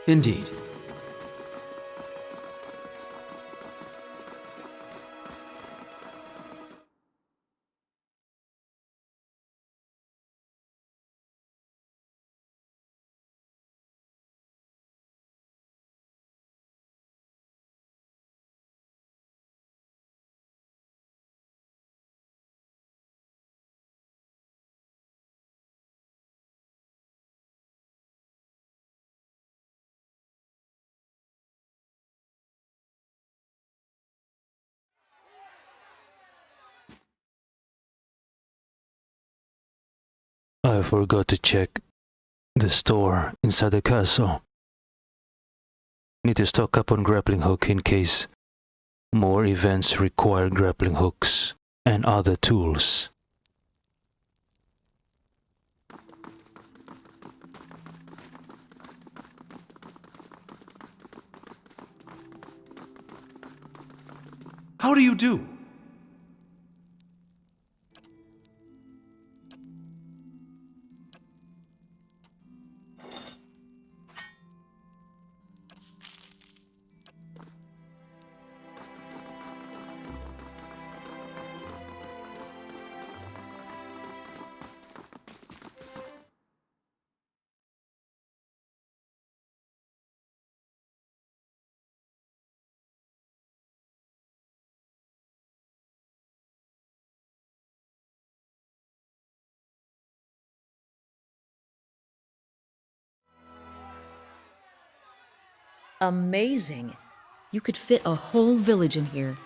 Indeed. I forgot to check the store inside the castle. Need to stock up on grappling hook in case more events require grappling hooks and other tools. How do you do? Amazing. You could fit a whole village in here.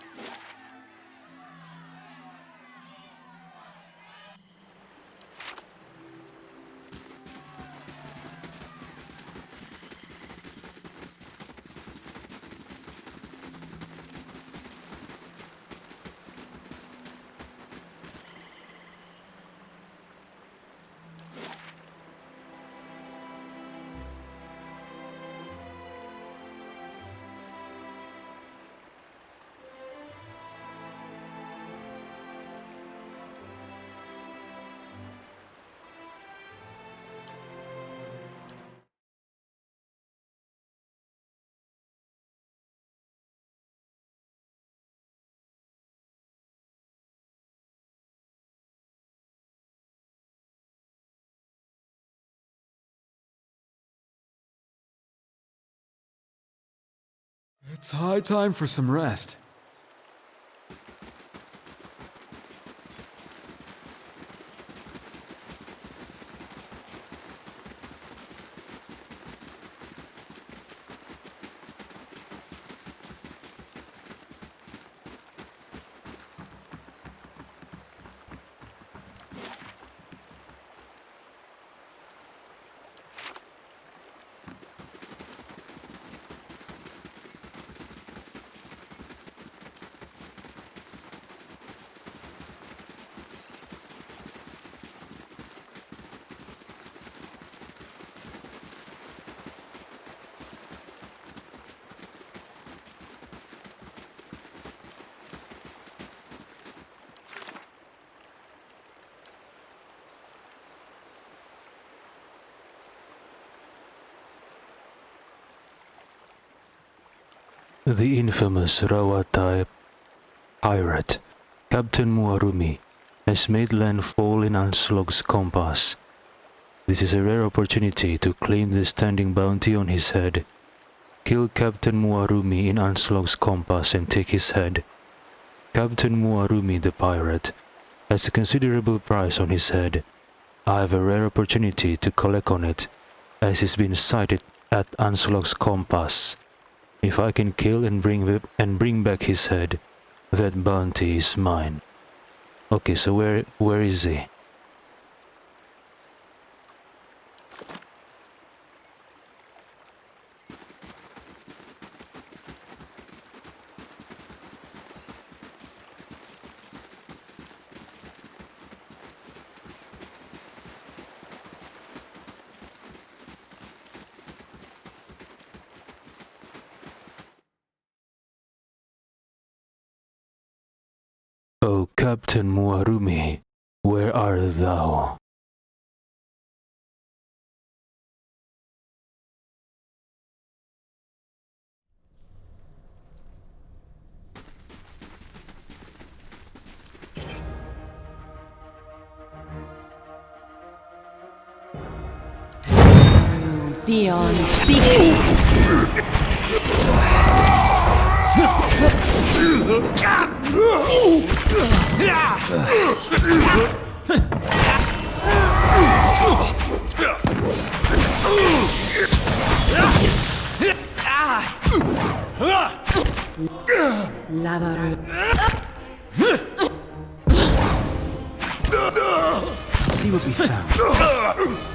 It's high time for some rest. The infamous Rawatai pirate, Captain Muarumi, has made landfall in Anslog's compass. This is a rare opportunity to claim the standing bounty on his head. Kill Captain Muarumi in Anslog's compass and take his head. Captain Muarumi the pirate has a considerable price on his head. I have a rare opportunity to collect on it, as it's been sighted at Anslog's compass. If I can kill and bring back his head, that bounty is mine. Okay, so where is he? O Captain Muarumi, where art thou? Beyond seeking. Lavaru. Let's see what we found.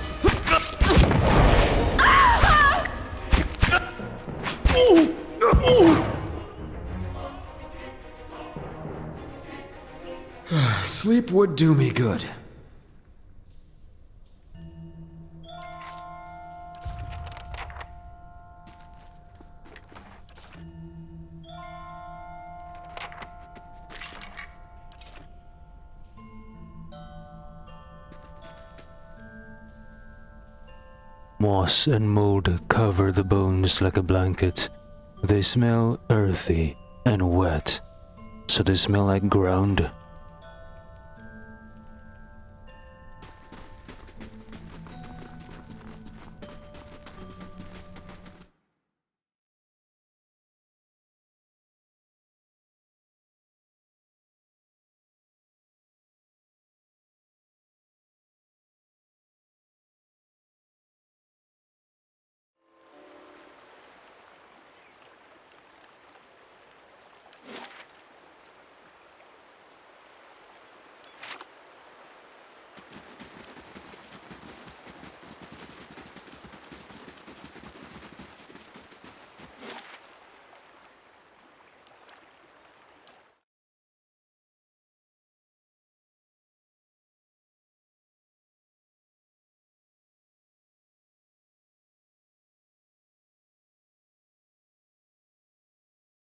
Sleep would do me good. Moss and mold cover the bones like a blanket. They smell earthy and wet, so they smell like ground.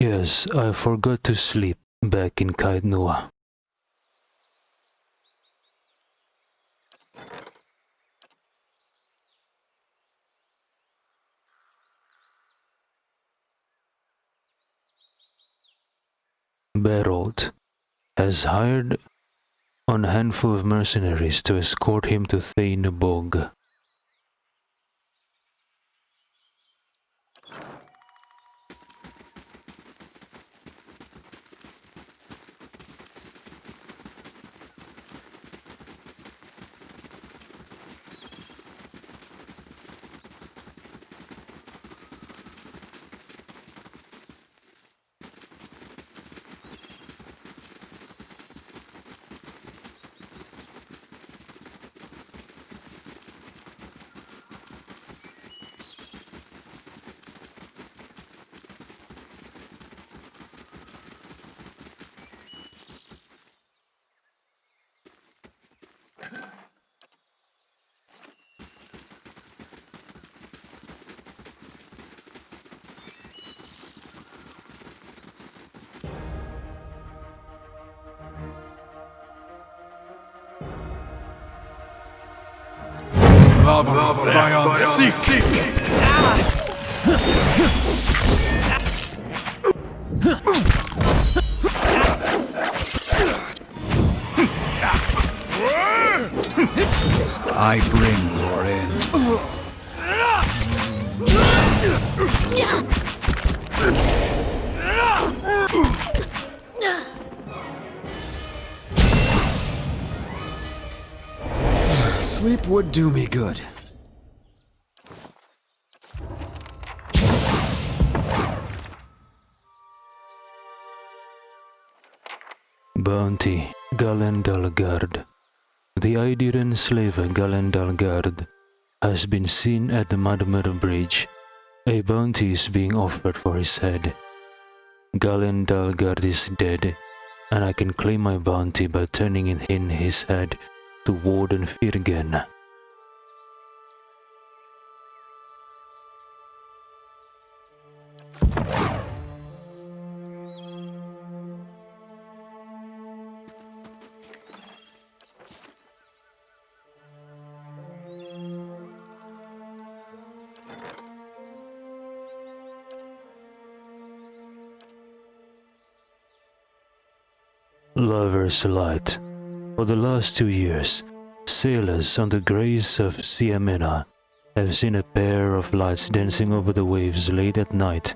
Yes, I forgot to sleep back in Kaidnua. Berold has hired a handful of mercenaries to escort him to Thane Bog. Beyond seeking. I bring your end. Sleep would do me good. Bounty, Galendalgard. The Idiran slave Galendalgard has been seen at the Madmer Bridge. A bounty is being offered for his head. Galendalgard is dead, and I can claim my bounty by turning in his head to Warden Firgen. Lover's Light. For the last 2 years, sailors on the grace of Siamena have seen a pair of lights dancing over the waves late at night.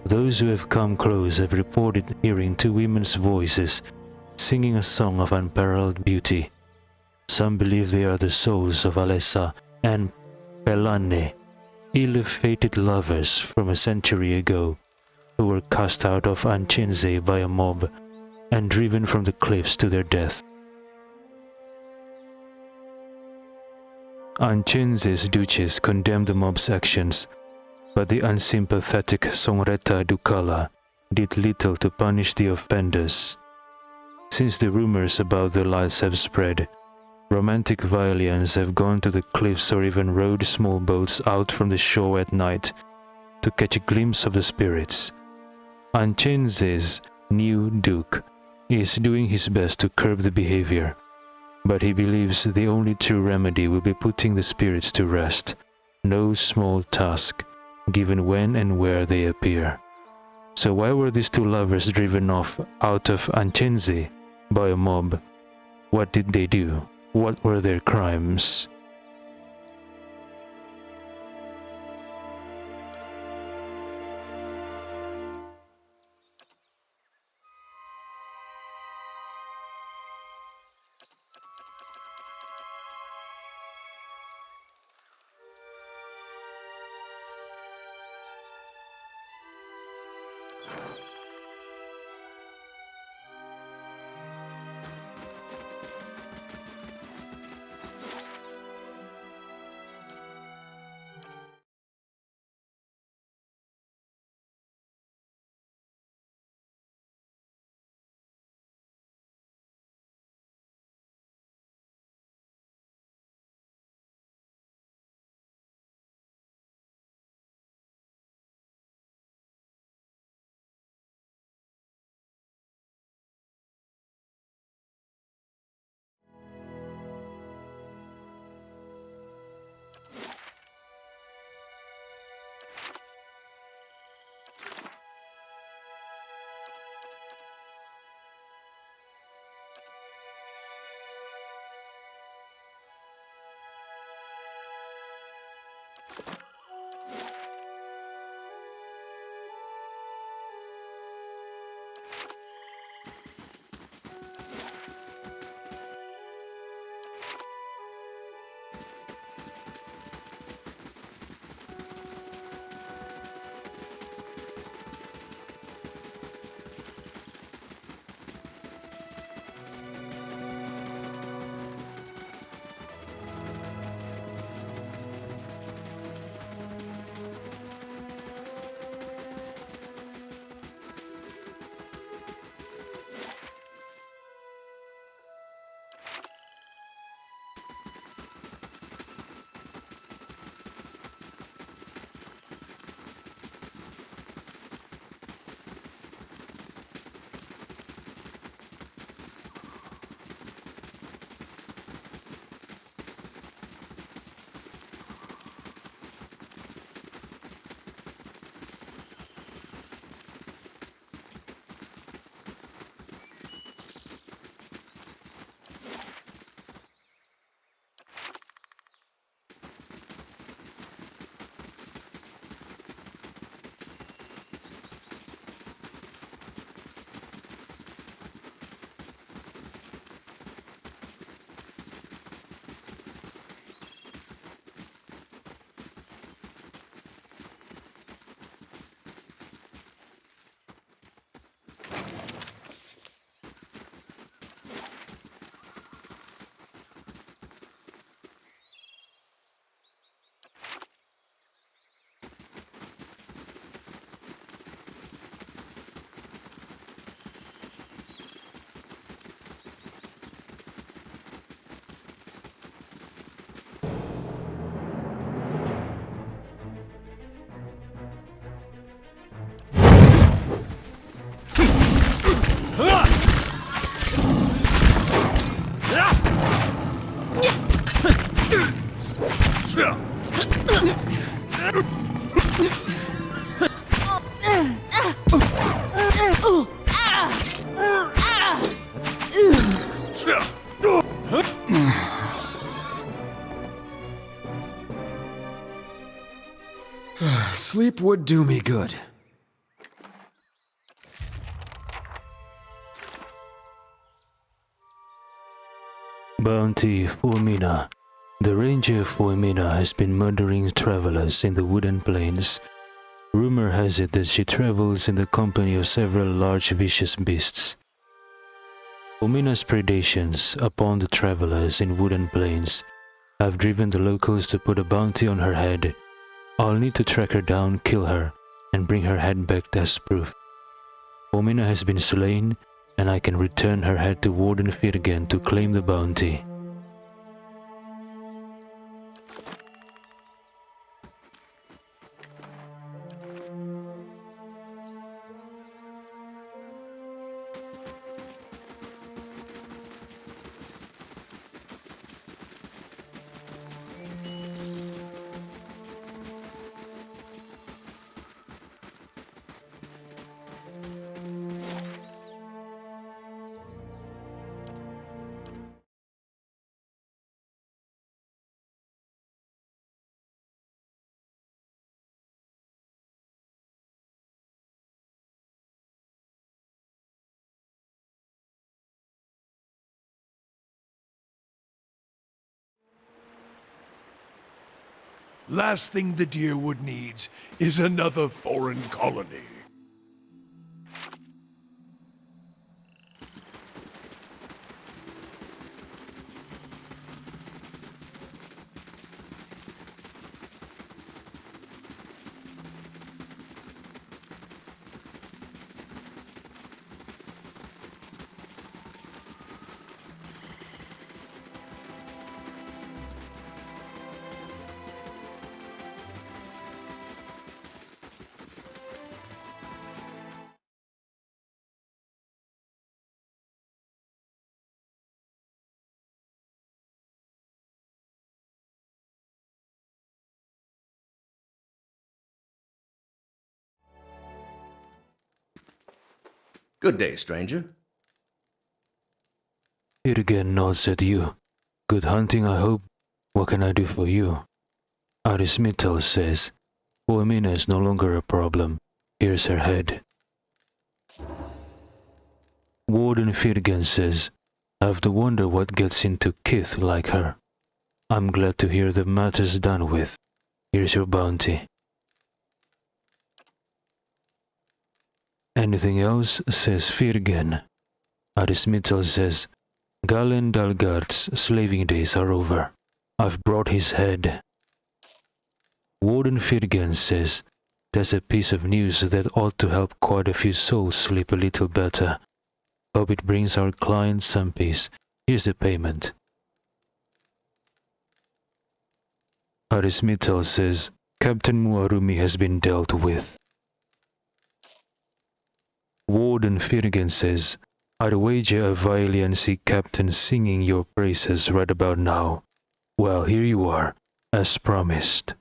Those who have come close have reported hearing two women's voices singing a song of unparalleled beauty. Some believe they are the souls of Alessa and Pelane, ill-fated lovers from a century ago, who were cast out of Anchenze by a mob and driven from the cliffs to their death. Anchenze's duchess condemned the mob's actions, but the unsympathetic Songreta Ducala did little to punish the offenders. Since the rumors about the lights have spread, romantic Vailians have gone to the cliffs or even rowed small boats out from the shore at night to catch a glimpse of the spirits. Anchenze's new duke is doing his best to curb the behavior, but he believes the only true remedy will be putting the spirits to rest, no small task, given when and where they appear. So why were these two lovers driven off out of Anchenze by a mob? What did they do? What were their crimes? Sleep would do me good. Bounty for Mina. The ranger for Mina has been murdering travelers in the Wooden Plains. Rumor has it that she travels in the company of several large vicious beasts. Mina's predations upon the travelers in Wooden Plains have driven the locals to put a bounty on her head. I'll need to track her down, kill her, and bring her head back as proof. Mina has been slain, and I can return her head to Warden Firgen to claim the bounty. Last thing the Deerwood needs is another foreign colony. Good day, stranger. Firgen nods at you. Good hunting, I hope. What can I do for you? Arismital says, Mina is no longer a problem. Here's her head. Warden Firgen says, I have to wonder what gets into Kith like her. I'm glad to hear the matter's done with. Here's your bounty. Anything else? Says Firgen. Arismital says, Galen Dalgard's slaving days are over. I've brought his head. Warden Firgen says, that's a piece of news that ought to help quite a few souls sleep a little better. Hope it brings our client some peace. Here's the payment. Arismital says, Captain Muarumi has been dealt with. Warden Firgen says, I'd wager a Vailian sea captain singing your praises right about now. Well, here you are, as promised.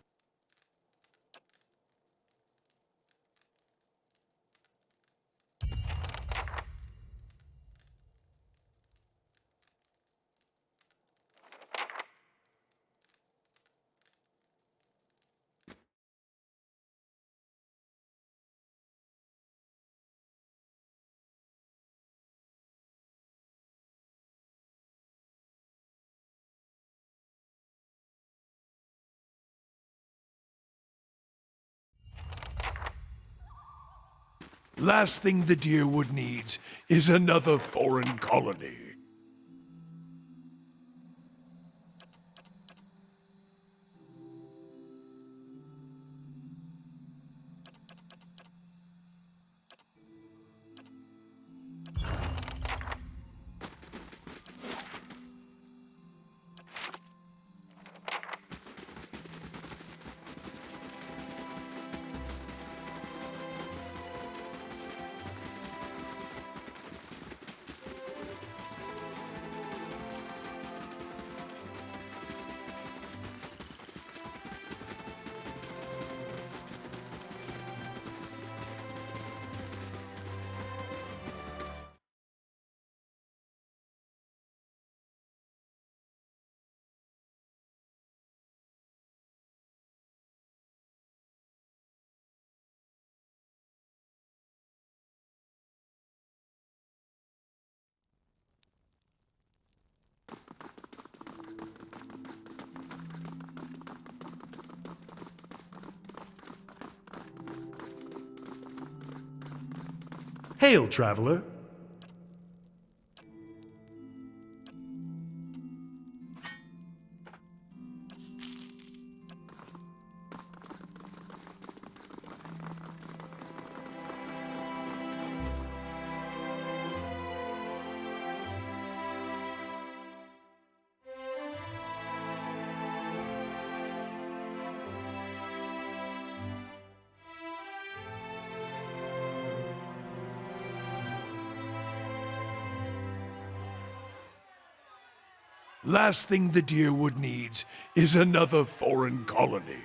Last thing the Deerwood needs is another foreign colony. Hail, traveler. Last thing the Deerwood needs is another foreign colony.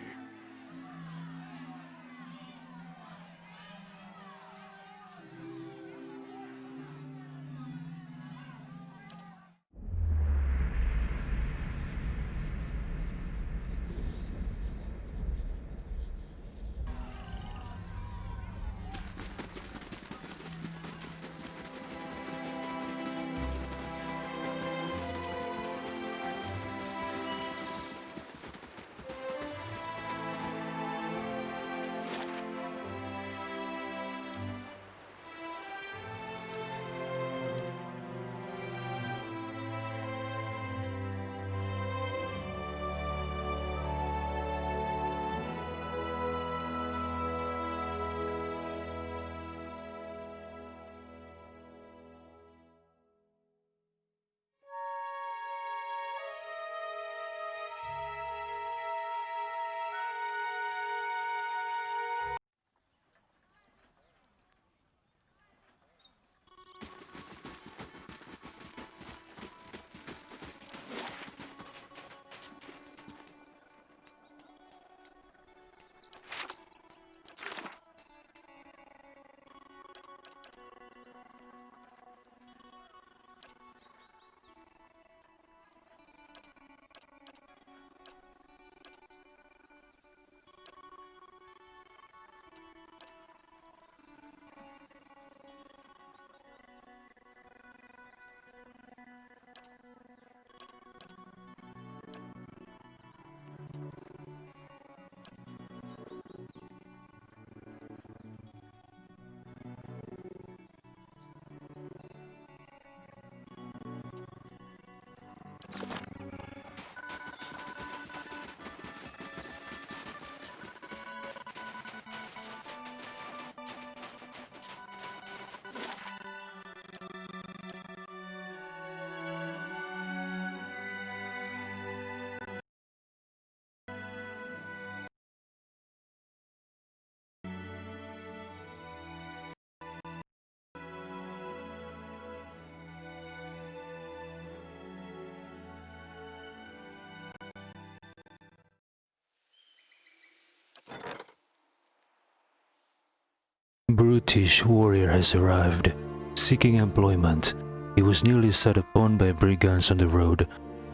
Brutish warrior has arrived. Seeking employment, he was nearly set upon by brigands on the road,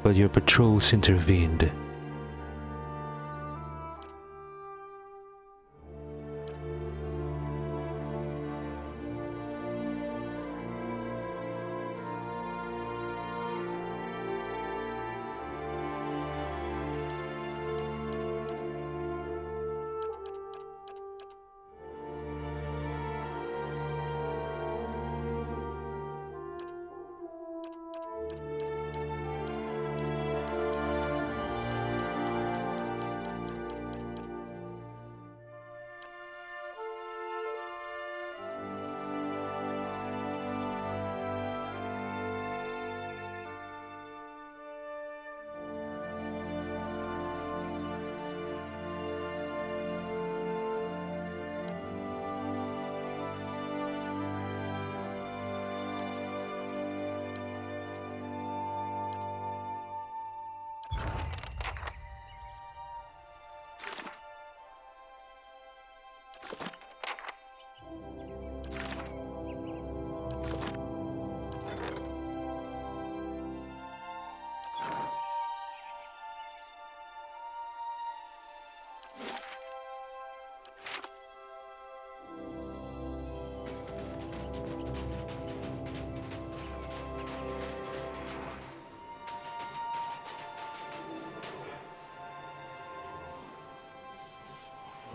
but your patrols intervened.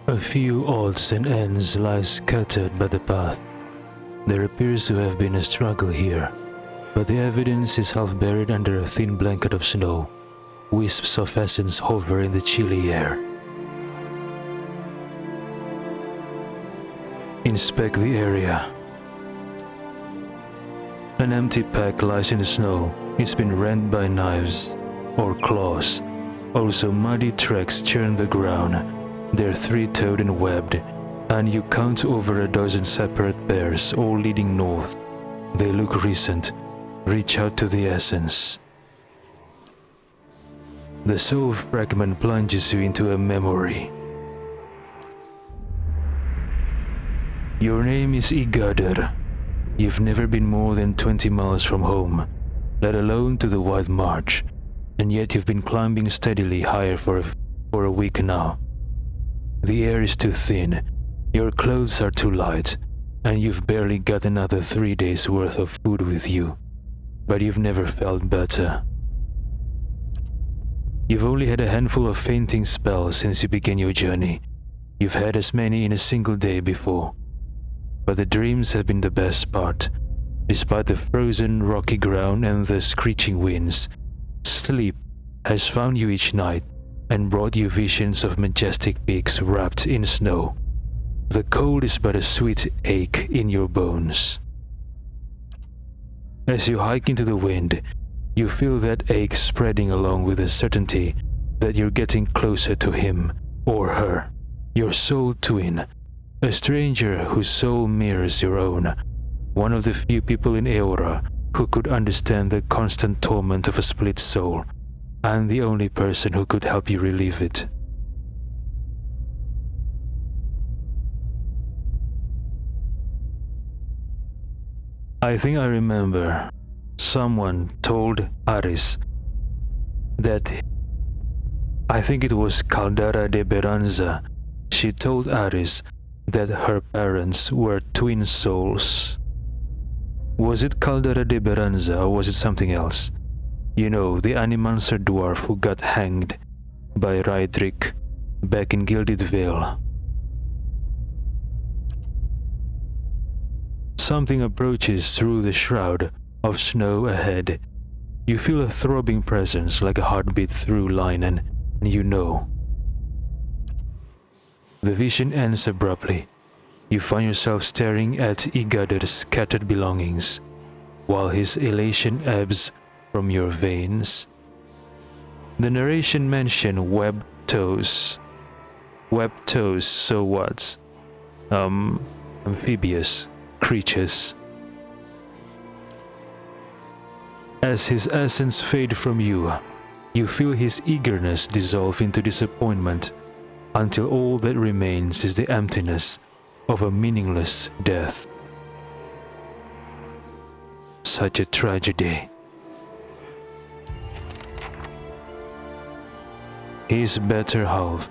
A few odds and ends lie scattered by the path. There appears to have been a struggle here, but the evidence is half buried under a thin blanket of snow. Wisps of essence hover in the chilly air. Inspect the area. An empty pack lies in the snow. It's been rent by knives or claws. Also, muddy tracks churn the ground. They're three-toed and webbed, and you count over a dozen separate pairs, all leading north. They look recent. Reach out to the essence. The soul fragment plunges you into a memory. Your name is Igadir. You've never been more than 20 miles from home, let alone to the White March, and yet you've been climbing steadily higher for a week now. The air is too thin, your clothes are too light, and you've barely got another 3 days' worth of food with you, but you've never felt better. You've only had a handful of fainting spells since you began your journey. You've had as many in a single day before. But the dreams have been the best part. Despite the frozen, rocky ground and the screeching winds, sleep has found you each night and brought you visions of majestic peaks wrapped in snow. The cold is but a sweet ache in your bones. As you hike into the wind, you feel that ache spreading along with the certainty that you're getting closer to him or her, your soul twin, a stranger whose soul mirrors your own, one of the few people in Eora who could understand the constant torment of a split soul, and the only person who could help you relieve it. I think I remember someone told Aris that, I think it was Caldara de Beranza, she told Aris that her parents were twin souls. Was it Caldara de Beranza or was it something else? You know, the Animancer dwarf who got hanged by Raedric back in Gilded Vale. Something approaches through the shroud of snow ahead. You feel a throbbing presence like a heartbeat through line and you know. The vision ends abruptly. You find yourself staring at Igadir's scattered belongings, while his elation ebbs from your veins. The narration mentioned webbed toes. Webbed toes, so what? Amphibious creatures. As his essence fades from you, you feel his eagerness dissolve into disappointment until all that remains is the emptiness of a meaningless death. Such a tragedy. His better half.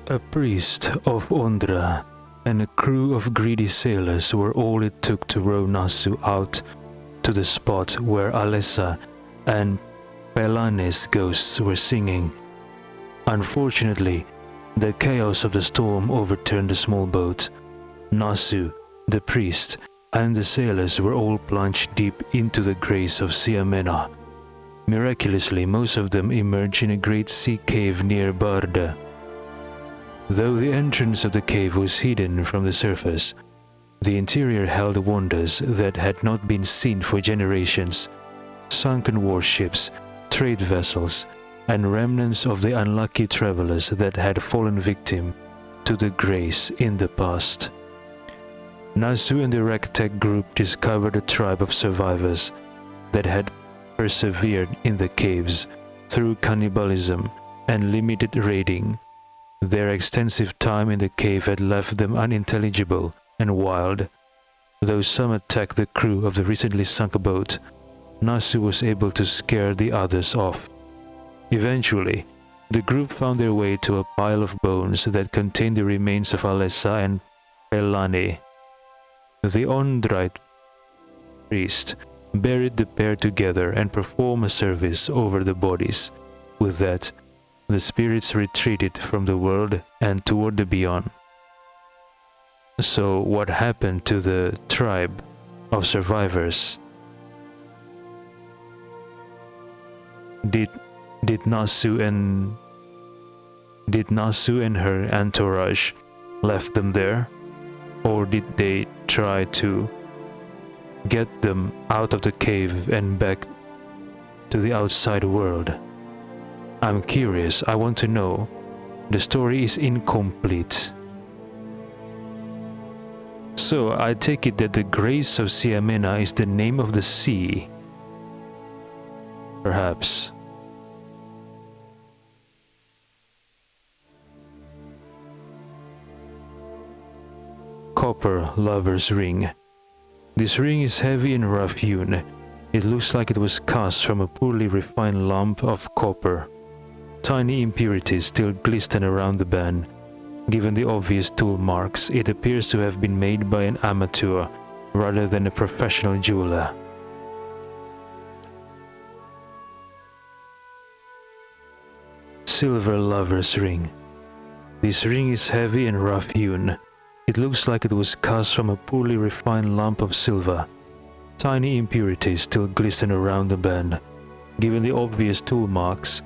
A priest of Ondra and a crew of greedy sailors were all it took to row Nasu out to the spot where Alessa and Pelane's ghosts were singing. Unfortunately, the chaos of the storm overturned the small boat. Nasu, the priest, and the sailors were all plunged deep into the grace of Siamena. Miraculously, most of them emerged in a great sea cave near Barda. Though the entrance of the cave was hidden from the surface, the interior held wonders that had not been seen for generations. Sunken warships, trade vessels, and remnants of the unlucky travelers that had fallen victim to the grace in the past. Nasu and the ragtag group discovered a tribe of survivors that had persevered in the caves through cannibalism and limited raiding. Their extensive time in the cave had left them unintelligible and wild. Though some attacked the crew of the recently sunk boat, Nasu was able to scare the others off. Eventually, the group found their way to a pile of bones that contained the remains of Alessa and Pelane. The Ondrite priest buried the pair together and performed a service over the bodies. With that, the spirits retreated from the world and toward the beyond. So, what happened to the tribe of survivors? Did Nasu and her entourage left them there, or did they try to get them out of the cave and back to the outside world? I'm curious, I want to know. The story is incomplete. So I take it that the grace of Siamena is the name of the sea. Perhaps. Copper Lover's Ring. This ring is heavy and rough-hewn. It looks like it was cast from a poorly refined lump of copper. Tiny impurities still glisten around the band. Given the obvious tool marks, it appears to have been made by an amateur rather than a professional jeweler. Silver Lover's Ring. This ring is heavy and rough-hewn. It looks like it was cast from a poorly refined lump of silver. Tiny impurities still glisten around the band. Given the obvious tool marks,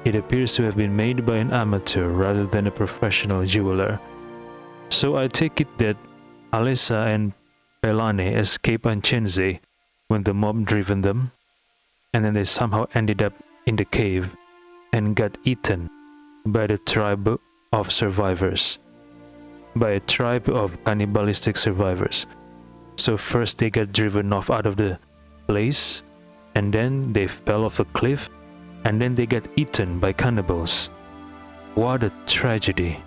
it appears to have been made by an amateur rather than a professional jeweler. So I take it that Alessa and Pelane escaped Anchenze when the mob driven them, and then they somehow ended up in the cave and got eaten by the tribe of survivors. By a tribe of cannibalistic survivors. So first they got driven off out of the place, and then they fell off a cliff, and then they got eaten by cannibals. What a tragedy.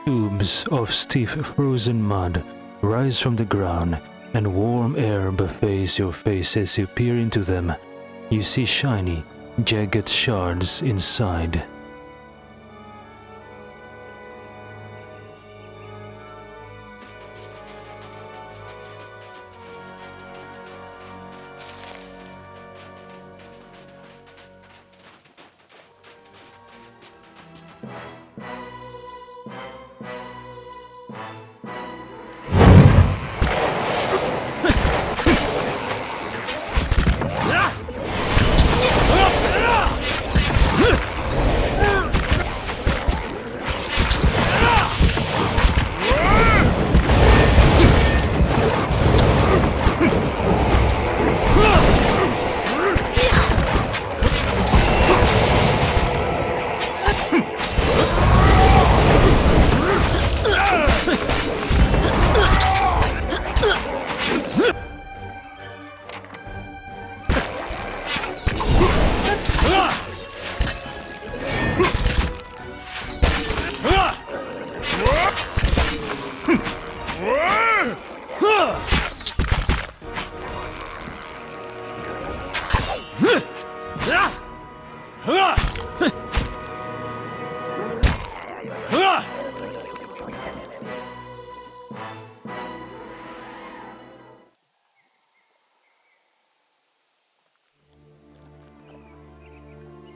Tubes of stiff frozen mud rise from the ground, and warm air buffets your face as you peer into them. You see shiny, jagged shards inside.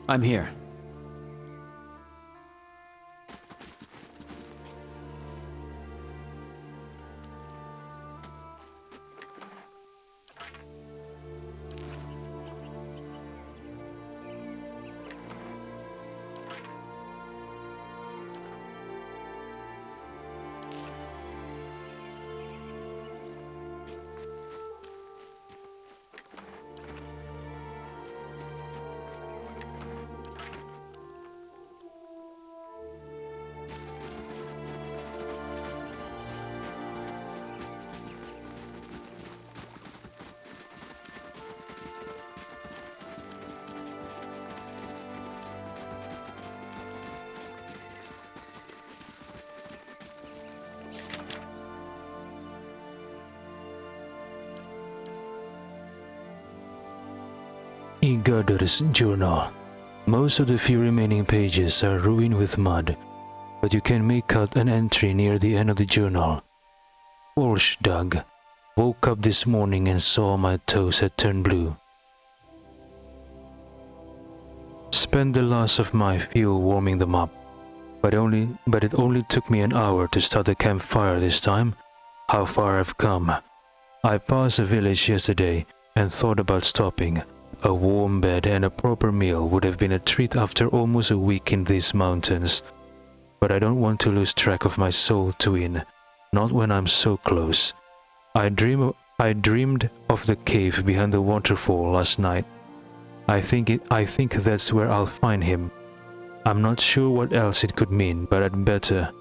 I'm here. Igudder's journal. Most of the few remaining pages are ruined with mud, but you can make out an entry near the end of the journal. Wolfsdug. Woke up this morning and saw my toes had turned blue. Spent the last of my fuel warming them up, but it only took me an hour to start the campfire this time. How far I've come. I passed a village yesterday and thought about stopping. A warm bed and a proper meal would have been a treat after almost a week in these mountains. But I don't want to lose track of my soul twin, not when I'm so close. I dreamed of the cave behind the waterfall last night. I think that's where I'll find him. I'm not sure what else it could mean, but I'd better.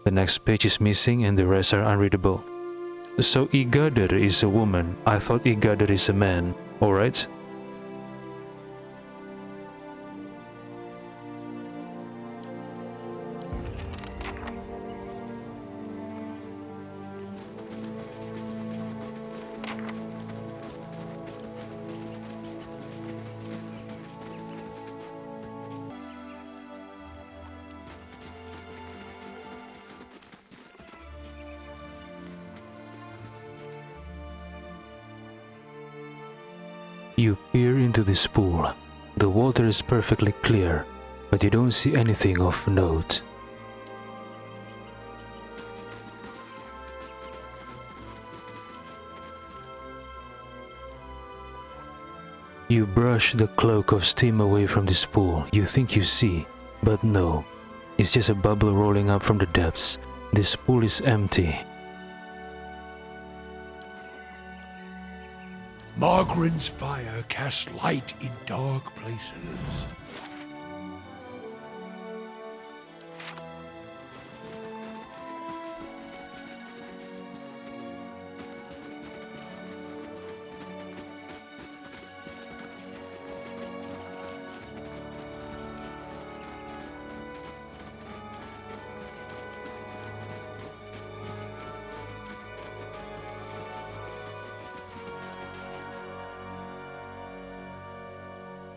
The next page is missing and the rest are unreadable. So Igudder is a woman. I thought Igudder is a man. Alright? You peer into this pool. The water is perfectly clear, but you don't see anything of note. You brush the cloak of steam away from this pool. You think you see, but no. It's just a bubble rolling up from the depths. This pool is empty. Margren's fire casts light in dark places.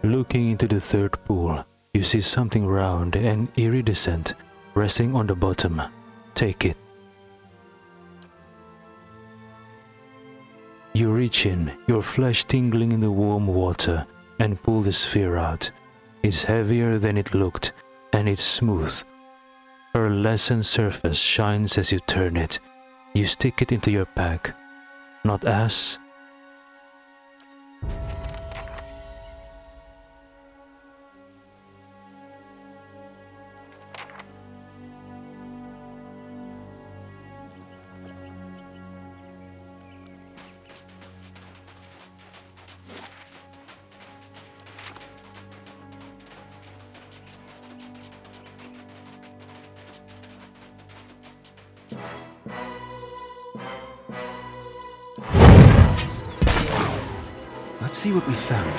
Looking into the third pool, you see something round and iridescent resting on the bottom. Take it. You reach in, your flesh tingling in the warm water, and pull the sphere out. It's heavier than it looked, and it's smooth. Her lessened surface shines as you turn it. You stick it into your pack. Not as... Let's see what we found.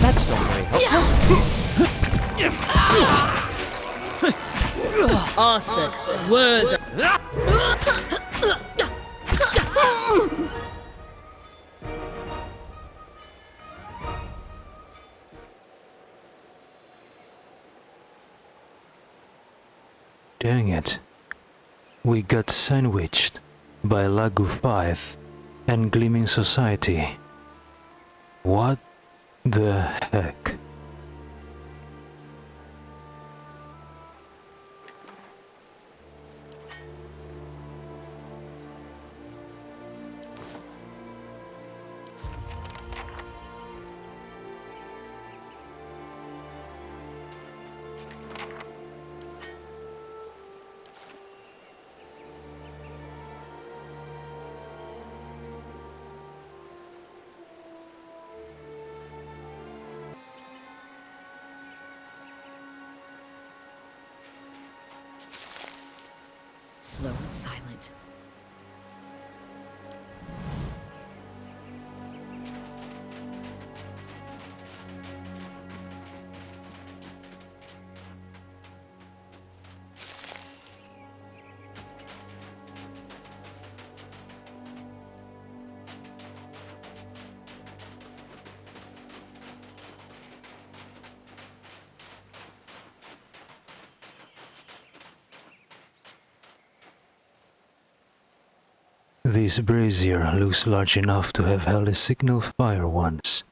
That's not very helpful. Arthur, were Dang it. We got sandwiched by Laguffaith and Gleaming Society. What the heck? slow and silent. This brazier looks large enough to have held a signal fire once.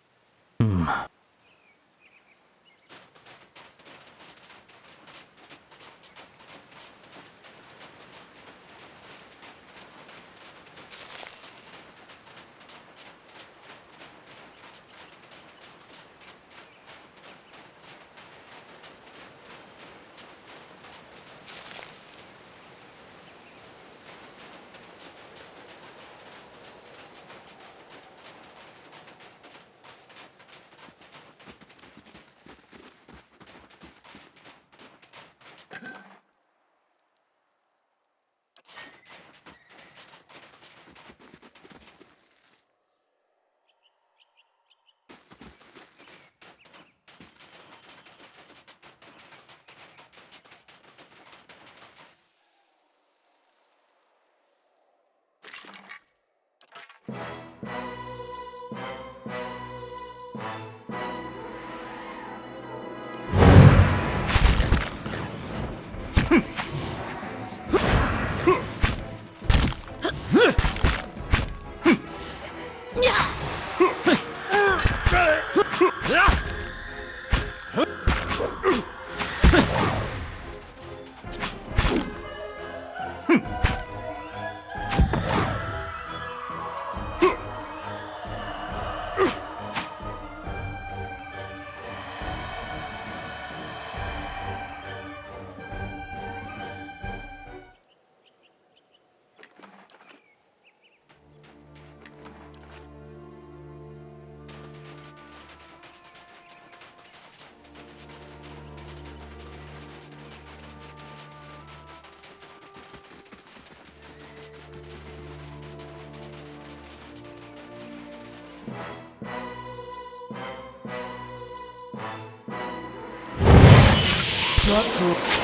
Not to...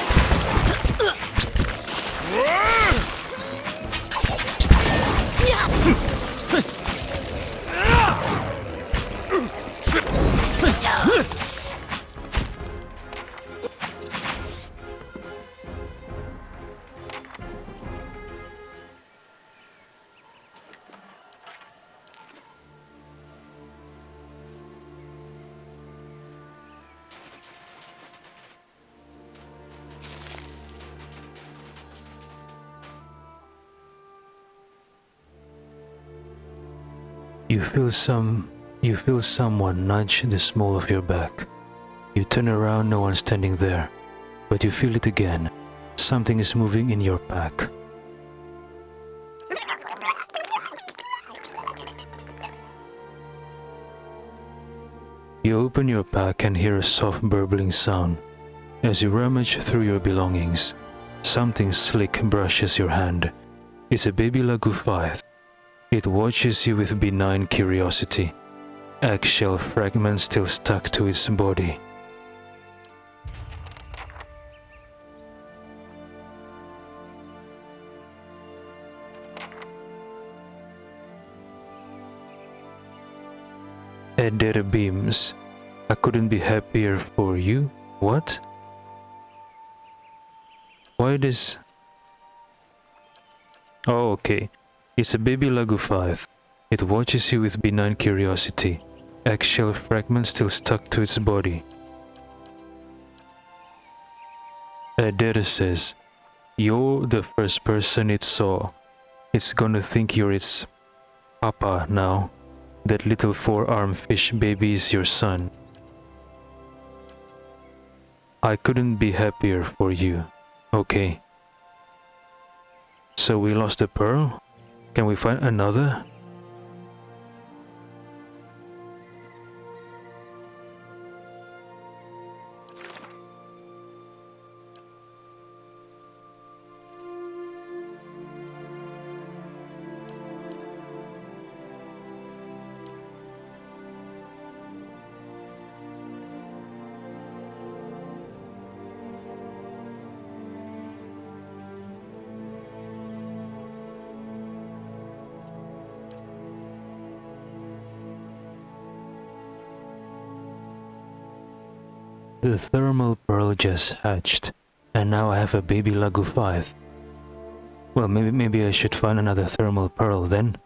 You feel someone nudge the small of your back. You turn around, no one standing there, but you feel it again. Something is moving in your pack. You open your pack and hear a soft burbling sound. As you rummage through your belongings, something slick brushes your hand. It's a baby Laguffaith. It watches you with benign curiosity, eggshell fragments still stuck to its body. Eder beams. I couldn't be happier for you. What? Why this? Oh, okay. It's a baby Lagufith. It watches you with benign curiosity. Eggshell fragment still stuck to its body. Eder says, "You're the first person it saw. It's gonna think you're its papa now. That little four-armed fish baby is your son. I couldn't be happier for you. Okay. So we lost the pearl? Can we find another?" The thermal pearl just hatched, and now I have a baby Lagufith. Well, maybe I should find another thermal pearl then.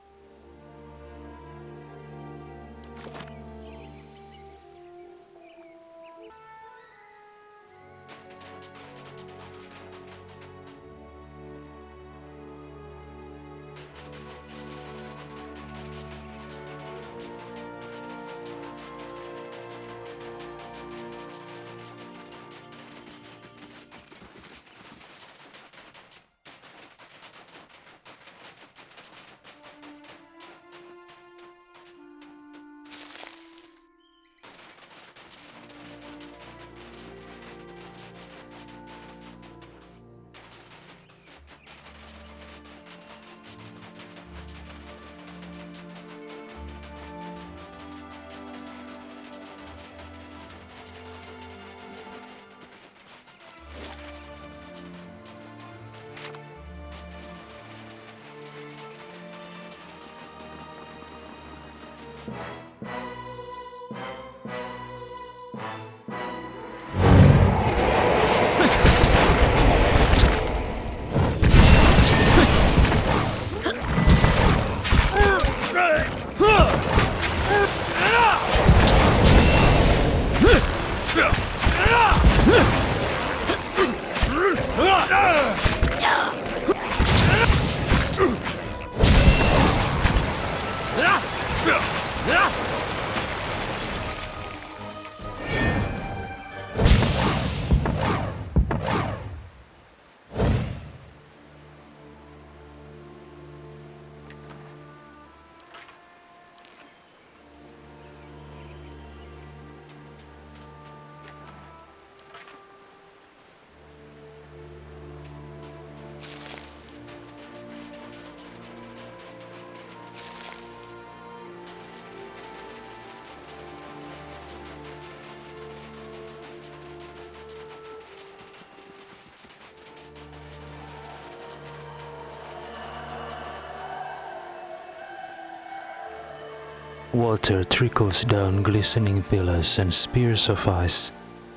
Water trickles down glistening pillars and spears of ice.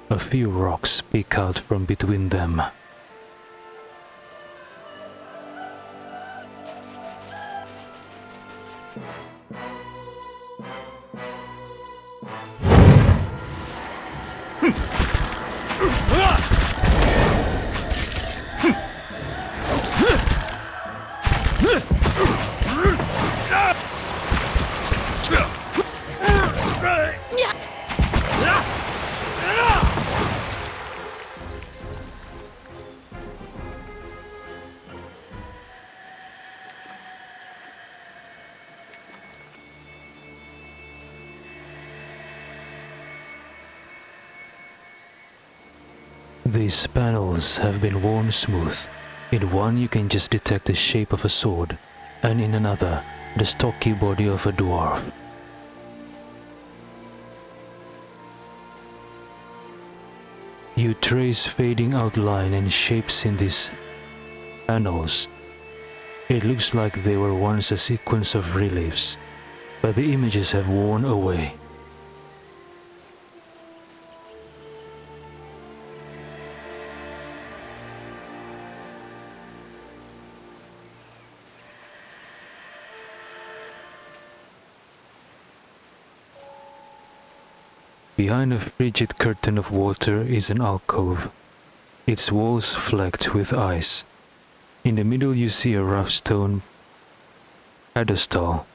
A few rocks peek out from between them. These panels have been worn smooth. In one you can just detect the shape of a sword, and in another, the stocky body of a dwarf. You trace fading outline and shapes in these panels. It looks like they were once a sequence of reliefs, but the images have worn away. Behind a frigid curtain of water is an alcove, its walls flecked with ice. In the middle you see a rough stone pedestal,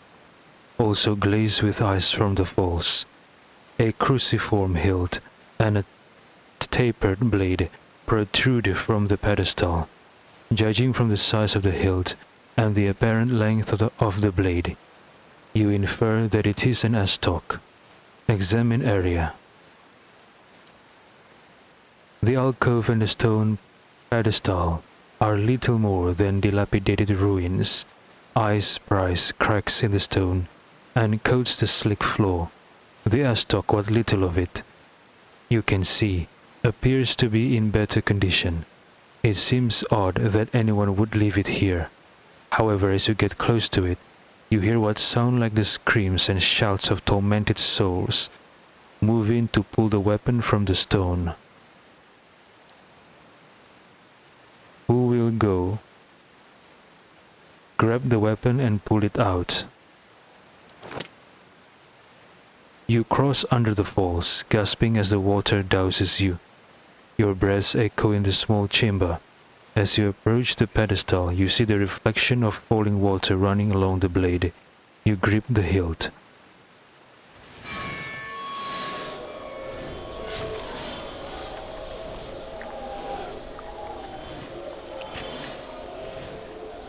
also glazed with ice from the falls. A cruciform hilt and a tapered blade protrude from the pedestal. Judging from the size of the hilt and the apparent length of the blade, you infer that it is an estoc. Examine area. The alcove and the stone pedestal are little more than dilapidated ruins. Ice pries cracks in the stone and coats the slick floor. The estoc, what little of it you can see, appears to be in better condition. It seems odd that anyone would leave it here. However, as you get close to it, you hear what sound like the screams and shouts of tormented souls. Move in to pull the weapon from the stone. Who will go? Grab the weapon and pull it out. You cross under the falls, gasping as the water douses you. Your breaths echo in the small chamber. As you approach the pedestal, you see the reflection of falling water running along the blade. You grip the hilt.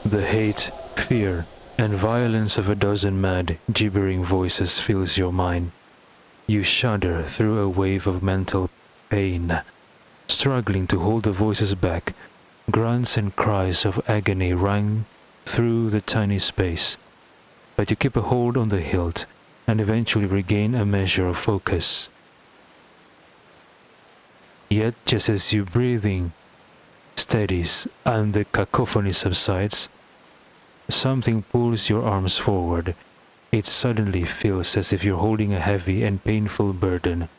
The hate, fear, and violence of a dozen mad, gibbering voices fills your mind. You shudder through a wave of mental pain. Struggling to hold the voices back, grunts and cries of agony rang through the tiny space. But you keep a hold on the hilt and eventually regain a measure of focus. Yet, just as your breathing steadies and the cacophony subsides, something pulls your arms forward. It suddenly feels as if you're holding a heavy and painful burden.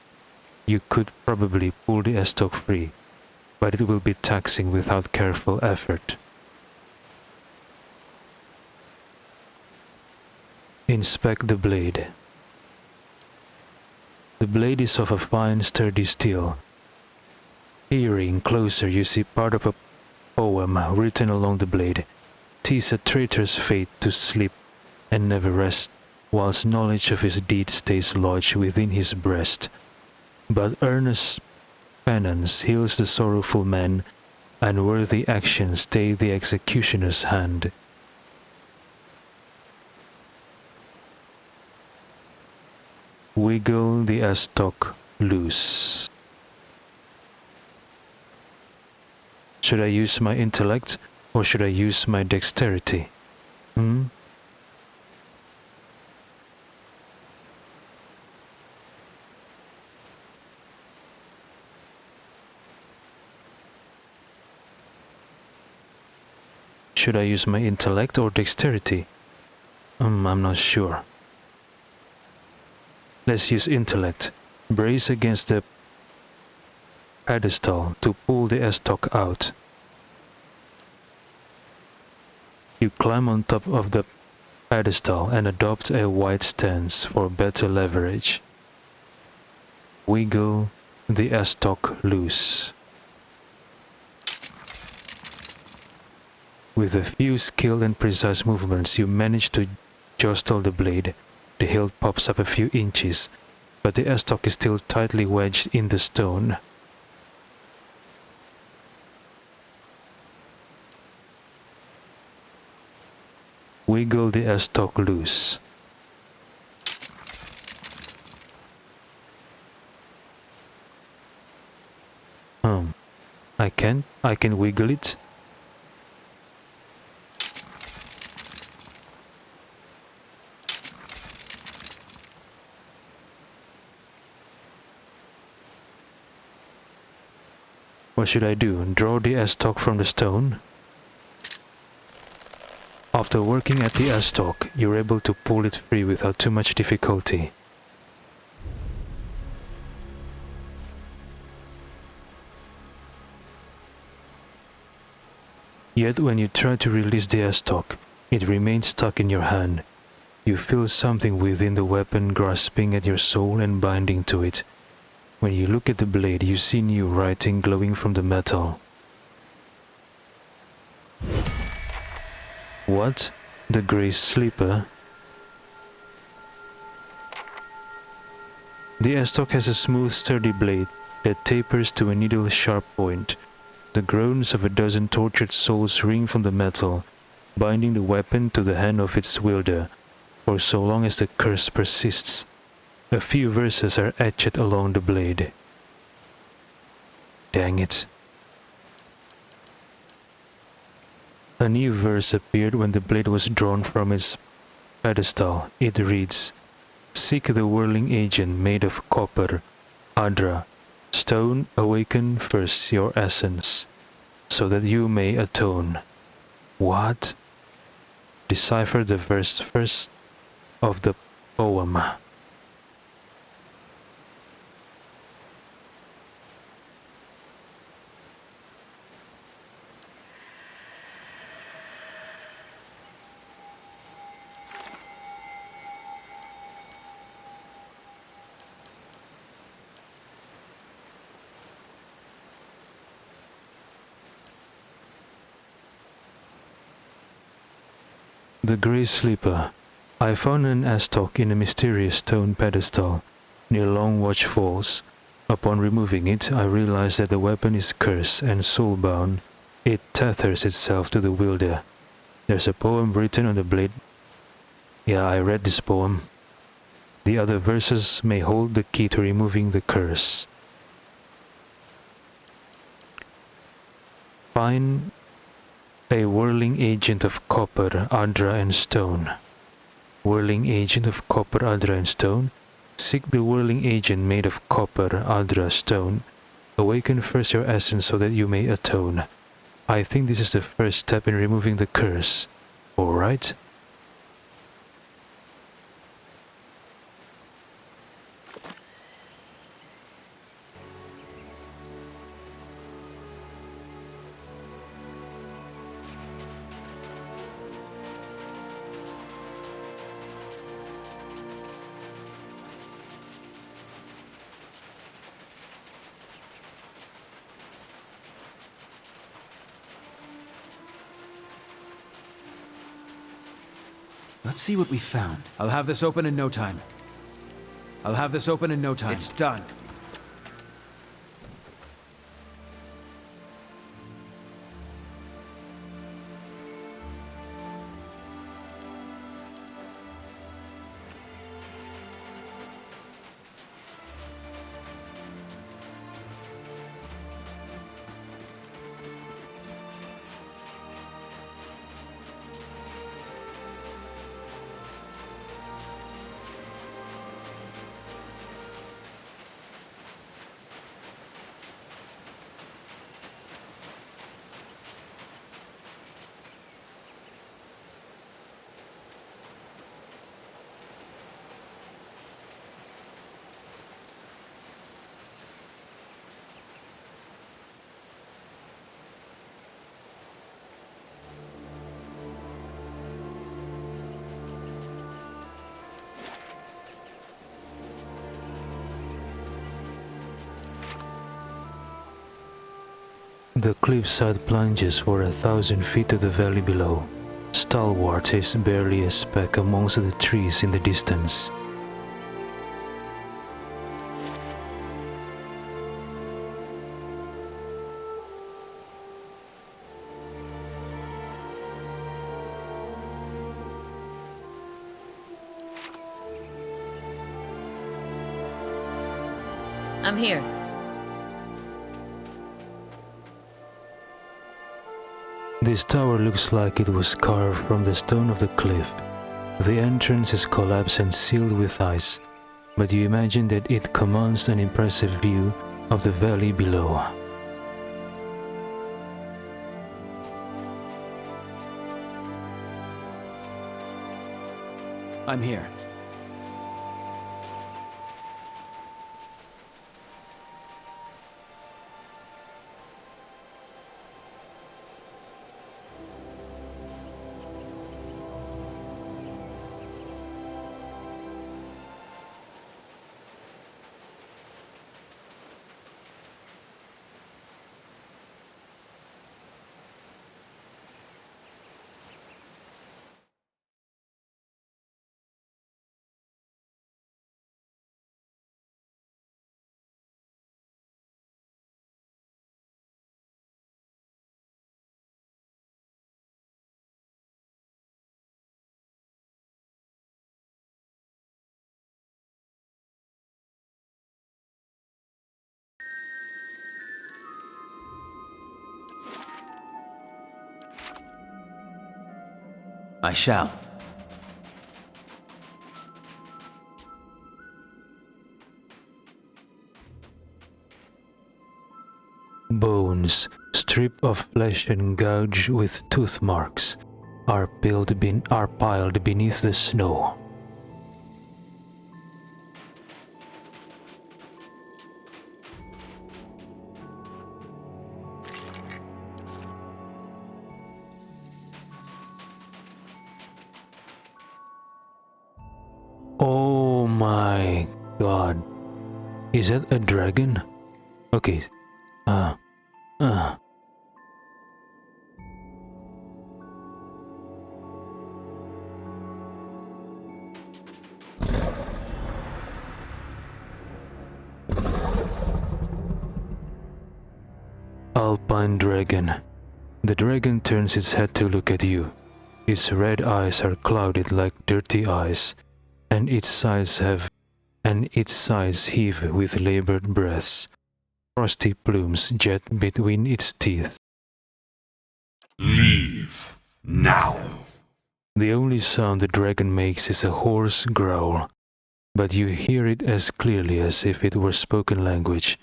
You could probably pull the estoc free, but it will be taxing without careful effort. Inspect the blade. The blade is of a fine, sturdy steel. Peering closer, you see part of a poem written along the blade. 'Tis a traitor's fate to sleep and never rest, whilst knowledge of his deed stays lodged within his breast. But earnest penance heals the sorrowful man, and worthy actions stay the executioner's hand. Wiggle the estoc loose. Should I use my intellect or should I use my dexterity? Should I use my intellect or dexterity? I'm not sure. Let's use intellect. Brace against the pedestal to pull the estoc out. You climb on top of the pedestal and adopt a wide stance for better leverage. Wiggle the estoc loose. With a few skilled and precise movements, you manage to jostle the blade. The hilt pops up a few inches, but the estoc is still tightly wedged in the stone. Wiggle the estoc loose. I can wiggle it. What should I do? Draw the estoc from the stone? After working at the estoc, you're able to pull it free without too much difficulty. Yet when you try to release the estoc, it remains stuck in your hand. You feel something within the weapon grasping at your soul and binding to it. When you look at the blade, you see new writing glowing from the metal. What? The Grey Sleeper? The S-stock has a smooth, sturdy blade that tapers to a needle-sharp point. The groans of a dozen tortured souls ring from the metal, binding the weapon to the hand of its wielder, for so long as the curse persists. A few verses are etched along the blade. Dang it. A new verse appeared when the blade was drawn from its pedestal. It reads, "Seek the whirling agent made of copper, Adra. Stone, awaken first your essence, so that you may atone." What? Decipher the verse first of the poem. The Grey Sleeper. I found an S-stock in a mysterious stone pedestal near Long Watch Falls. Upon removing it, I realized that the weapon is cursed and soulbound. It tethers itself to the wielder. There's a poem written on the blade. Yeah, I read this poem. The other verses may hold the key to removing the curse. Find a whirling agent of copper, Adra, and stone. Whirling agent of copper, Adra, and stone. Seek the whirling agent made of copper, Adra, stone. Awaken first your essence so that you may atone. I think this is the first step in removing the curse. Alright? Let's see what we found. I'll have this open in no time. It's done. The cliffside plunges for 1,000 feet to the valley below. Stalwart is barely a speck amongst the trees in the distance. I'm here. This tower looks like it was carved from the stone of the cliff. The entrance is collapsed and sealed with ice, but you imagine that it commands an impressive view of the valley below. I'm here. I shall. Bones, stripped of flesh and gouged with tooth marks, are piled beneath the snow. Oh my god. Is that a dragon? Okay. Alpine dragon. The dragon turns its head to look at you. Its red eyes are clouded like dirty eyes, and its sides heave with labored breaths. Frosty plumes jet between its teeth. Leave. Now. The only sound the dragon makes is a hoarse growl, but you hear it as clearly as if it were spoken language.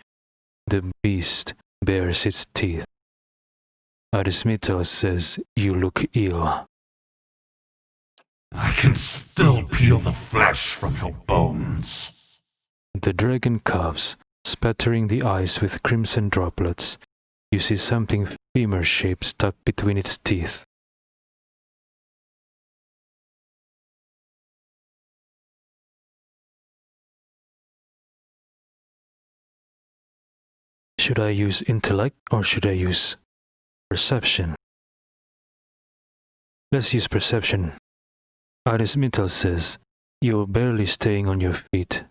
The beast bares its teeth. Arismital says you look ill. I can still peel the flesh from your bones. The dragon coughs, spattering the ice with crimson droplets. You see something femur-shaped stuck between its teeth. Should I use intellect or should I use perception? Let's use perception. Arismital says, you're barely staying on your feet.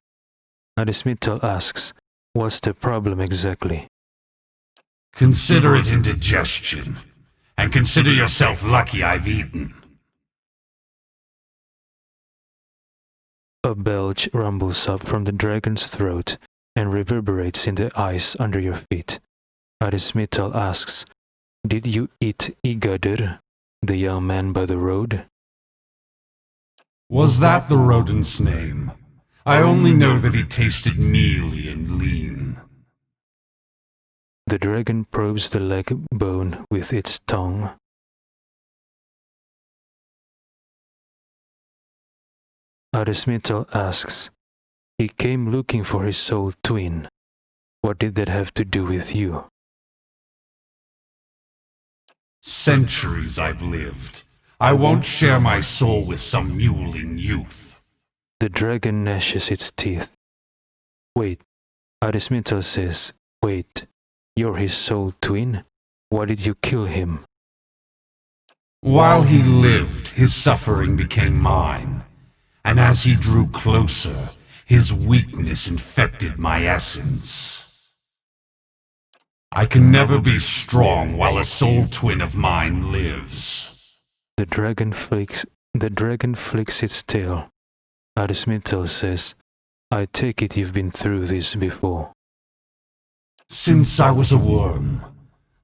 Arismital asks, what's the problem exactly? Consider it indigestion, and consider yourself lucky I've eaten. A belch rumbles up from the dragon's throat and reverberates in the ice under your feet. Arismital asks, did you eat Igadir, the young man by the road? Was that the rodent's name? I only know that he tasted mealy and lean. The dragon probes the leg bone with its tongue. Arismital asks, he came looking for his soul twin. What did that have to do with you? Centuries I've lived. I won't share my soul with some mewling youth. The dragon gnashes its teeth. Wait, Arismital says, wait, you're his soul twin? Why did you kill him? While he lived, his suffering became mine. And as he drew closer, his weakness infected my essence. I can never be strong while a soul twin of mine lives. The dragon flicks its tail. Arismital says, I take it you've been through this before. Since I was a worm,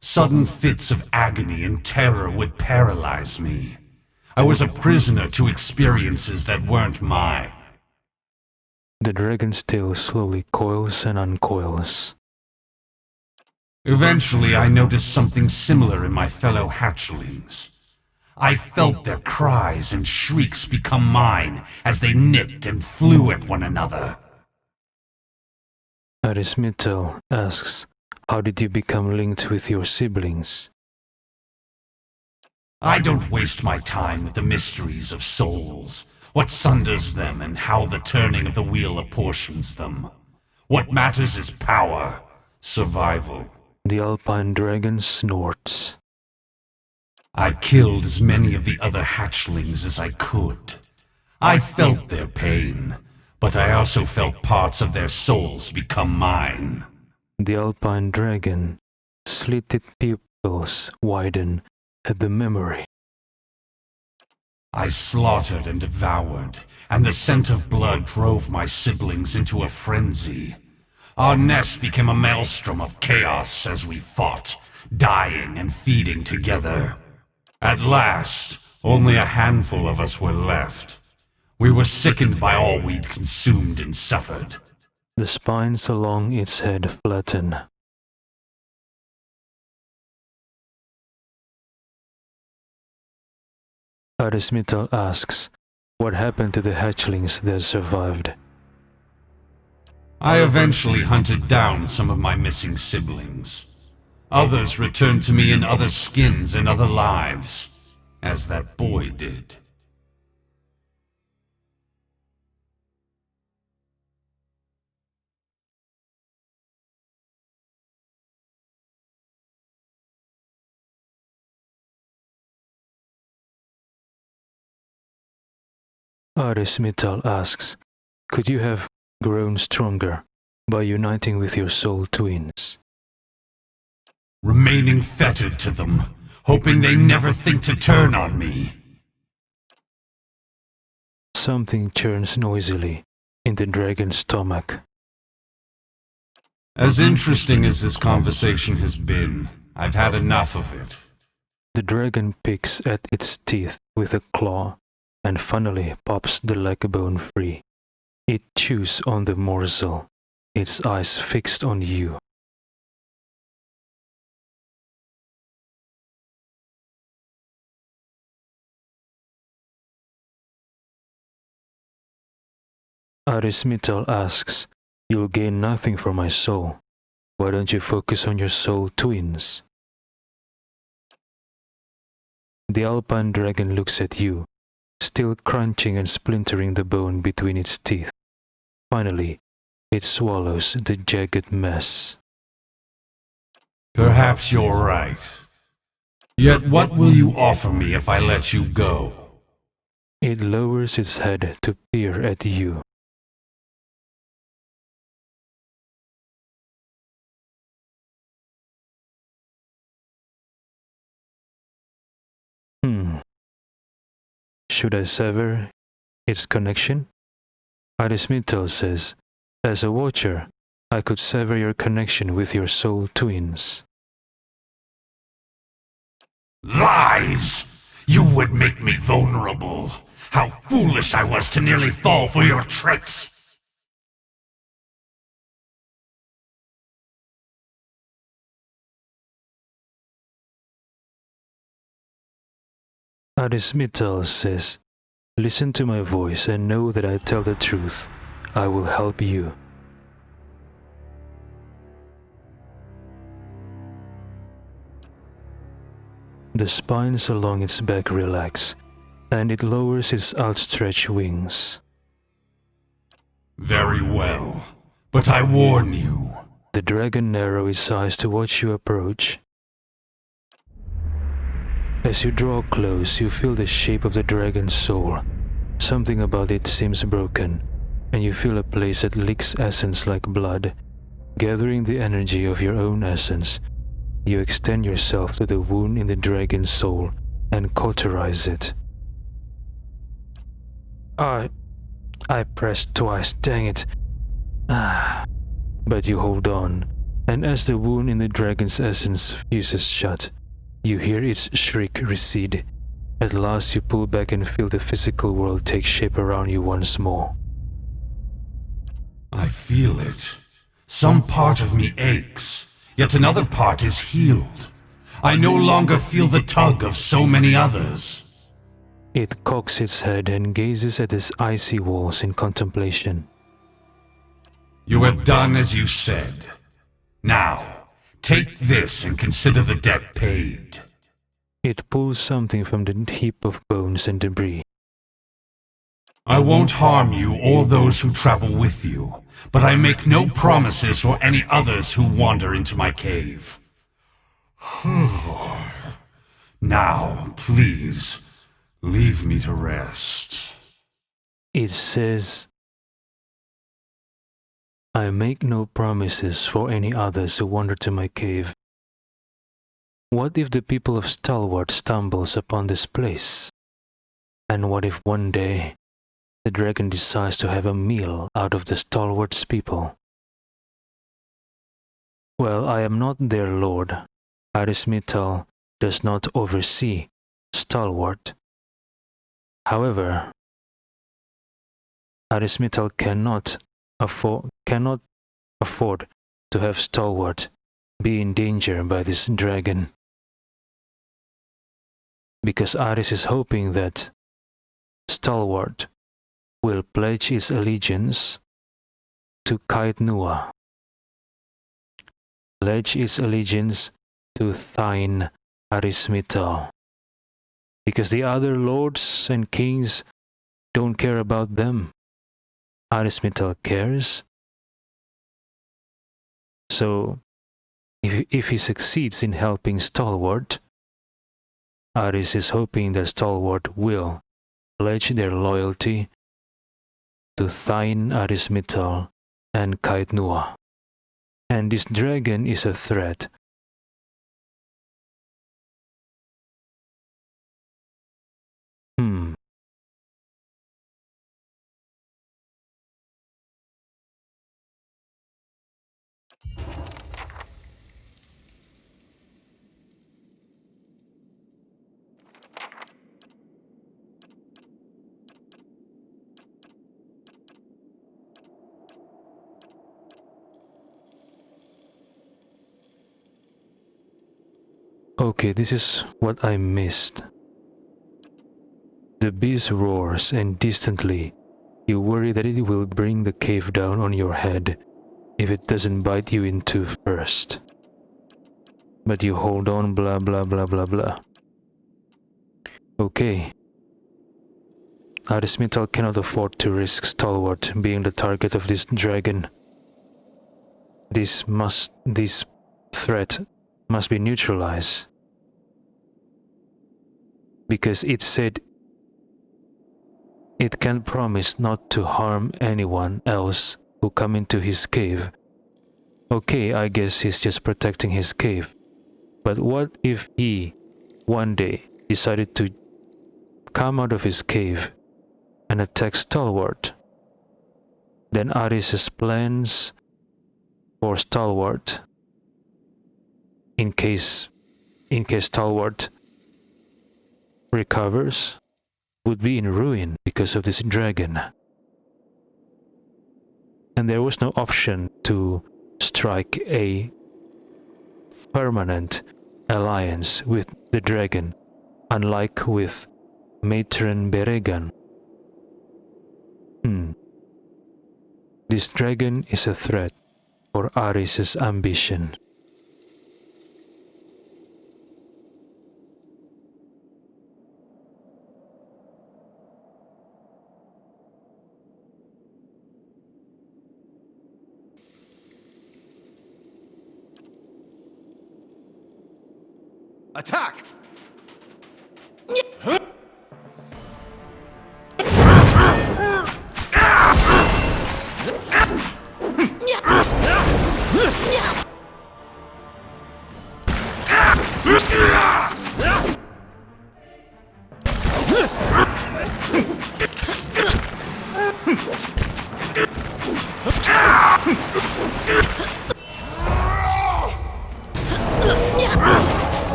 sudden fits of agony and terror would paralyze me. I was a prisoner to experiences that weren't mine. The dragon's tail slowly coils and uncoils. Eventually, I noticed something similar in my fellow hatchlings. I felt their cries and shrieks become mine as they nipped and flew at one another. Arismital asks, how did you become linked with your siblings? I don't waste my time with the mysteries of souls, what sunders them and how the turning of the wheel apportions them. What matters is power, survival. The alpine dragon snorts. I killed as many of the other hatchlings as I could. I felt their pain, but I also felt parts of their souls become mine. The alpine dragon, slitted pupils widen at the memory. I slaughtered and devoured, and the scent of blood drove my siblings into a frenzy. Our nest became a maelstrom of chaos as we fought, dying and feeding together. At last, Only a handful of us were left. We were sickened by all we'd consumed and suffered. The spines along its head flatten. Arismital asks, what happened to the hatchlings that survived? I eventually hunted down some of my missing siblings. Others returned to me in other skins and other lives, as that boy did. Arismital asks, could you have grown stronger by uniting with your soul twins? Remaining fettered to them, hoping they never think to turn on me. Something churns noisily in the dragon's stomach. As interesting as this conversation has been, I've had enough of it. The dragon picks at its teeth with a claw and finally pops the leg bone free. It chews on the morsel, its eyes fixed on you. Arismital asks, you'll gain nothing from my soul. Why don't you focus on your soul twins? The alpine dragon looks at you, still crunching and splintering the bone between its teeth. Finally, it swallows the jagged mess. Perhaps you're right. Yet what will you offer me if I let you go? It lowers its head to peer at you. Should I sever its connection? Arismital says, as a watcher, I could sever your connection with your soul twins. Lies! You would make me vulnerable. How foolish I was to nearly fall for your tricks! Arismital says, listen to my voice and know that I tell the truth. I will help you. The spines along its back relax, and it lowers its outstretched wings. Very well, but I warn you. The dragon narrows its eyes to watch you approach. As you draw close, you feel the shape of the dragon's soul. Something about it seems broken, and you feel a place that leaks essence like blood. Gathering the energy of your own essence, you extend yourself to the wound in the dragon's soul and cauterize it. I pressed twice, dang it. But you hold on, and as the wound in the dragon's essence fuses shut, you hear its shriek recede. At last you pull back and feel the physical world take shape around you once more. I feel it. Some part of me aches, yet another part is healed. I no longer feel the tug of so many others. It cocks its head and gazes at its icy walls in contemplation. You have done as you said. Now, take this and consider the debt paid. It pulls something from the heap of bones and debris. I won't harm you or those who travel with you, but I make no promises for any others who wander into my cave. Now, please, leave me to rest. It says, I make no promises for any others who wander to my cave. What if the people of Stalwart stumbles upon this place? And what if one day the dragon decides to have a meal out of the Stalwart's people? Well, I am not their lord. Arismital does not oversee Stalwart, However, Arismetal cannot afford to have Stalwart be in danger by this dragon, because Aris is hoping that Stalwart will pledge his allegiance to Kaitnua, pledge his allegiance to thine Arismetal, because the other lords and kings don't care about them. Arismetal cares. So, if he succeeds in helping Stalwart, Aris is hoping that Stalwart will pledge their loyalty to thine Arismetal and Kaitnua. And this dragon is a threat. Okay, this is what I missed. The beast roars, and distantly, you worry that it will bring the cave down on your head if it doesn't bite you in two first. But you hold on, blah blah blah blah blah. Okay. Arismetal cannot afford to risk Stalwart being the target of this dragon. This threat must be neutralized. Because it said it can promise not to harm anyone else who come into his cave. Okay, I guess he's just protecting his cave. But what if he, one day, decided to come out of his cave and attack Stalwart? Then Aris's plans for Stalwart, in case Stalwart recovers, would be in ruin because of this dragon. And there was no option to strike a permanent alliance with the dragon, unlike with Matron Beregan. This dragon is a threat for Aris's ambition. Attack!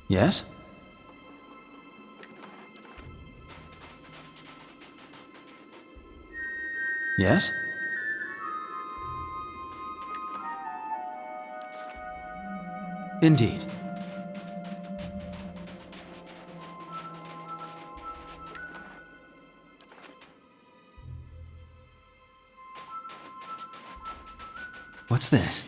Yes? Yes? Indeed. What's this?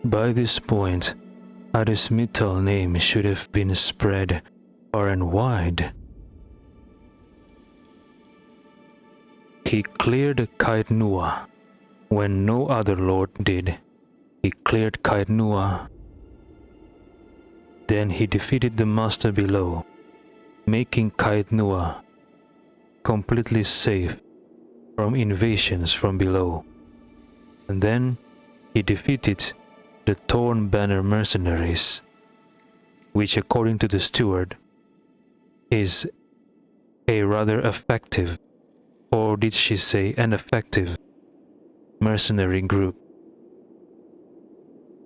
By this point, Arismital name should have been spread far and wide. He cleared Kaitnua when no other lord did. He cleared Kaitnua. Then he defeated the master below, making Kaitnua completely safe from invasions from below. And then he defeated the Torn Banner mercenaries, which according to the steward is a rather effective, or did she say an effective, mercenary group.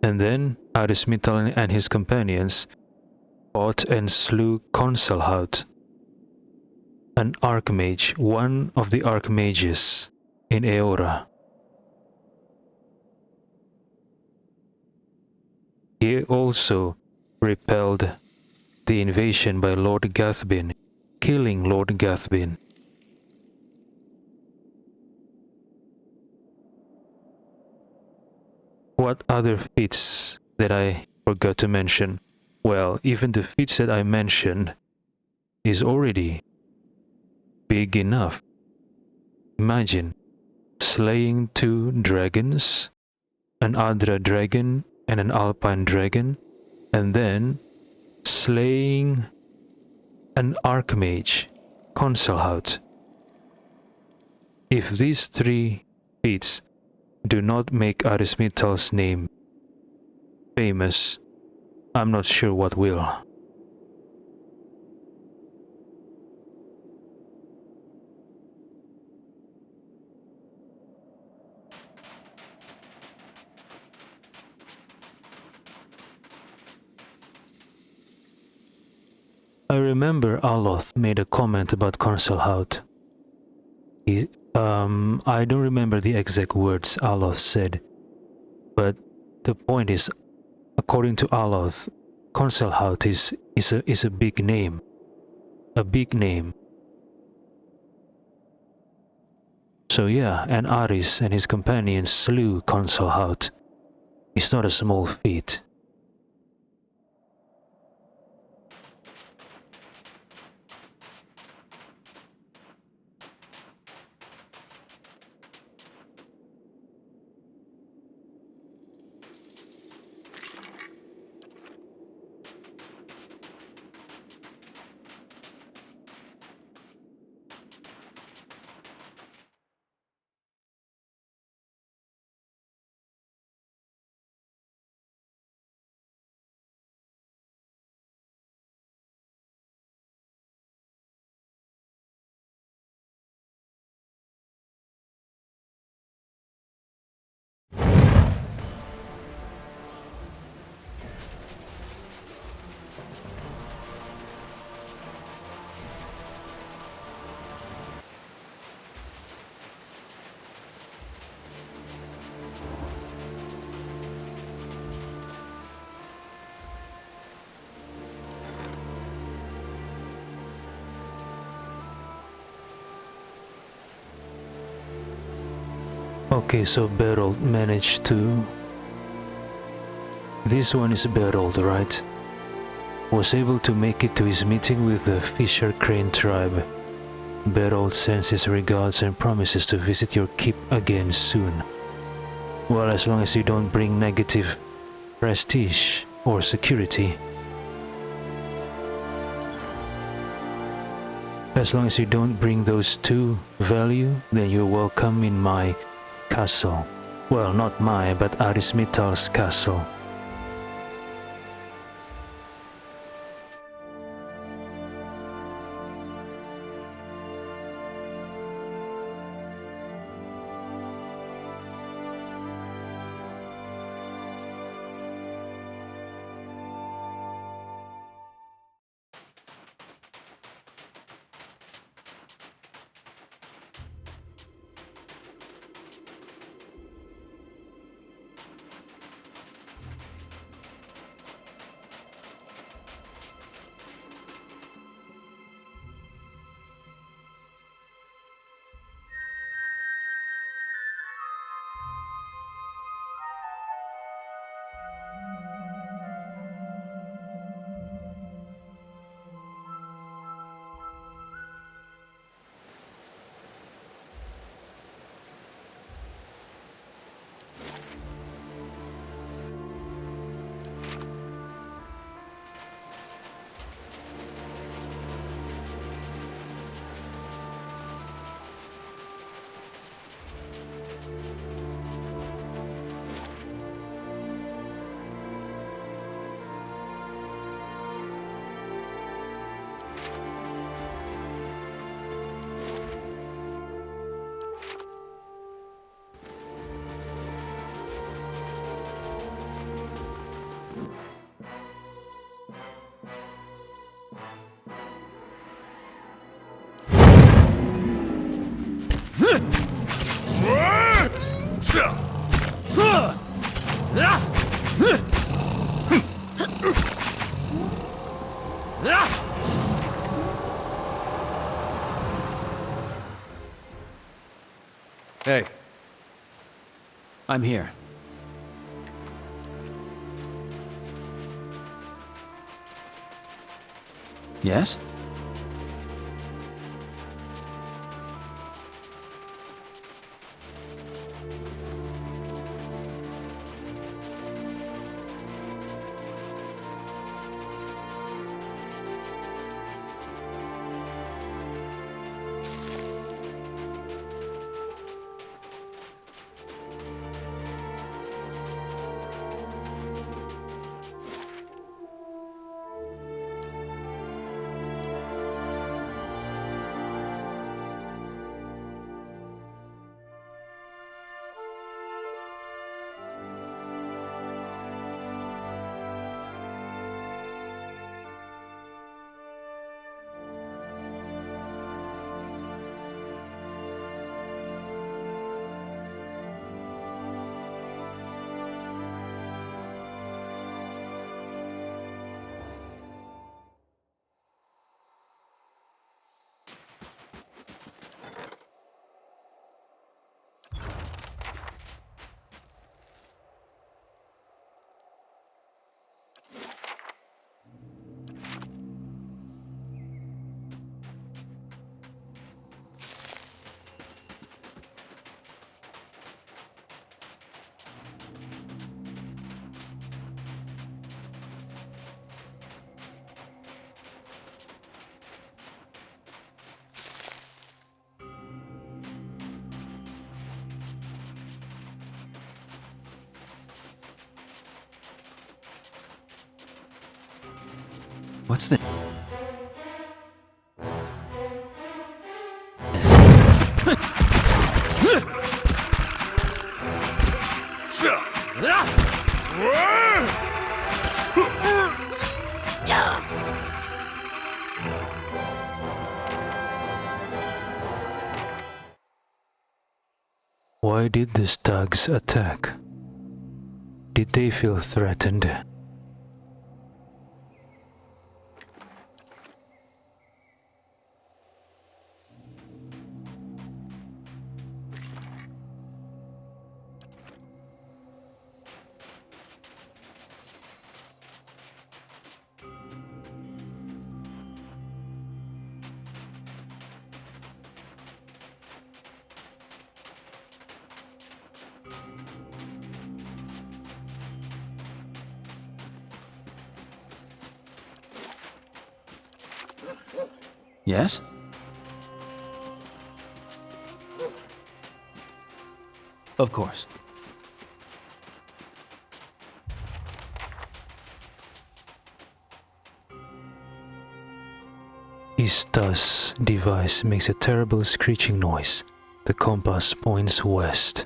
And then Arismital and his companions fought and slew Consalhaut, an archmage, one of the archmages in Eora. He also repelled the invasion by Lord Gathbin, killing Lord Gathbin. What other feats that I forgot to mention? Well, even the feats that I mentioned is already big enough. Imagine slaying 2 dragons, an Adra dragon and an Alpine dragon, and then slaying an Archmage, Consalhaut. If these 3 feats do not make Arismital's name famous, I'm not sure what will. I remember Aloth made a comment about Consalhaut. I don't remember the exact words Aloth said, but the point is, according to Aloth, Consalhaut is a big name. A big name. So yeah, and Aris and his companions slew Consalhaut. It's not a small feat. Okay, so Berold managed to... This one is Berold, right? Was able to make it to his meeting with the Fisher Crane tribe. Berold sends his regards and promises to visit your keep again soon. Well, as long as you don't bring negative prestige or security. As long as you don't bring those 2 value, then you're welcome in my castle. Well, not my, but Arismital's castle. Hey, I'm here. Yes? What's this? Why did the stags attack? Did they feel threatened? Yes? Of course. Ista's device makes a terrible screeching noise. The compass points west.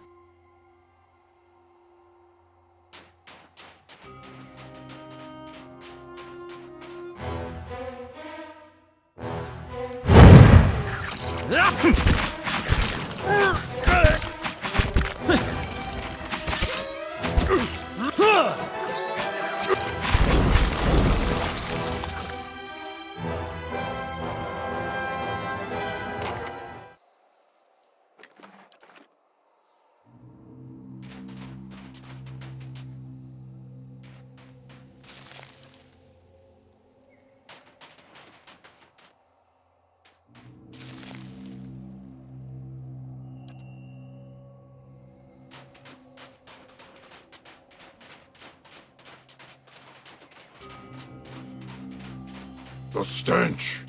The stench!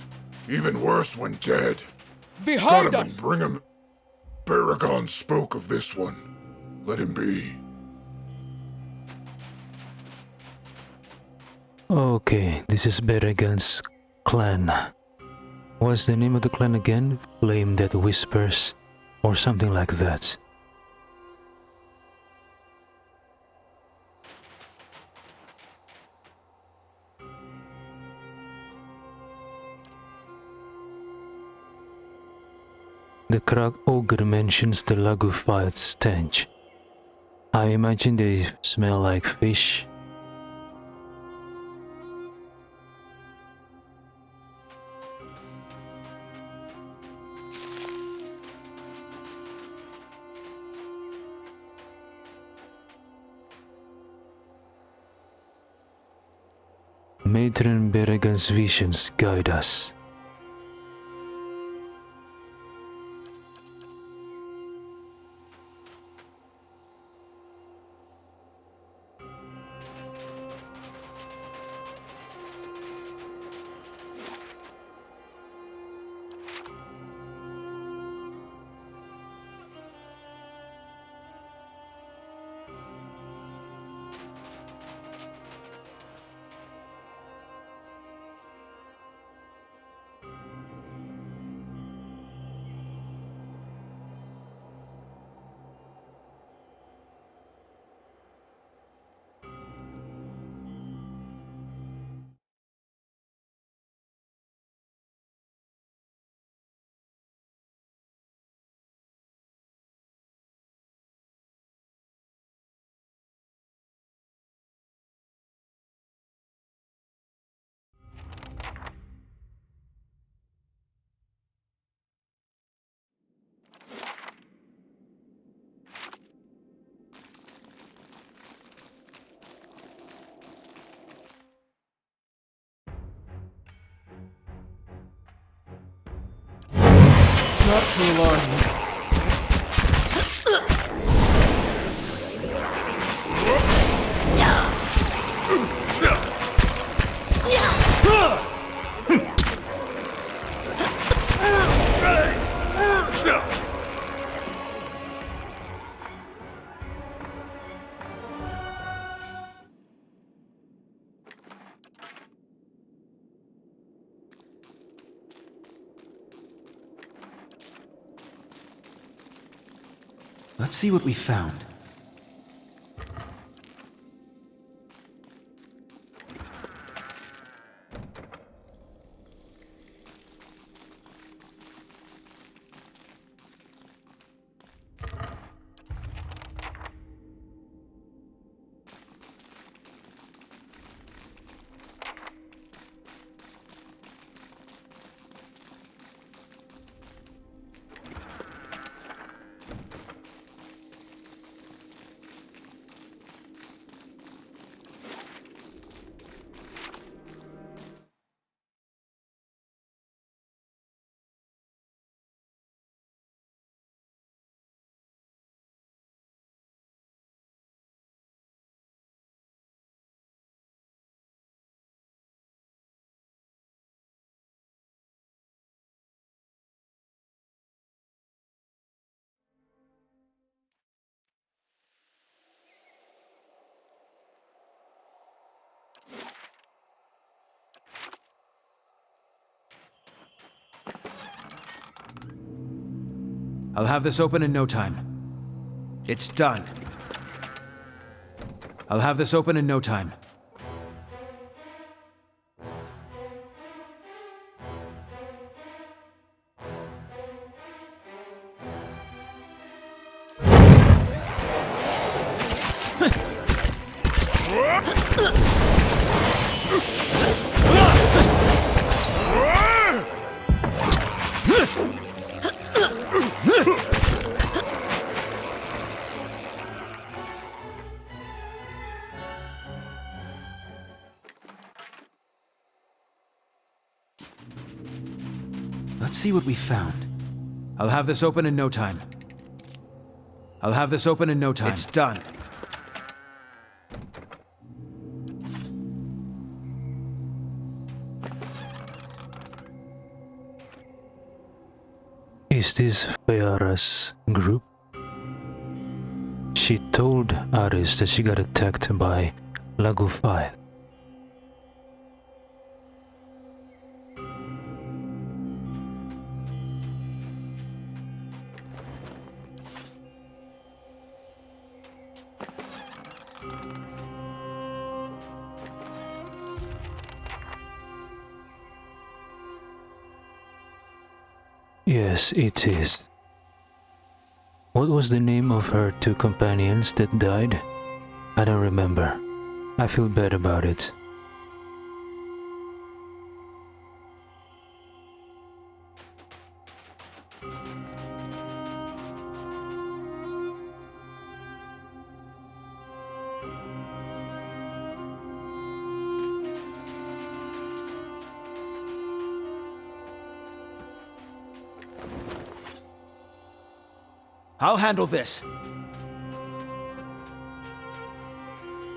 Even worse when dead. Behind Got him us! and bring him. Baragon spoke of this one. Let him be. Okay, this is Beregan's clan. What's the name of the clan again? Flame that whispers, or something like that. The Caroc ogre mentions the Lagufiath stench. I imagine they smell like fish. Matron Berrigan's visions guide us. Not to alarm you. Let's see what we found. I'll have this open in no time. It's done. I'll have this open in no time. Let's see what we found. I'll have this open in no time. I'll have this open in no time. It's done. Is this Feyara's group? She told Aris that she got attacked by Lagufai. Yes, it is. What was the name of her two companions that died? I don't remember. I feel bad about it. I'll handle this.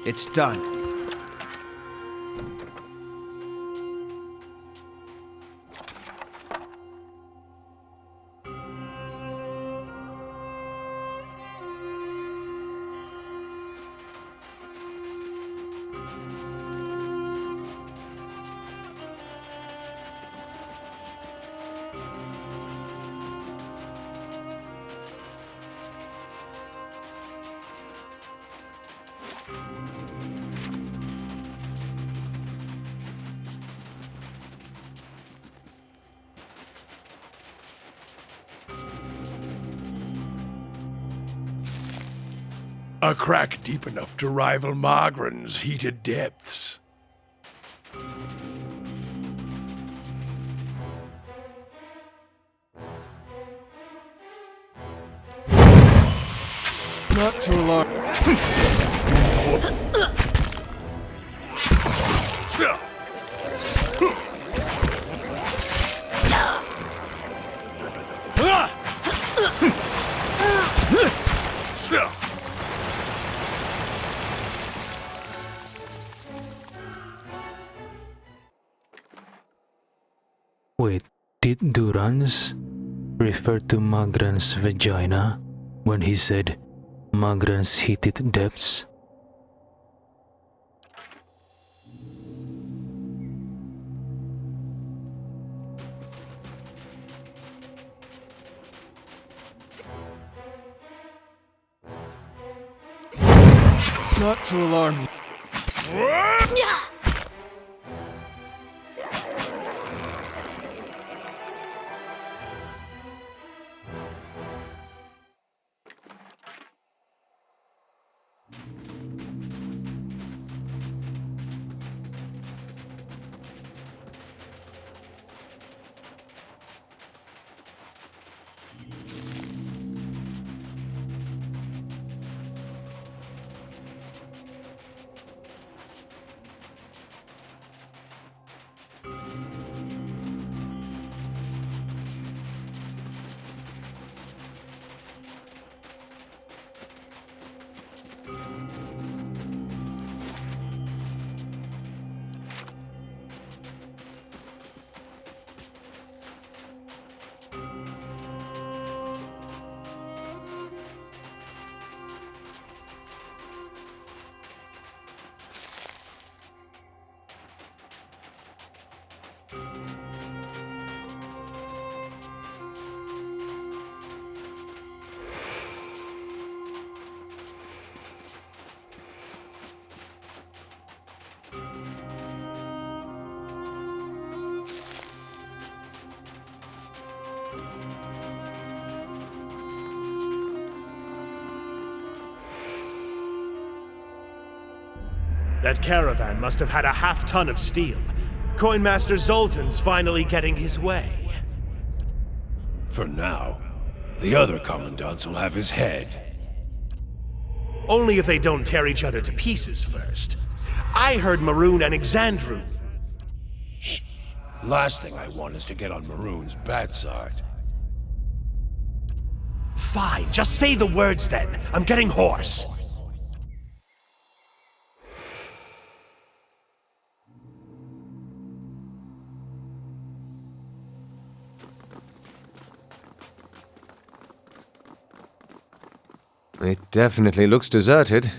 It's done. A crack deep enough to rival Margren's heated depths. Not too long. Wait, did Durans refer to Magran's vagina when he said Magran's heated depths? Not to alarm you. That caravan must have had a half-ton of steel. Coinmaster Zoltan's finally getting his way. For now, the other commandants will have his head. Only if they don't tear each other to pieces first. I heard Maroon and Exandru. Last thing I want is to get on Maroon's bad side. Fine, just say the words then. I'm getting hoarse. It definitely looks deserted.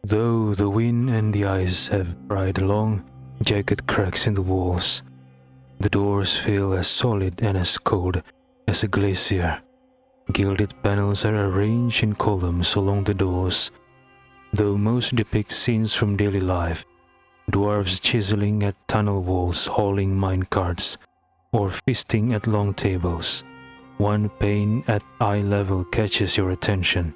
Though the wind and the ice have pried long, jagged cracks in the walls, the doors feel as solid and as cold as a glacier. Gilded panels are arranged in columns along the doors, though most depict scenes from daily life. Dwarves chiseling at tunnel walls, hauling minecarts, or feasting at long tables. One pane at eye level catches your attention.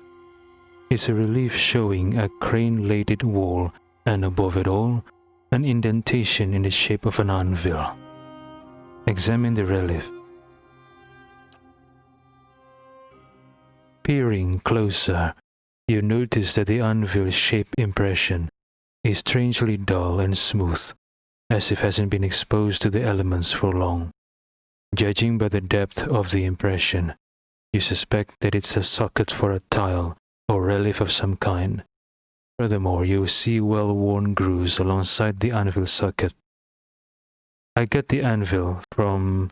It's a relief showing a crane-laid wall, and above it all, an indentation in the shape of an anvil. Examine the relief. Peering closer, you notice that the anvil shape impression is strangely dull and smooth, as if it hasn't been exposed to the elements for long. Judging by the depth of the impression, you suspect that it's a socket for a tile or relief of some kind. Furthermore, you see well-worn grooves alongside the anvil socket. I get the anvil from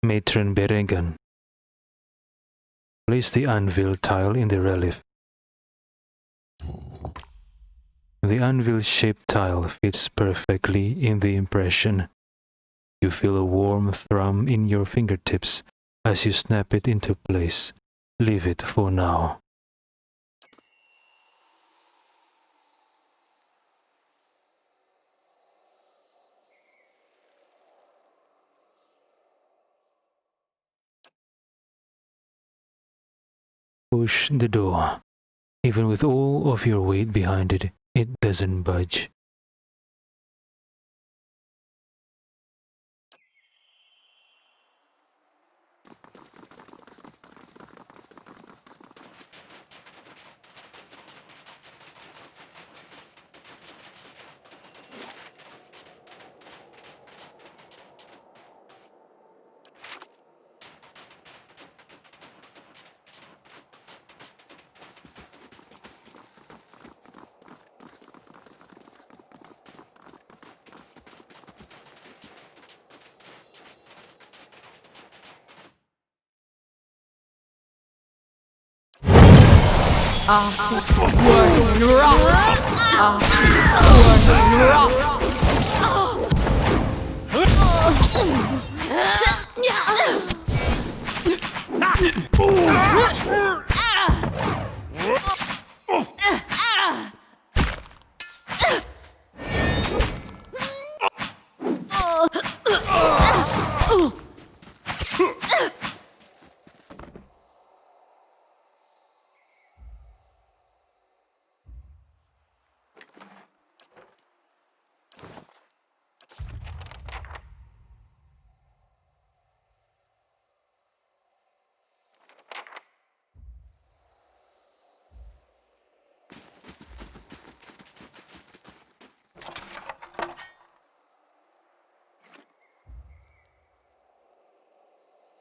Matron Berengan. Place the anvil tile in the relief. The anvil-shaped tile fits perfectly in the impression. You feel a warm thrum in your fingertips as you snap it into place. Leave it for now. Push the door. Even with all of your weight behind it, it doesn't budge.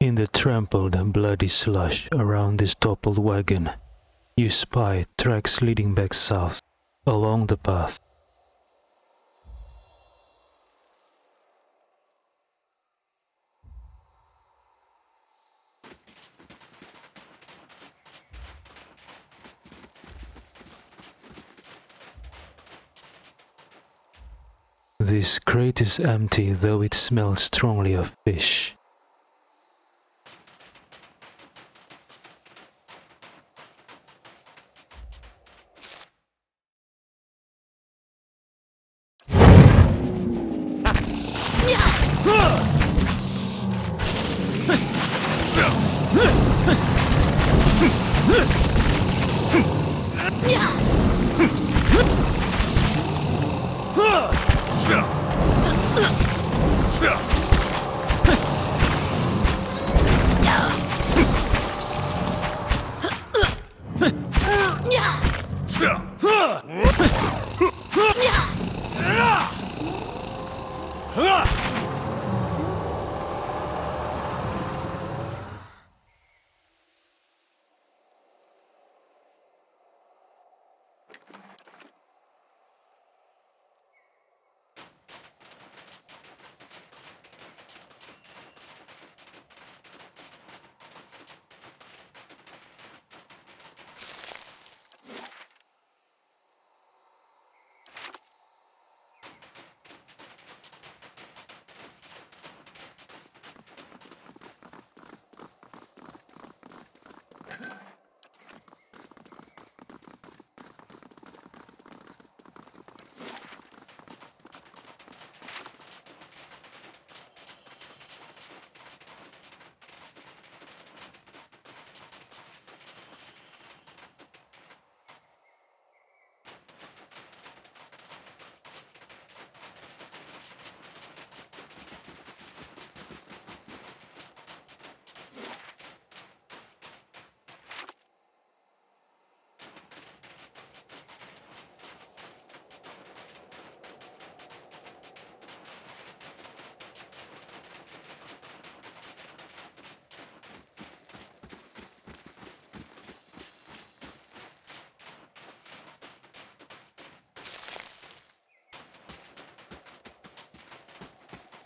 In the trampled and bloody slush around this toppled wagon, you spy tracks leading back south along the path. This crate is empty, though it smells strongly of fish.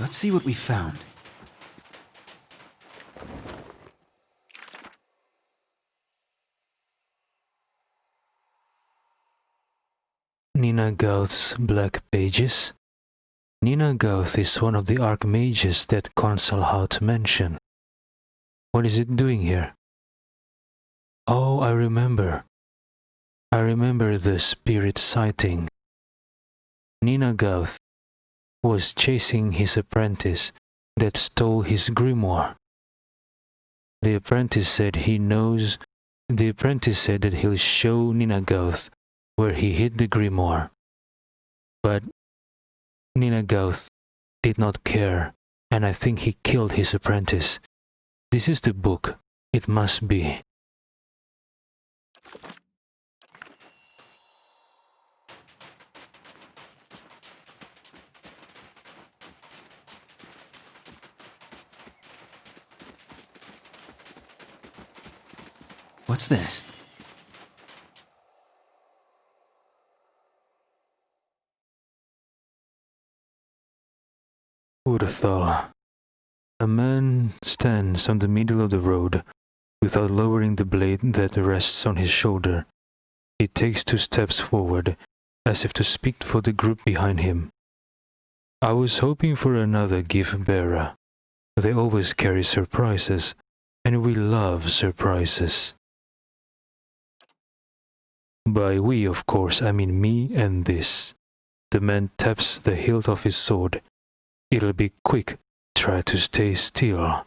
Let's see what we found. Nina Gauth's Black Pages. Nina Gauth is one of the archmages that Consul Hout mentioned. What is it doing here? Oh, I remember. I remember the spirit sighting. Nina Gauth was chasing his apprentice that stole his grimoire. The apprentice said that he'll show Nina Gauth where he hid the grimoire. But Nina Gauth did not care, and I think he killed his apprentice. This is the book. It must be. What's this? Urthal. A man stands on the middle of the road without lowering the blade that rests on his shoulder. He takes 2 steps forward, as if to speak for the group behind him. I was hoping for another gift bearer. They always carry surprises, and we love surprises. By we, of course, I mean me and this. The man taps the hilt of his sword. It'll be quick. Try to stay still.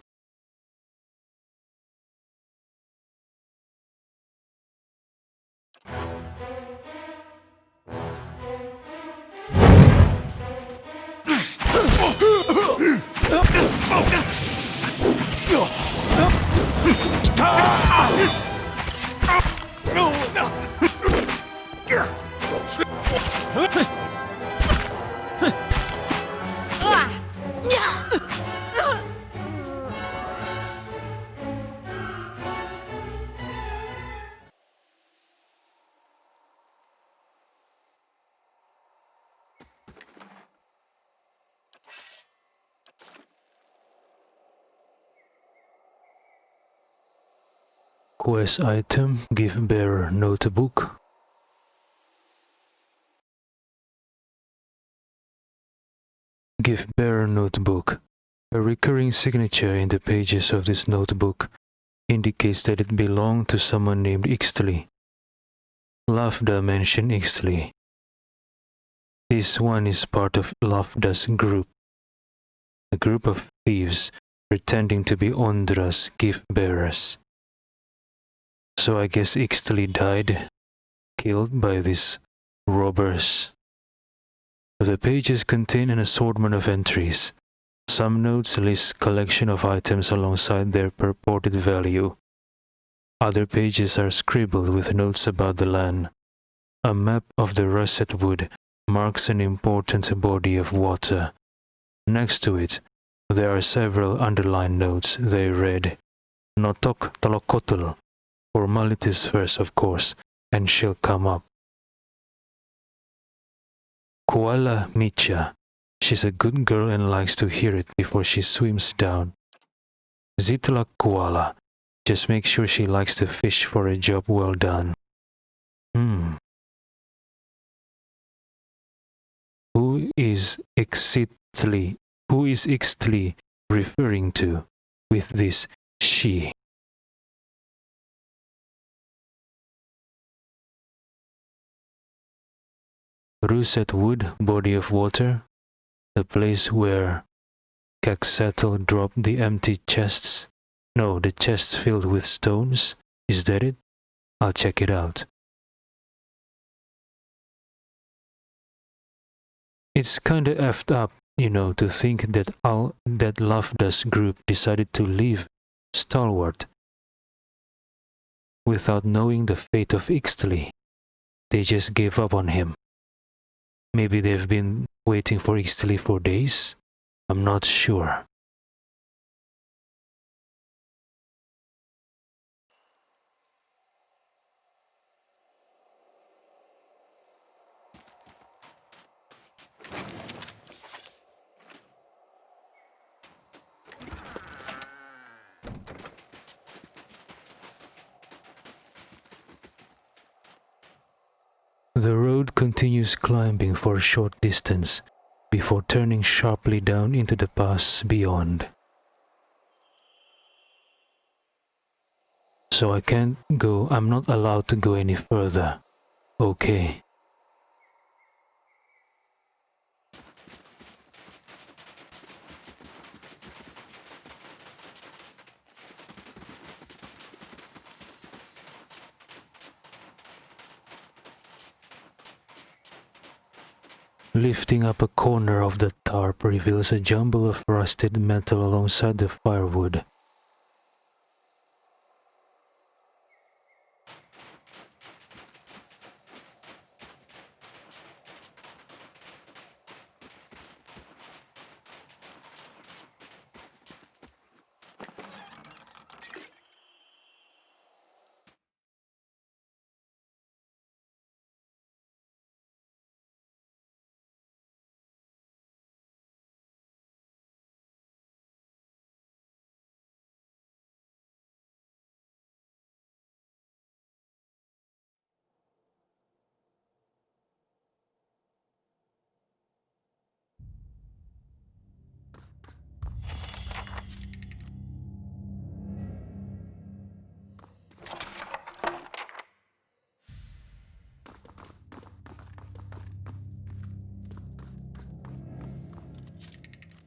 Quest item, gift bearer notebook. Gift bearer notebook. A recurring signature in the pages of this notebook indicates that it belonged to someone named Ixtli. Lafda mentioned Ixtli. This one is part of Lafda's group, a group of thieves pretending to be Ondra's gift bearers. So I guess Ixtli died, killed by these robbers. The pages contain an assortment of entries. Some notes list collection of items alongside their purported value. Other pages are scribbled with notes about the land. A map of the russet wood marks an important body of water. Next to it, there are several underlined notes. They read, Notok Talokotl, formalities first, of course, and she'll come up. Koala Micha. She's a good girl and likes to hear it before she swims down. Zitla Koala. Just make sure she likes to fish for a job well done. Who is Ixtli referring to with this she? Russet Wood, body of water, the place where Caxetl dropped the empty chests. No, the chests filled with stones. Is that it? I'll check it out. It's kinda effed up, to think that Lafda's group decided to leave Stalwart without knowing the fate of Ixtli. They just gave up on him. Maybe they've been waiting for Ixtli for days? I'm not sure. The road continues climbing for a short distance before turning sharply down into the pass beyond. So I can't go, I'm not allowed to go any further. Okay. Lifting up a corner of the tarp reveals a jumble of rusted metal alongside the firewood.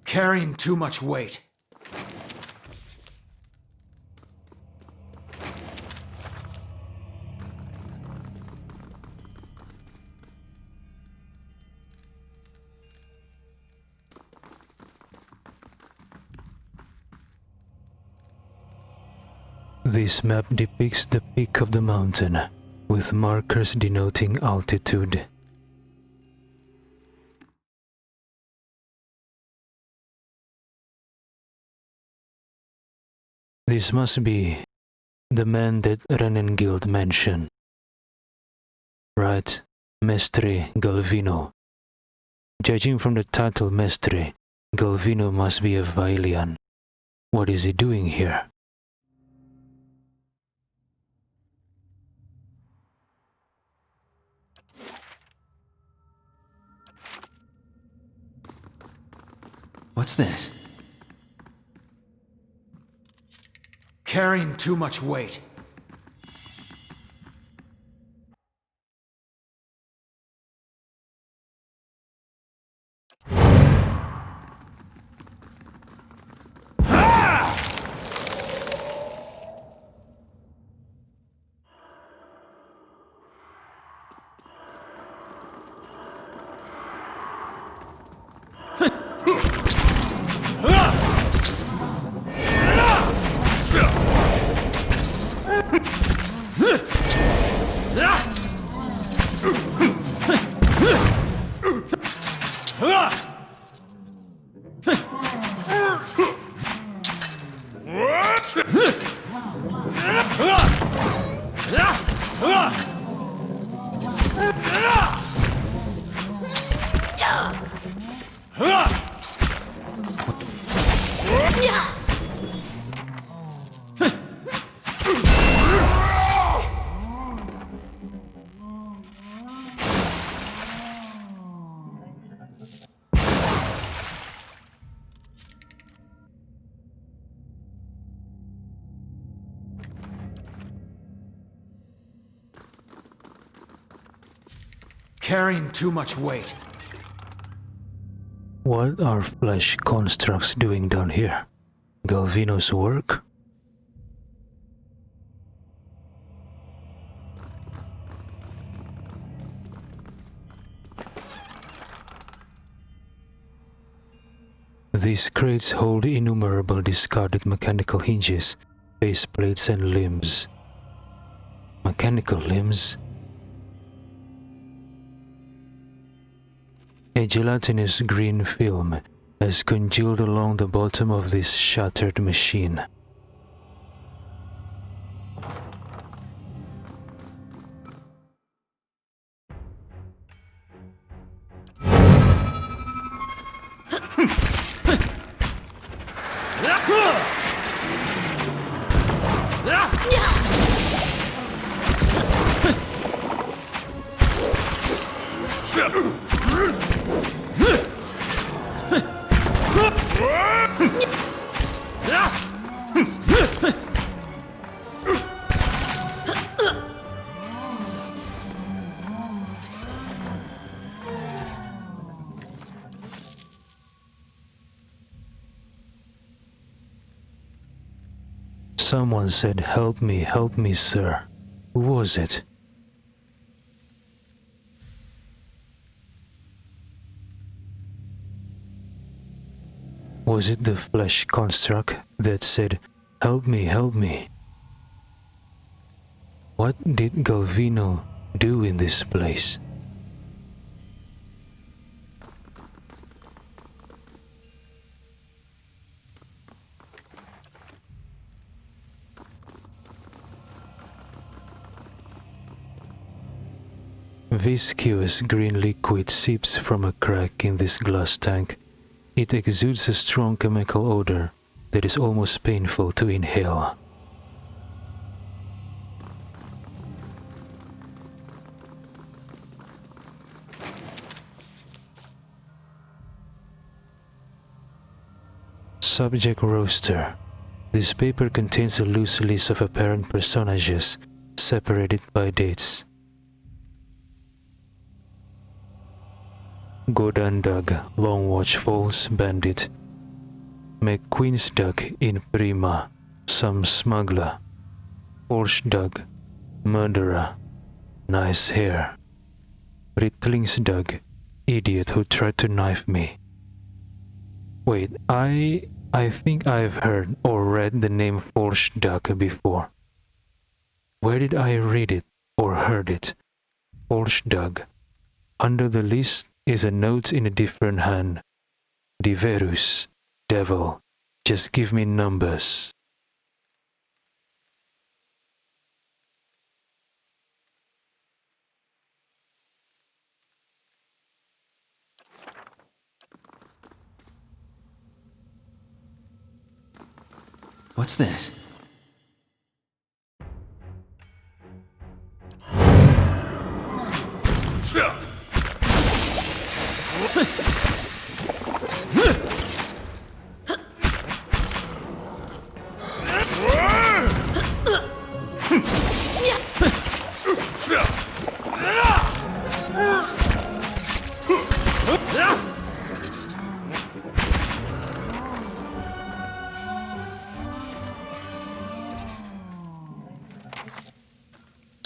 Carrying too much weight. This map depicts the peak of the mountain, with markers denoting altitude. This must be the man that Renengild mentioned. Right, Mestre Galvino. Judging from the title Mestre, Galvino must be a Vailian. What is he doing here? What's this? Carrying too much weight. Carrying too much weight. What are flesh constructs doing down here? Galvino's work? These crates hold innumerable discarded mechanical hinges, faceplates and limbs. Mechanical limbs? A gelatinous green film has congealed along the bottom of this shattered machine. Someone said, help me, sir. Who was it? Was it the flesh construct that said, help me, help me? What did Galvino do in this place? Viscous green liquid seeps from a crack in this glass tank. It exudes a strong chemical odor that is almost painful to inhale. Subject roster. This paper contains a loose list of apparent personages, separated by dates. Godandag, Long Watch Falls, Bandit. McQueen's Dug in Prima, some smuggler. Dug, murderer. Nice hair. Ritling's Dug, idiot who tried to knife me. Wait, I think I've heard or read the name Dug before. Where did I read it or heard it? Dug. Under the list is a note in a different hand. Diverus, devil, just give me numbers. What's this?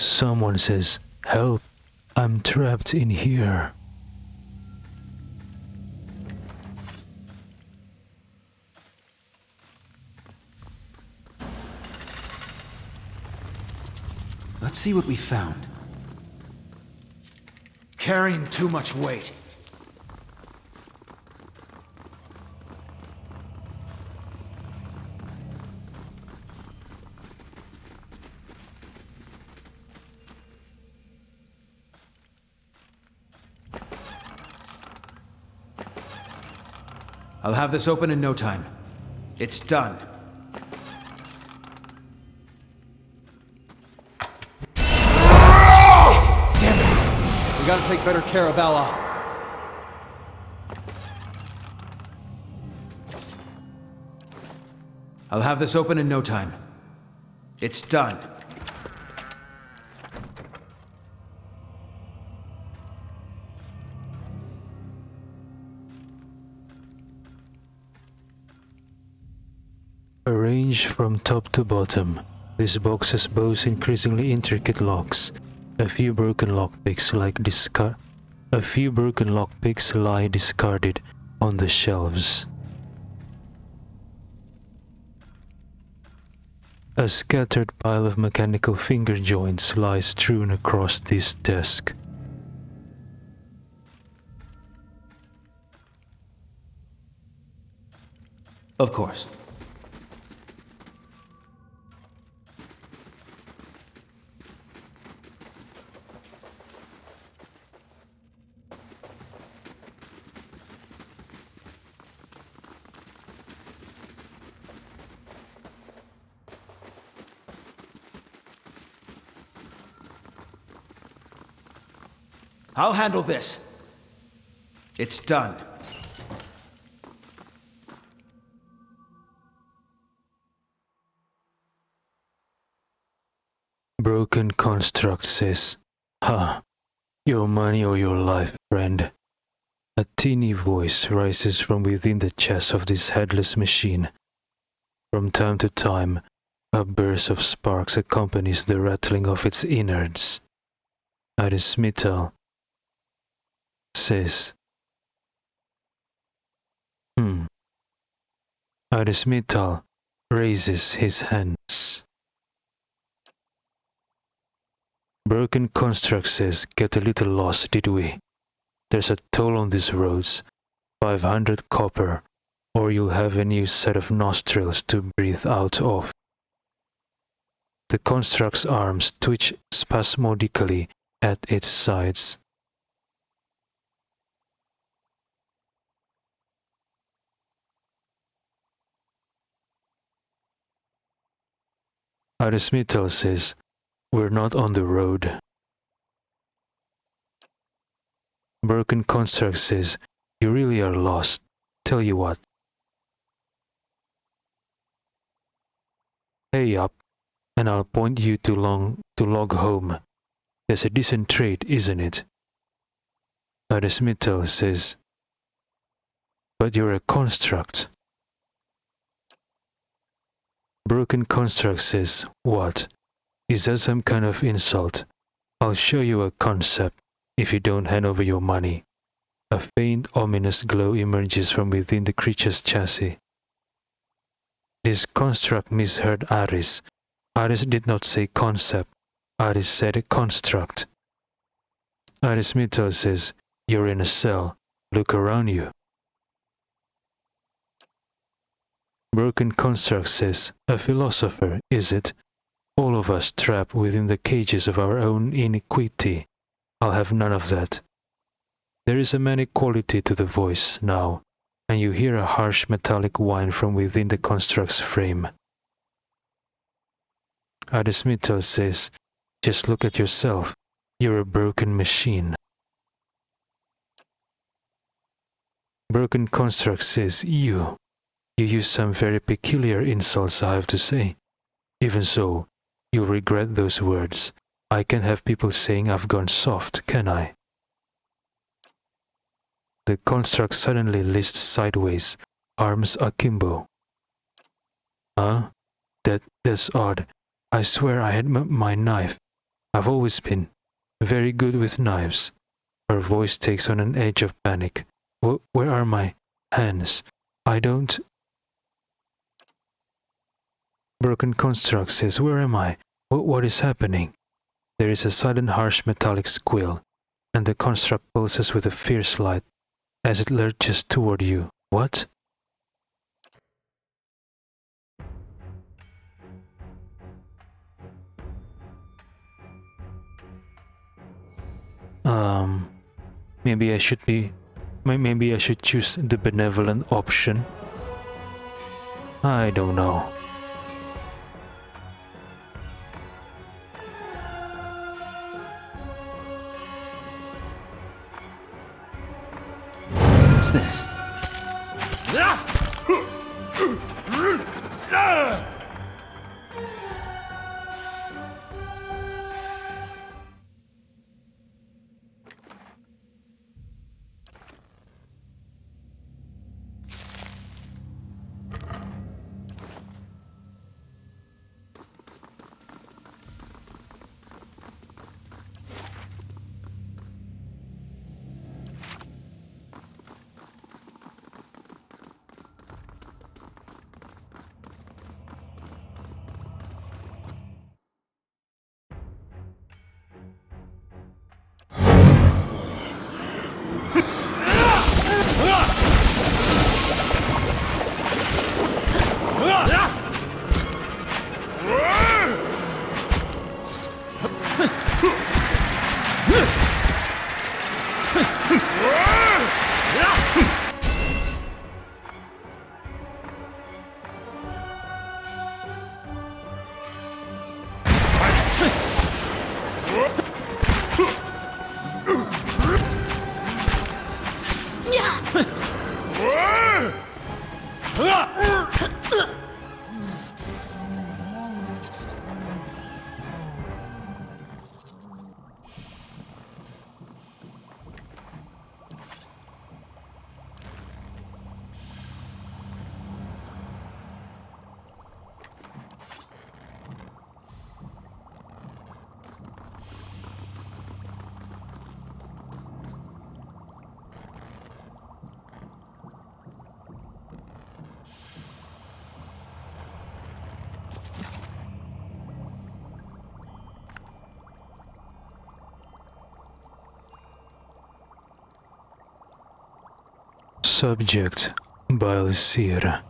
Someone says, help, I'm trapped in here. Let's see what we found. Carrying too much weight. I'll have this open in no time. It's done. Damn it! We gotta take better care of Aloth. I'll have this open in no time. It's done. Arranged from top to bottom, this box has both increasingly intricate locks. A few broken lockpicks lie discarded on the shelves. A scattered pile of mechanical finger joints lies strewn across this desk. Of course. I'll handle this. It's done. Broken construct says, "Ha, your money or your life, friend." A teeny voice rises from within the chest of this headless machine. From time to time, a burst of sparks accompanies the rattling of its innards. Arismital says, Arismital raises his hands. Broken construct says, "Get a little lost, did we? There's a toll on these roads, 500 copper, or you'll have a new set of nostrils to breathe out of." The construct's arms twitch spasmodically at its sides. Arismital says, "We're not on the road." Broken construct says, "You really are lost. Tell you what. Hey up, and I'll point you to log home. There's a decent trade, isn't it?" Arismital says, "But you're a construct." Broken construct says, "What? Is that some kind of insult? I'll show you a concept if you don't hand over your money." A faint, ominous glow emerges from within the creature's chassis. This construct misheard Aris. Aris did not say concept. Aris said construct. Arismital says, "You're in a cell. Look around you." Broken construct says, "A philosopher, is it? All of us trapped within the cages of our own iniquity. I'll have none of that." There is a manic quality to the voice now, and you hear a harsh metallic whine from within the construct's frame. Arismital says, "Just look at yourself. You're a broken machine." Broken construct says, You use some very peculiar insults, I have to say. Even so, you'll regret those words. I can't have people saying I've gone soft, can I?" The construct suddenly lists sideways, arms akimbo. "Huh? That's odd. I swear I had my knife. I've always been very good with knives." Her voice takes on an edge of panic. Where are my hands? I don't..." Broken construct says, "Where am I? What is happening?" There is a sudden harsh metallic squeal, and the construct pulses with a fierce light as it lurches toward you. What? Maybe I should choose the benevolent option. I don't know. What's this? Subject, Balsir.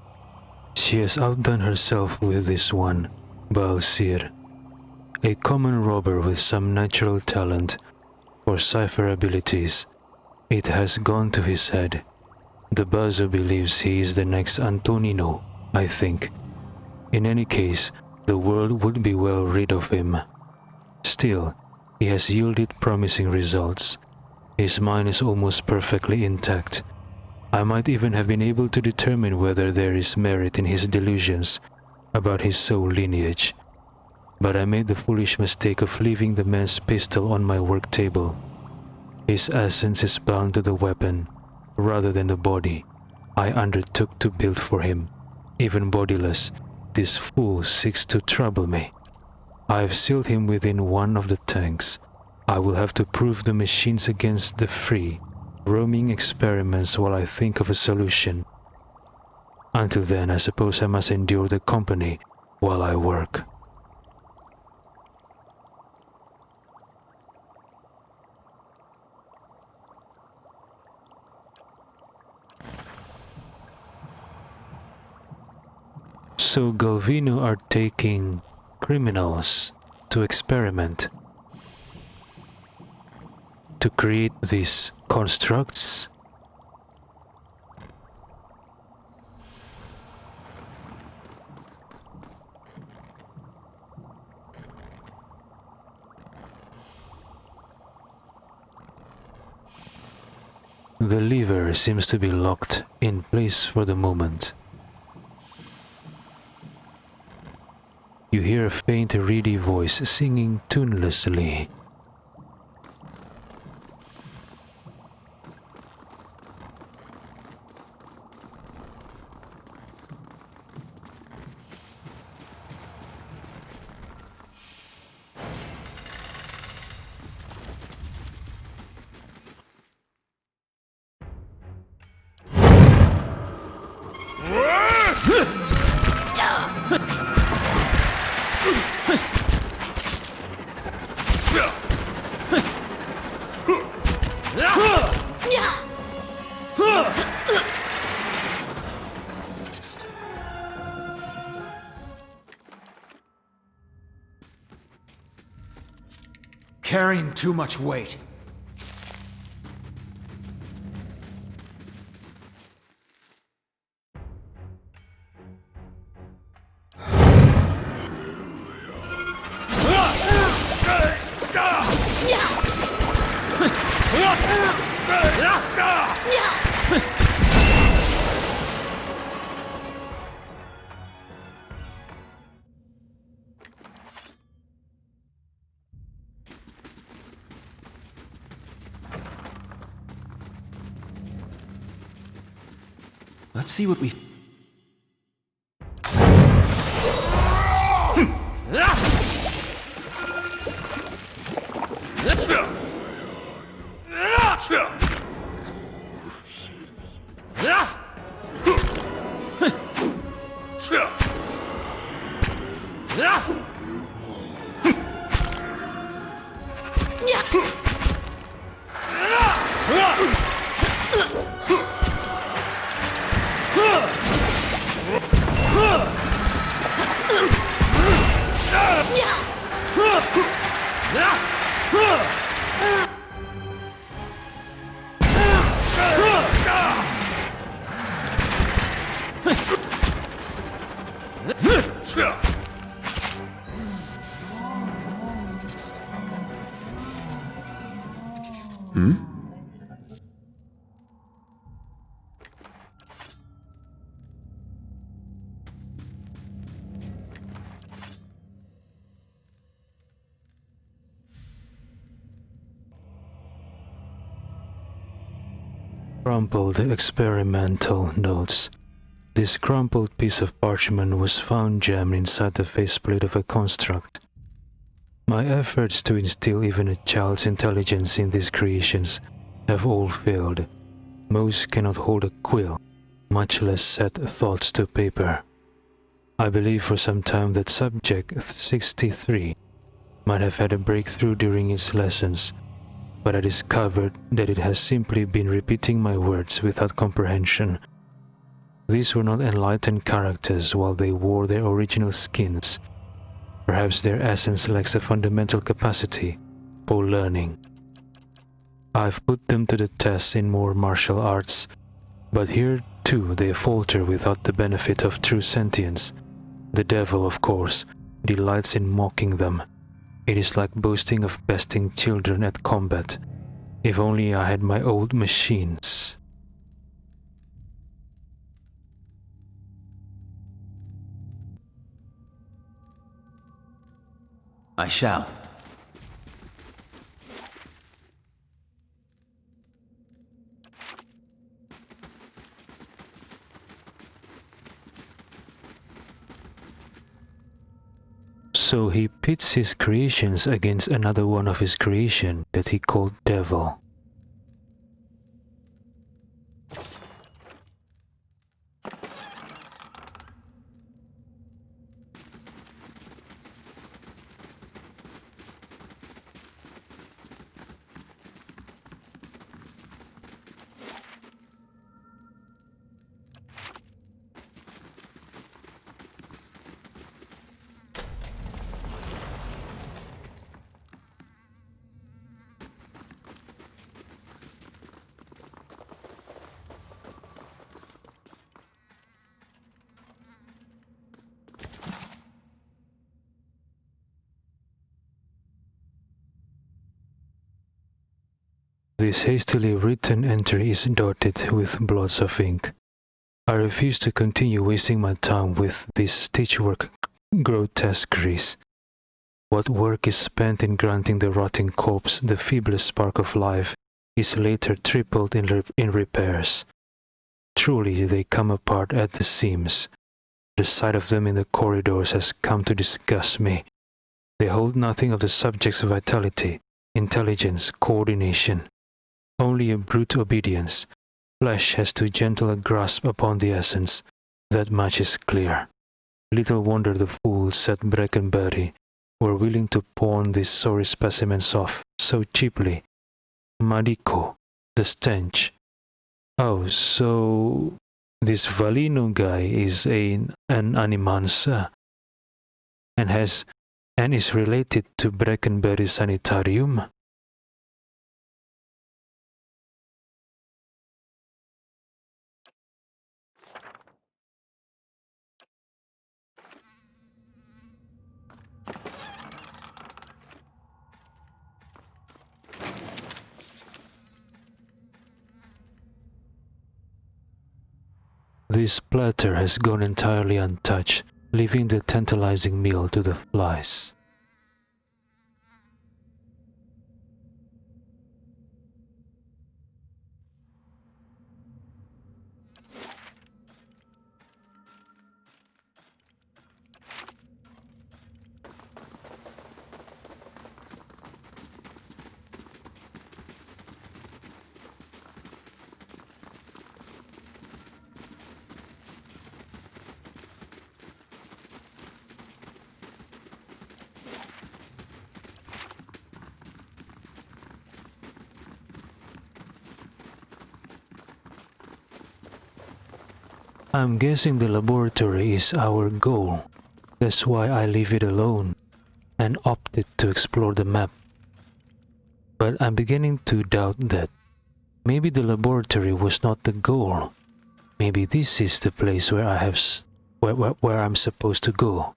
She has outdone herself with this one, Balsir. A common robber with some natural talent for cipher abilities. It has gone to his head. The buzzer believes he is the next Antonino, I think. In any case, the world would be well rid of him. Still, he has yielded promising results. His mind is almost perfectly intact. I might even have been able to determine whether there is merit in his delusions about his soul lineage. But I made the foolish mistake of leaving the man's pistol on my work table. His essence is bound to the weapon, rather than the body I undertook to build for him. Even bodiless, this fool seeks to trouble me. I have sealed him within one of the tanks. I will have to prove the machines against the free, roaming experiments while I think of a solution. Until then, I suppose I must endure the company while I work. So Galvino are taking criminals to experiment, to create these constructs. The lever seems to be locked in place for the moment. You hear a faint, reedy voice singing tunelessly. Carrying too much weight. Let's see what we... Crumpled experimental notes. This crumpled piece of parchment was found jammed inside the faceplate of a construct. My efforts to instill even a child's intelligence in these creations have all failed. Most cannot hold a quill, much less set thoughts to paper. I believe for some time that Subject 63 might have had a breakthrough during its lessons, but I discovered that it has simply been repeating my words without comprehension. These were not enlightened characters while they wore their original skins. Perhaps their essence lacks a fundamental capacity for learning. I've put them to the test in more martial arts, but here too they falter without the benefit of true sentience. The devil, of course, delights in mocking them. It is like boasting of besting children at combat. If only I had my old machines. I shall. So he pits his creations against another one of his creation that he called devil. This hastily written entry is dotted with blots of ink. I refuse to continue wasting my time with this stitchwork grotesqueries. What work is spent in granting the rotting corpse the feeblest spark of life is later tripled in repairs. Truly they come apart at the seams. The sight of them in the corridors has come to disgust me. They hold nothing of the subject's vitality, intelligence, coordination. Only a brute obedience. Flesh has too gentle a grasp upon the essence. That much is clear. Little wonder the fools at Breckenbury were willing to pawn these sorry specimens off so cheaply. Madiko, the stench. Oh, so this Valino guy is an animansa and is related to Breckenbury Sanitarium? This platter has gone entirely untouched, leaving the tantalizing meal to the flies. I'm guessing the laboratory is our goal. That's why I leave it alone and opted to explore the map. But I'm beginning to doubt that. Maybe the laboratory was not the goal. Maybe this is the place where where I'm supposed to go.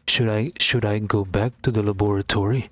Should I go back to the laboratory?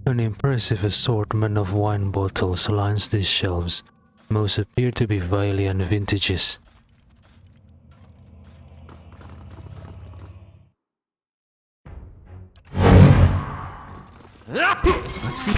An impressive assortment of wine bottles lines these shelves. Most appear to be Vailian vintages. Let's see.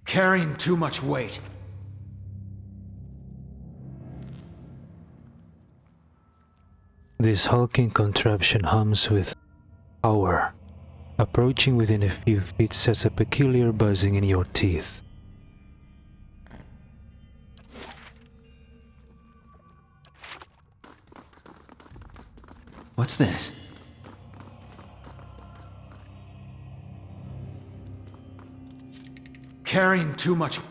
Carrying too much weight. This hulking contraption hums with power. Approaching within a few feet sets a peculiar buzzing in your teeth. What's this? Carrying too much weight.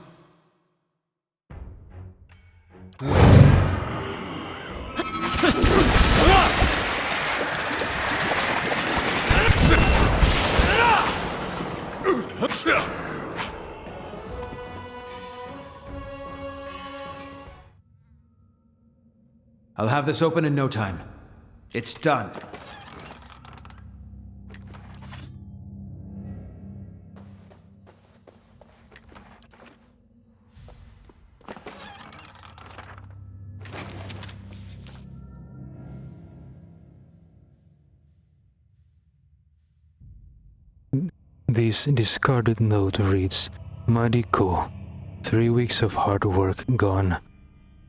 I'll have this open in no time. It's done. This discarded note reads, Madiko, 3 weeks of hard work gone,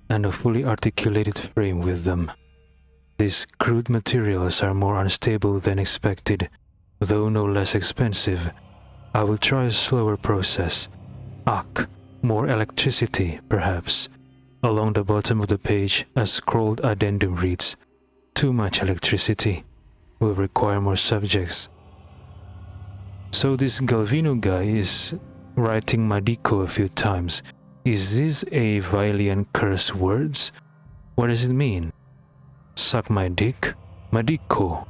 and a fully articulated frame with them. These crude materials are more unstable than expected, though no less expensive. I will try a slower process. More electricity, perhaps. Along the bottom of the page, a scrolled addendum reads, Too much electricity. Will require more subjects. So this Galvino guy is writing Madiko a few times. Is this a Vailian curse words? What does it mean? Suck my dick? Madiko.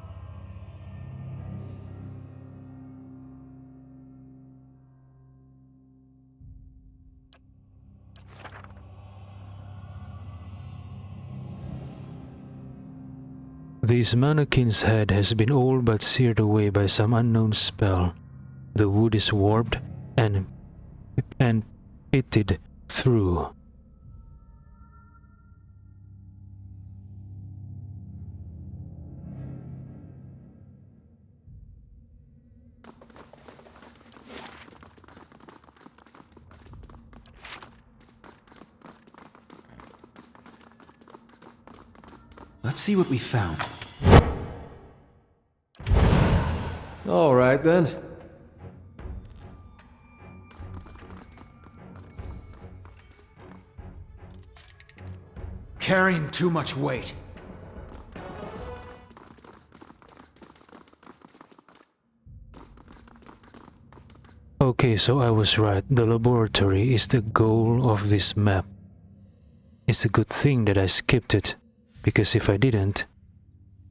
This mannequin's head has been all but seared away by some unknown spell. The wood is warped and pitted through. Let's see what we found. All right then. Carrying too much weight. Okay, so I was right. The laboratory is the goal of this map. It's a good thing that I skipped it, because if I didn't,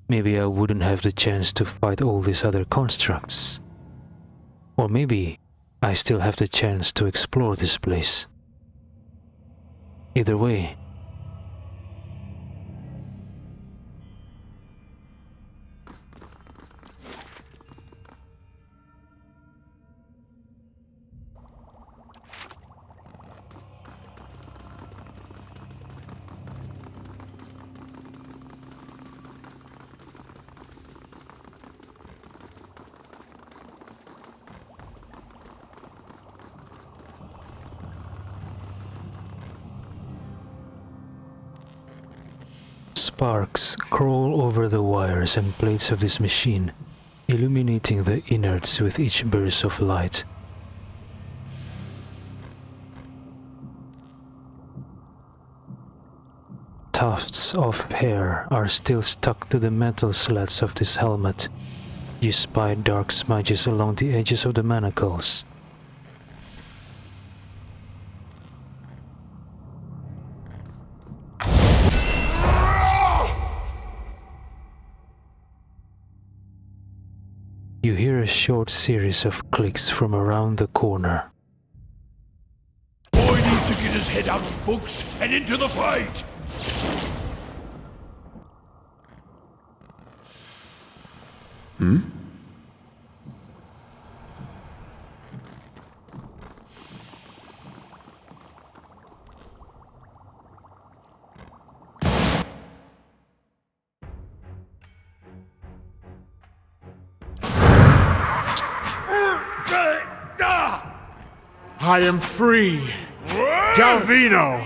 maybe I wouldn't have the chance to fight all these other constructs. Or maybe I still have the chance to explore this place. Either way, sparks crawl over the wires and plates of this machine, illuminating the innards with each burst of light. tufts of hair are still stuck to the metal slats of this helmet. You spy dark smudges along the edges of the manacles. You hear a short series of clicks from around the corner. Boy needs to get his head out of books and into the fight! I am free. Galvino,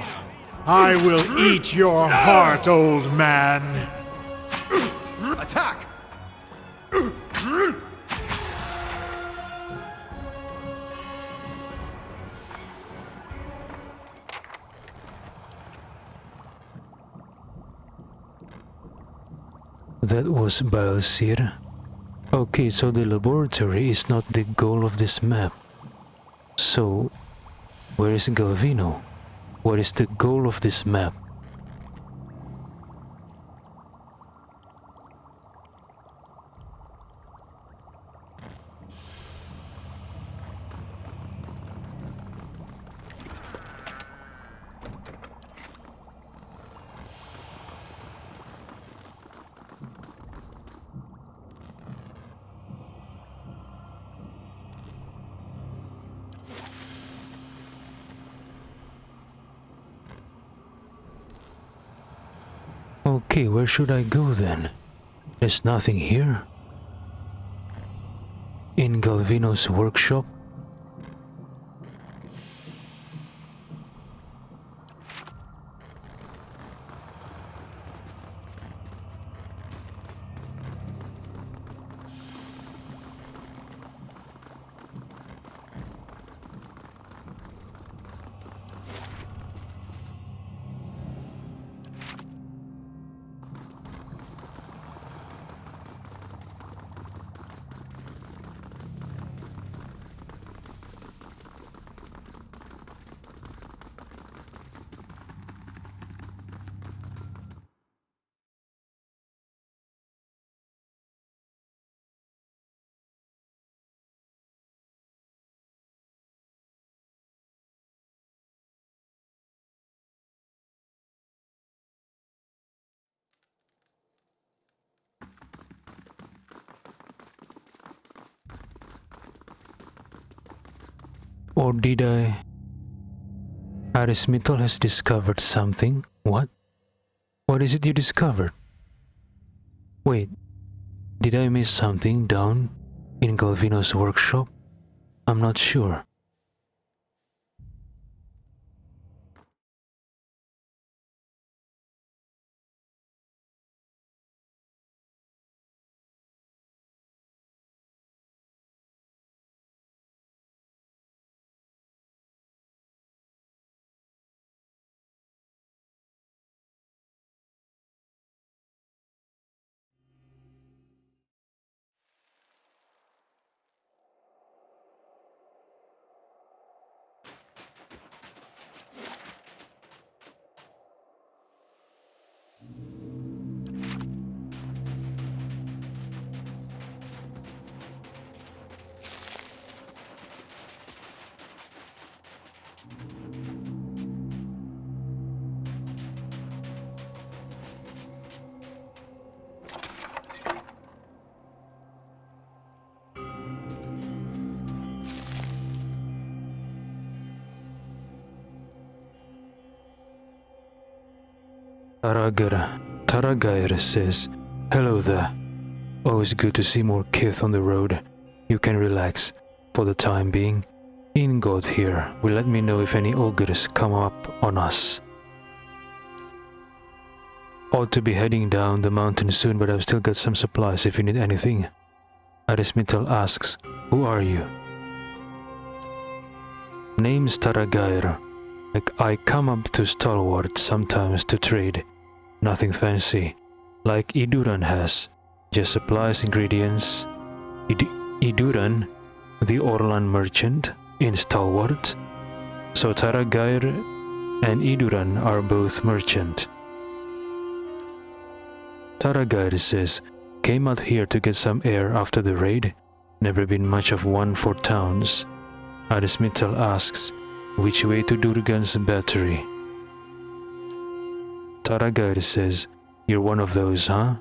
I will eat your heart, old man. Attack! That was Balsir. Okay, so the laboratory is not the goal of this map. So, where is Galvino? What is the goal of this map? Okay, where should I go then? There's nothing here. In Galvino's workshop? Or did I? Arismitol has discovered something. What? What is it you discovered? Wait, did I miss something down in Galvino's workshop? I'm not sure. Taragair says, "Hello there. Always good to see more kith on the road. You can relax, for the time being. Ingod here will let me know if any ogres come up on us. Ought to be heading down the mountain soon, but I've still got some supplies if you need anything." Arismitol asks, "Who are you?" Name's Taragair. I come up to Stalwart sometimes to trade. Nothing fancy, like Iduran has. Just supplies ingredients. Iduran, the Orlan merchant in Stalwart. So Taragair and Iduran are both merchant. Taragair says, came out here to get some air after the raid. Never been much of one for towns. Arismital asks, which way to Durgan's battery? Taragair says, you're one of those, huh?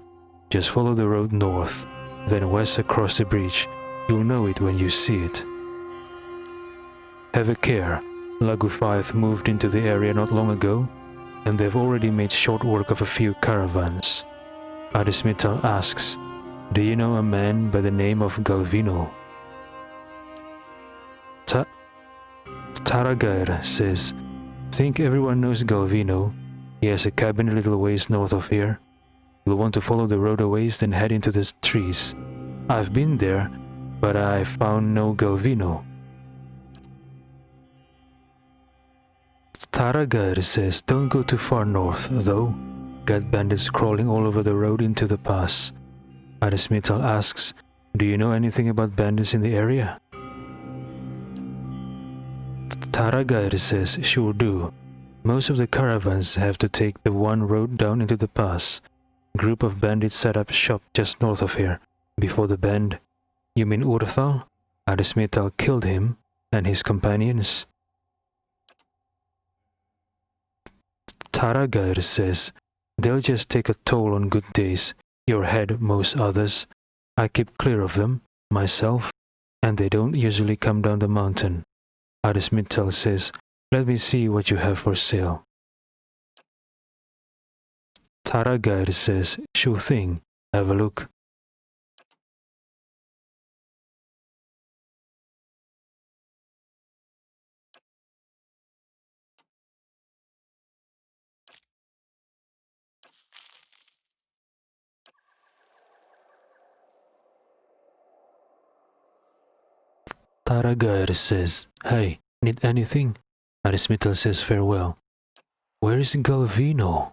Just follow the road north, then west across the bridge. You'll know it when you see it. Have a care. Lagufaith moved into the area not long ago, and they've already made short work of a few caravans. Arismital asks, do you know a man by the name of Galvino? Taragair says, think everyone knows Galvino. He has a cabin a little ways north of here. You'll want to follow the road a ways, then head into the trees. I've been there, but I found no Galvino. Taragair says, don't go too far north, though. Got bandits crawling all over the road into the pass. Arismital asks, do you know anything about bandits in the area? Taragair says, sure do. Most of the caravans have to take the one road down into the pass. Group of bandits set up shop just north of here, before the bend. You mean Urthal? Arismital killed him and his companions. Taragair says, they'll just take a toll on good days, your head most others. I keep clear of them, myself, and they don't usually come down the mountain. Arismital says, let me see what you have for sale. Taragair says, sure thing, have a look. Taragair says, hey, need anything? Arismital says farewell. Where is Galvino?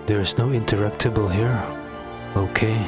There's no interactable here. Okay.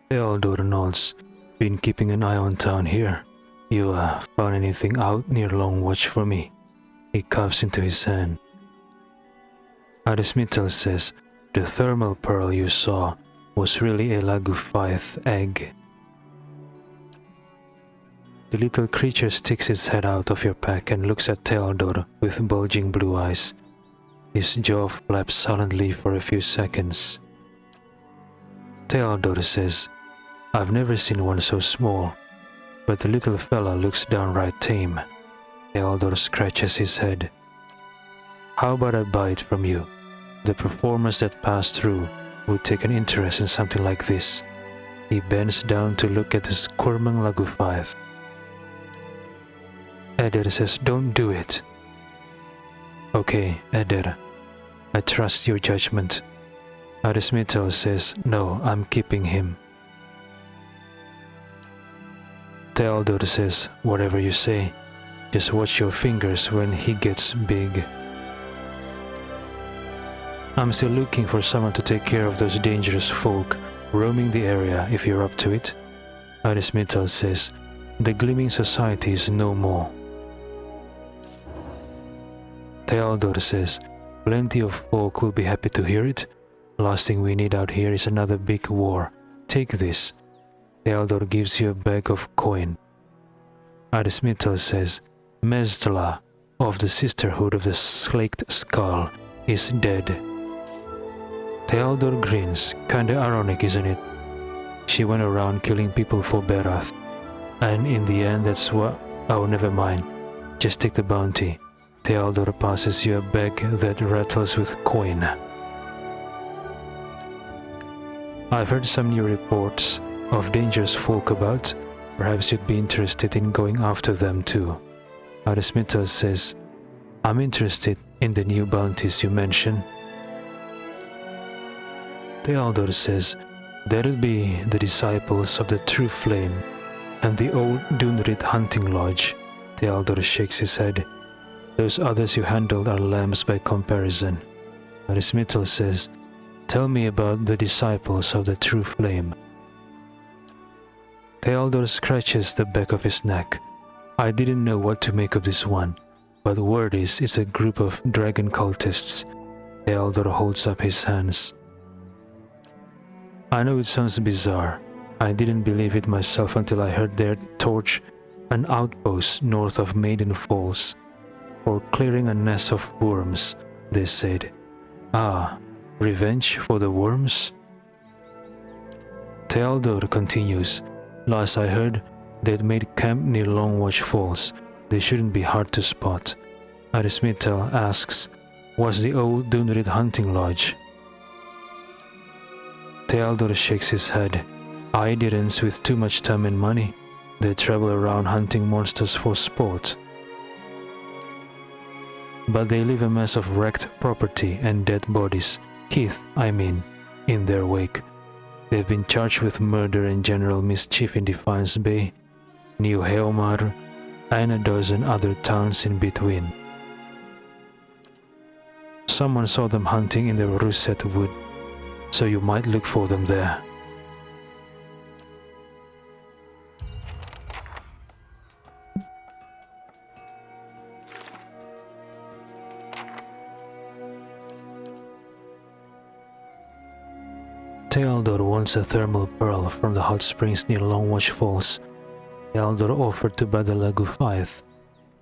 Theodore nods. Been keeping an eye on town here. You, found anything out near Long Watch for me? He coughs into his hand. Arismitel says the thermal pearl you saw was really a Lagufyth egg. The little creature sticks its head out of your pack and looks at Theodore with bulging blue eyes. His jaw flaps silently for a few seconds. Theodore says, I've never seen one so small, but the little fella looks downright tame. Theodore scratches his head. How about I buy it from you? The performers that pass through would take an interest in something like this. He bends down to look at the squirming Lagufyth. Eder says, don't do it. Okay, Eder. I trust your judgment. Arismitel says, no, I'm keeping him. Theodore says, whatever you say, just watch your fingers when he gets big. I'm still looking for someone to take care of those dangerous folk roaming the area if you're up to it. Arismitel says, the Gleaming Society is no more. Theodore says, plenty of folk will be happy to hear it. Last thing we need out here is another big war. Take this. Theodore gives you a bag of coin. Arismitel says, Mesdla, of the Sisterhood of the Slaked Skull, is dead. Theodore grins. Kinda ironic, isn't it? She went around killing people for Berath. And in the end, that's what... Oh, never mind. Just take the bounty. Theodore passes you a bag that rattles with coin. I've heard some new reports of dangerous folk about. Perhaps you'd be interested in going after them too. Arismitel says, I'm interested in the new bounties you mentioned. Theodore says, there'll be the disciples of the True Flame and the old Dunrit hunting lodge. Theodore shakes his head. Those others you handled are lambs by comparison. Arismitel says, tell me about the disciples of the True Flame. Theodore scratches the back of his neck. I didn't know what to make of this one, but word is it's a group of dragon cultists. Theodore holds up his hands. I know it sounds bizarre. I didn't believe it myself until I heard their torch an outpost north of Maiden Falls. For clearing a nest of worms, they said. Ah, revenge for the worms? Theodore continues. Last I heard, they'd made camp near Longwatch Falls. They shouldn't be hard to spot. Arismitel asks, what's the old Dunrit hunting lodge? Theodore shakes his head. Idirians with too much time and money. They travel around hunting monsters for sport. But they leave a mess of wrecked property and dead bodies, Keith, I mean, in their wake. They've been charged with murder and general mischief in Defiance Bay, New Heomar, and a dozen other towns in between. Someone saw them hunting in the Russet Wood, so you might look for them there. Thealdor wants a thermal pearl from the hot springs near Longwatch Falls. Thealdor offered to buy the Lagu Faith,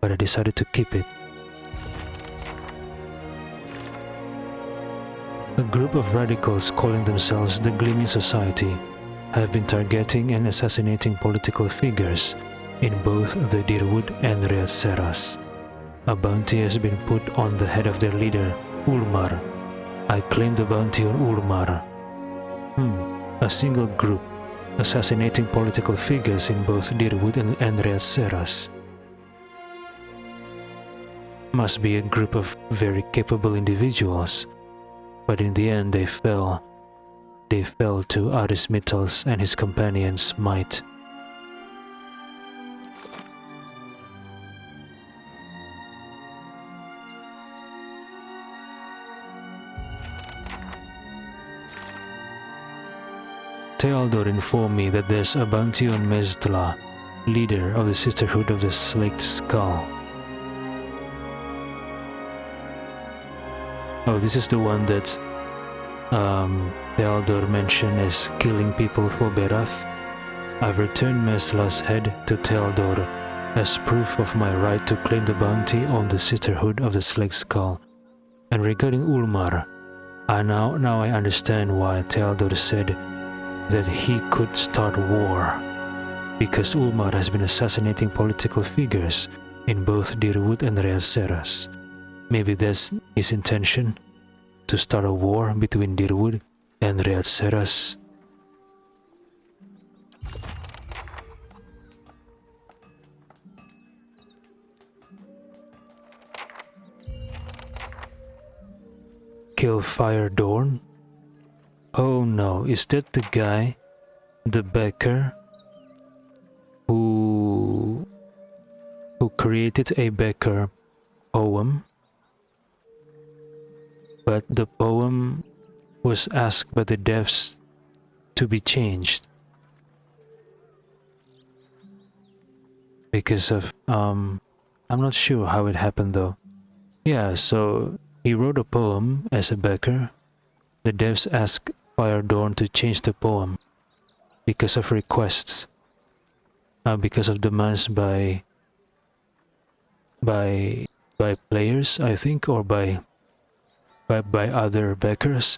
but I decided to keep it. A group of radicals calling themselves the Gleaming Society have been targeting and assassinating political figures in both the Dirwood and Riyadh Seras. A bounty has been put on the head of their leader, Ulmar. I claim the bounty on Ulmar. A single group assassinating political figures in both Dirwood and Riyadh Seras. Must be a group of very capable individuals, but in the end they fell. They fell to Aris Mittal's and his companions' might. Thealdor informed me that there's a bounty on Mesdla, leader of the Sisterhood of the Slaked Skull. Oh, this is the one that Thealdor mentioned as killing people for Berath. I've returned Mesdla's head to Thealdor as proof of my right to claim the bounty on the Sisterhood of the Slaked Skull. And regarding Ulmar, now I understand why Thealdor said that he could start war, because Ulmar has been assassinating political figures in both Dirwood and Riyadh Seras. Maybe that's his intention, to start a war between Dirwood and Riyadh Seras. Kill Fire Dorn? Oh no, is that the guy, the Becker, who created a Becker poem? But the poem was asked by the devs to be changed because of I'm not sure how it happened though. Yeah, so he wrote a poem as a Becker. The devs asked Fire Dorn to change the poem because of requests, because of demands by players, I think, or by other backers.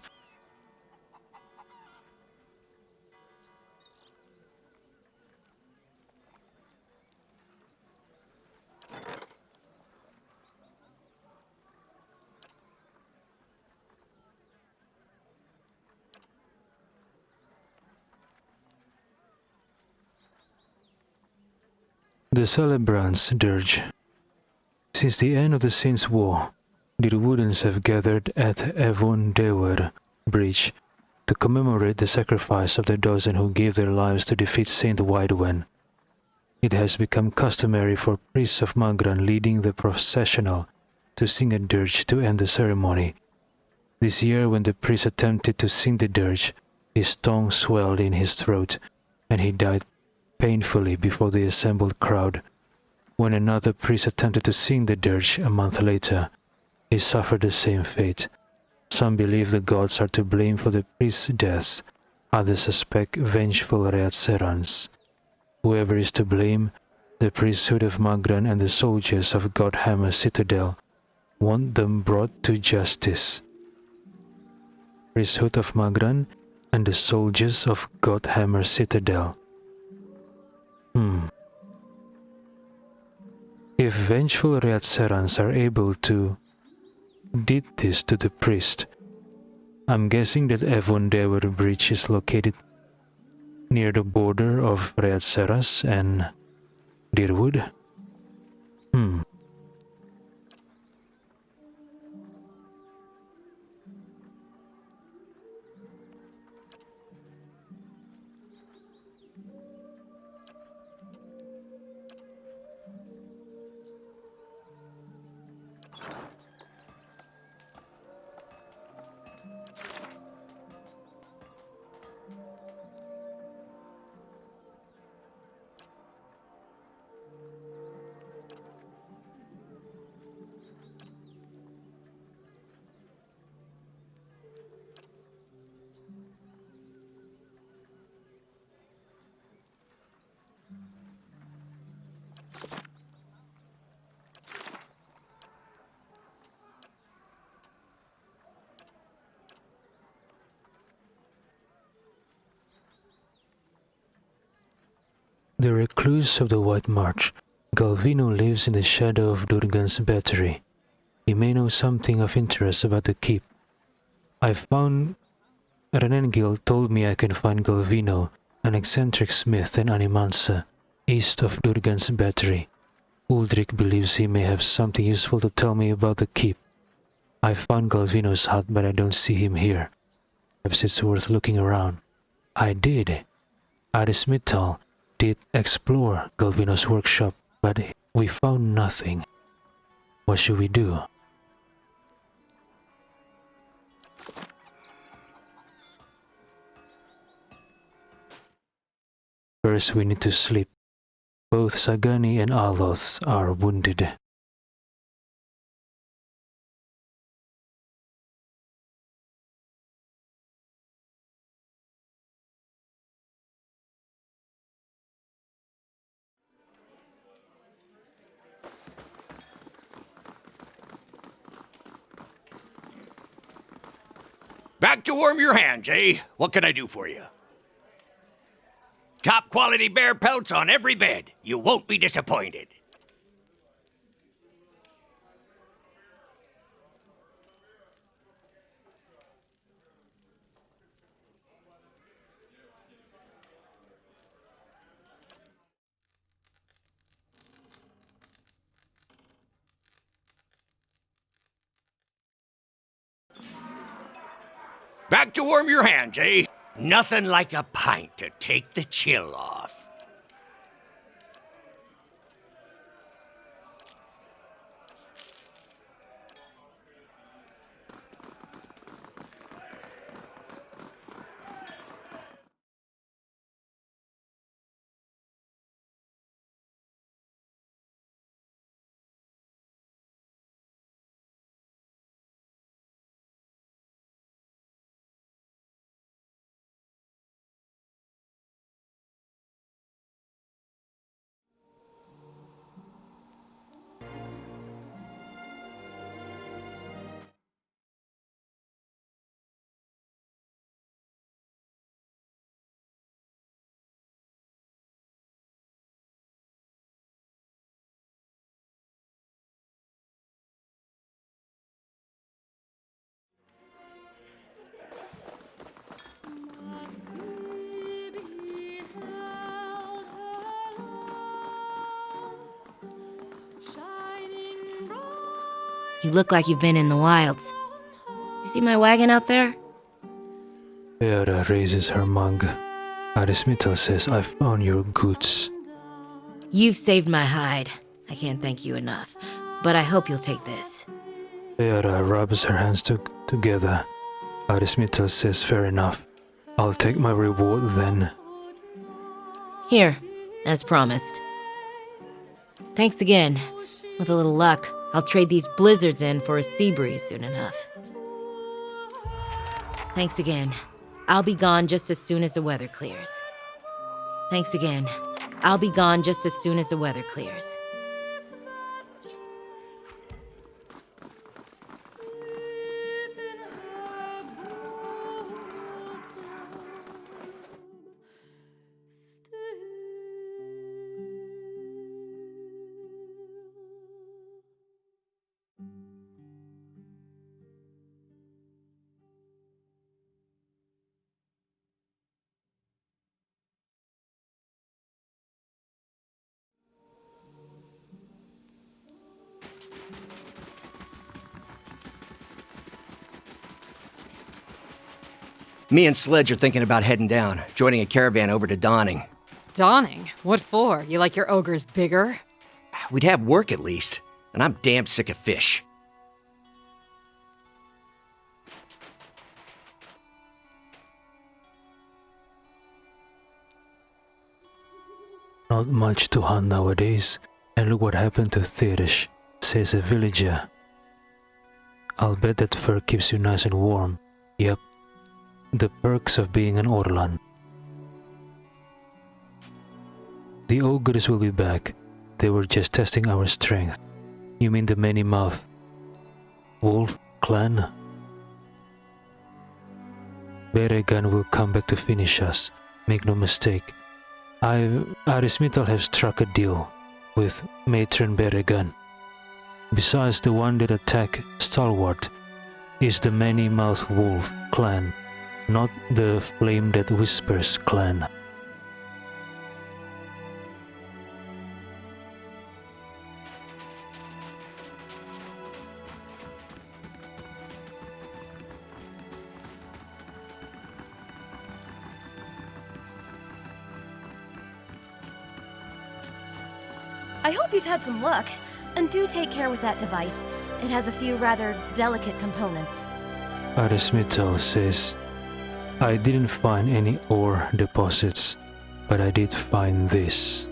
The Celebrants Dirge. Since the end of the Saints' War, the Woodens have gathered at Evon Dewer Bridge to commemorate the sacrifice of the dozen who gave their lives to defeat Saint Widwen. It has become customary for priests of Magran leading the processional to sing a dirge to end the ceremony. This year, when the priest attempted to sing the dirge, his tongue swelled in his throat, and he died painfully before the assembled crowd. When another priest attempted to sing the dirge a month later, he suffered the same fate. Some believe the gods are to blame for the priest's deaths, others suspect vengeful Riyadh Serans. Whoever is to blame, the priesthood of Magran and the soldiers of Godhammer Citadel want them brought to justice. Priesthood of Magran and the soldiers of Godhammer Citadel. If vengeful Riyadh Serans are able to did this to the priest, I'm guessing that Evon Dewer Bridge is located near the border of Riyadh Seras and Dirwood. The recluse of the White March, Galvino lives in the shadow of Durgan's battery. He may know something of interest about the keep. I found... Renengil told me I can find Galvino, an eccentric smith in Animansa, east of Durgan's battery. Uldrik believes he may have something useful to tell me about the keep. I found Galvino's hut, but I don't see him here. Perhaps it's worth looking around. I did. Arismital did explore Galvino's workshop, but we found nothing. What should we do? First, we need to sleep. Both Sagani and Aloth are wounded. Back to warm your hands, eh? What can I do for you? Top quality bear pelts on every bed. You won't be disappointed. Back to warm your hands, eh? Nothing like a pint to take the chill off. You look like you've been in the wilds. You see my wagon out there? Vera raises her mug. Arismital says, I found your goods. You've saved my hide. I can't thank you enough. But I hope you'll take this. Vera rubs her hands together. Arismital says, fair enough. I'll take my reward then. Here, as promised. Thanks again. With a little luck, I'll trade these blizzards in for a sea breeze soon enough. Thanks again. I'll be gone just as soon as the weather clears. Thanks again. I'll be gone just as soon as the weather clears. Me and Sledge are thinking about heading down, joining a caravan over to Dawning. Dawning? What for? You like your ogres bigger? We'd have work at least, and I'm damn sick of fish. Not much to hunt nowadays, and look what happened to Thirish, says a villager. I'll bet that fur keeps you nice and warm. Yep. The perks of being an Orlan. The ogres will be back. They were just testing our strength. You mean the many-mouthed wolf clan? Beregan will come back to finish us. Make no mistake. Arismital have struck a deal with Matron Beregan. Besides the one that attacked Stalwart is the Many-Mouthed Wolf clan, not the Flame That Whispers clan. I hope you've had some luck, and do take care with that device. It has a few rather delicate components. Arismital says, I didn't find any ore deposits, but I did find this.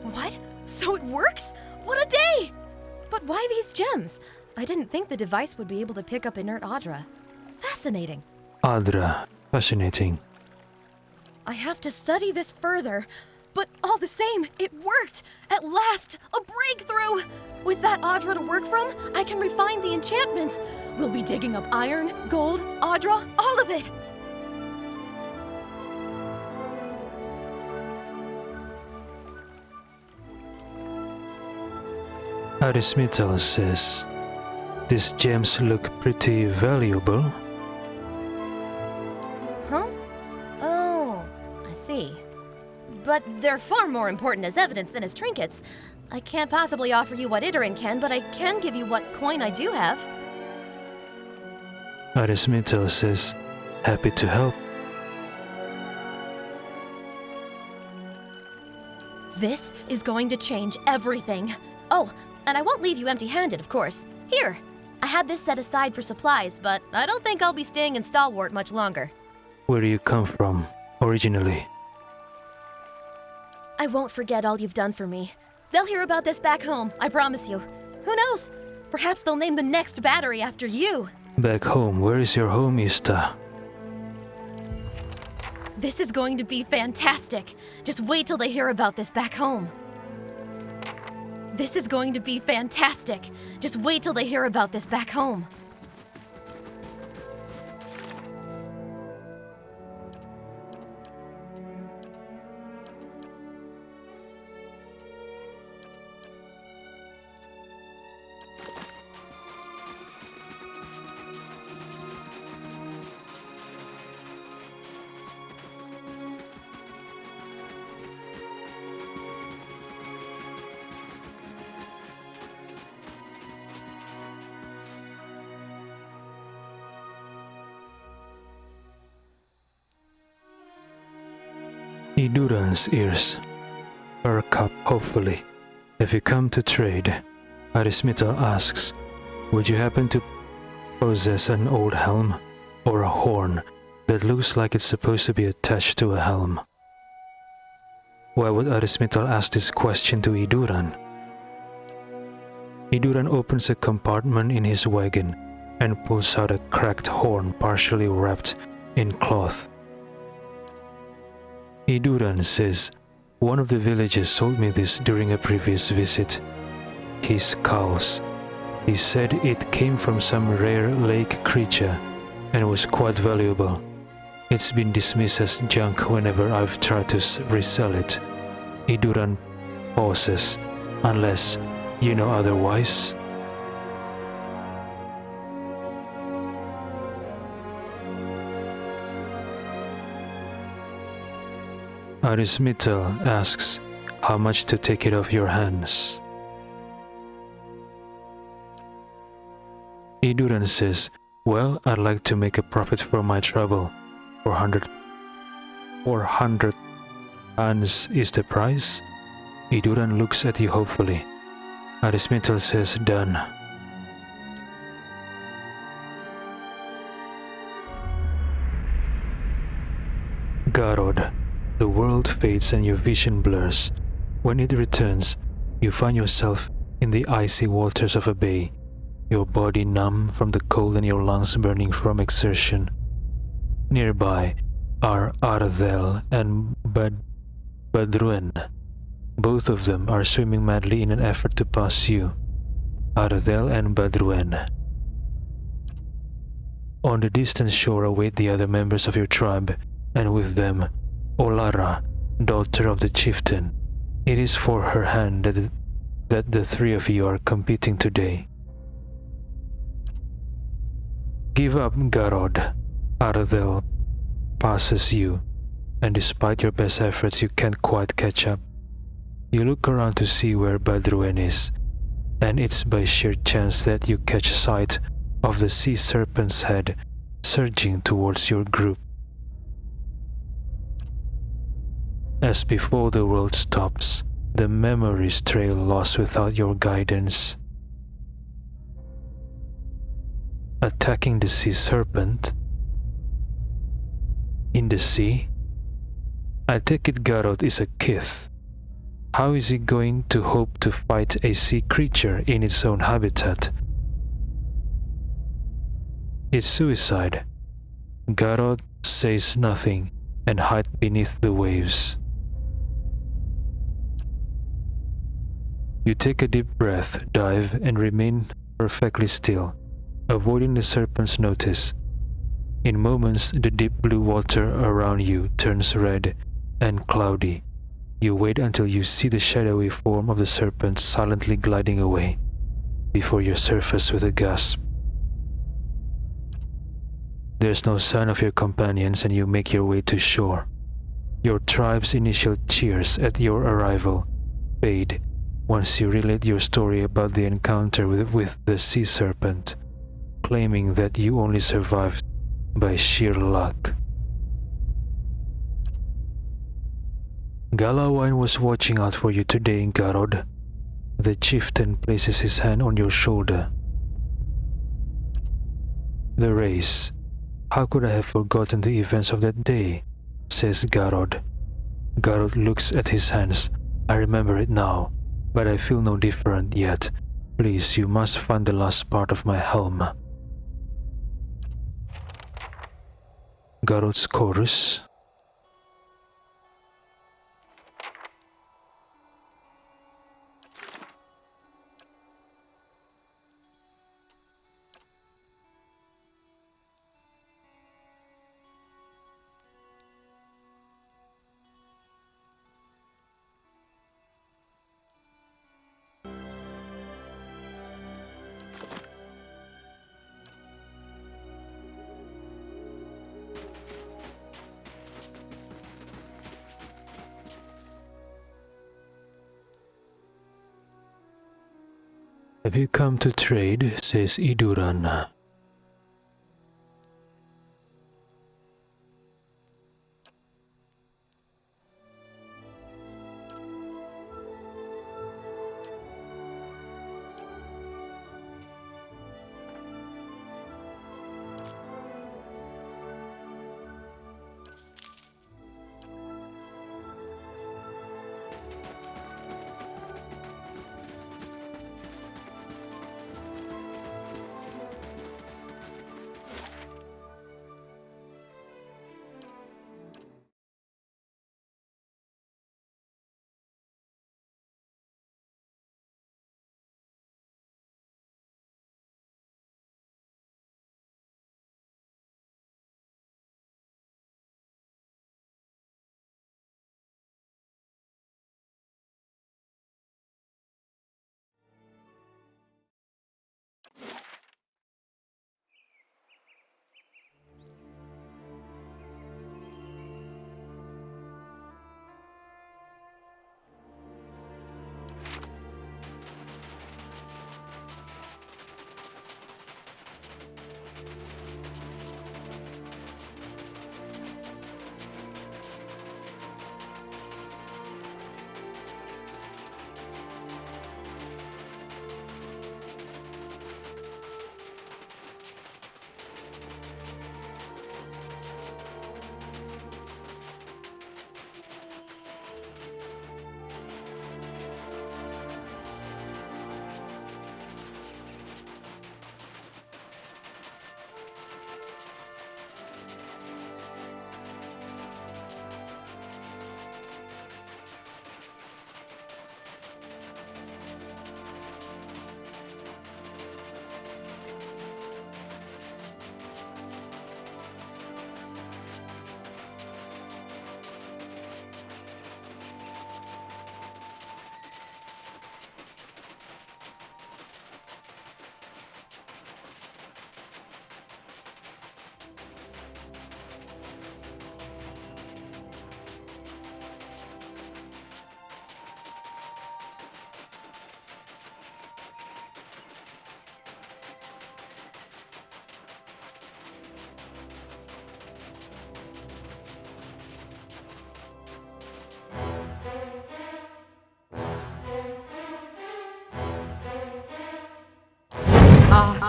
What? So it works? What a day! But why these gems? I didn't think the device would be able to pick up inert Adra. Fascinating. Adra, fascinating. I have to study this further. But all the same, it worked! At last! A breakthrough! With that Adra to work from, I can refine the enchantments. We'll be digging up iron, gold, Adra, all of it! Arismital says, these gems look pretty valuable. Huh? Oh, I see. But they're far more important as evidence than as trinkets. I can't possibly offer you what Idarin can, but I can give you what coin I do have. Arismital says, happy to help. This is going to change everything. Oh, and I won't leave you empty-handed, of course. Here, I had this set aside for supplies, but I don't think I'll be staying in Stalwart much longer. Where do you come from, originally? I won't forget all you've done for me. They'll hear about this back home, I promise you. Who knows? Perhaps they'll name the next battery after you. Back home, where is your home, Ista? This is going to be fantastic. Just wait till they hear about this back home. This is going to be fantastic. Just wait till they hear about this back home. Iduran's ears perk up hopefully. If you come to trade, Arismital asks, would you happen to possess an old helm or a horn that looks like it's supposed to be attached to a helm? Why would Arismital ask this question to Iduran? Iduran opens a compartment in his wagon and pulls out a cracked horn partially wrapped in cloth. Iduran says, one of the villagers sold me this during a previous visit. He scowls. He said it came from some rare lake creature and was quite valuable. It's been dismissed as junk whenever I've tried to resell it. Iduran pauses, unless you know otherwise. Arismital asks how much to take it off your hands. Iduran says, well, I'd like to make a profit for my trouble. 400 hands is the price? Iduran looks at you hopefully. Arismital says, done. Garod. The world fades and your vision blurs. When it returns, you find yourself in the icy waters of a bay, your body numb from the cold and your lungs burning from exertion. Nearby are Ardel and Badruen. Both of them are swimming madly in an effort to pass you. Ardel and Badruen. On the distant shore await the other members of your tribe, and with them, Olara, daughter of the chieftain. It is for her hand that the three of you are competing today. Give up, Garod. Ardel passes you, and despite your best efforts you can't quite catch up. You look around to see where Badruen is, and it's by sheer chance that you catch sight of the sea serpent's head surging towards your group. As before the world stops, the memories trail lost without your guidance. Attacking the sea serpent? In the sea? I take it Garod is a kith. How is he going to hope to fight a sea creature in its own habitat? It's suicide. Garod says nothing and hides beneath the waves. You take a deep breath, dive, and remain perfectly still, avoiding the serpent's notice. In moments, the deep blue water around you turns red and cloudy. You wait until you see the shadowy form of the serpent silently gliding away, before you surface with a gasp. There's no sign of your companions and you make your way to shore. Your tribe's initial cheers at your arrival fade once you relate your story about the encounter with the sea serpent, claiming that you only survived by sheer luck. Galawine was watching out for you today, Garod. The chieftain places his hand on your shoulder. The race. How could I have forgotten the events of that day? Says Garod. Garod looks at his hands. I remember it now, but I feel no different yet. Please, you must find the last part of my helm. Garod's chorus. Have you come to trade? Says Iduran.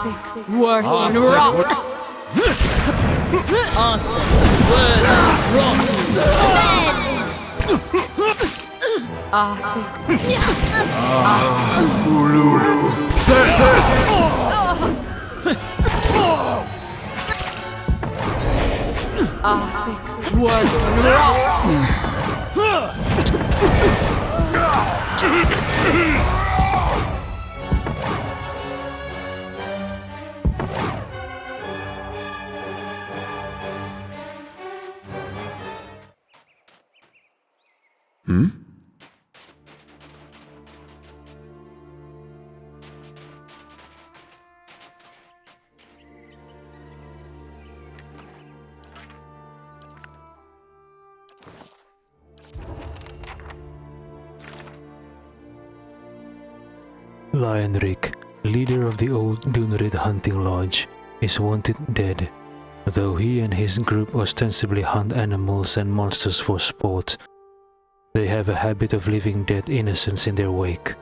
Arctic word rock. Arthur word rock. Arctic. Arctic word rock. Lionric, leader of the old Dunrid hunting lodge, is wanted dead, though he and his group ostensibly hunt animals and monsters for sport. They have a habit of leaving dead innocents in their wake.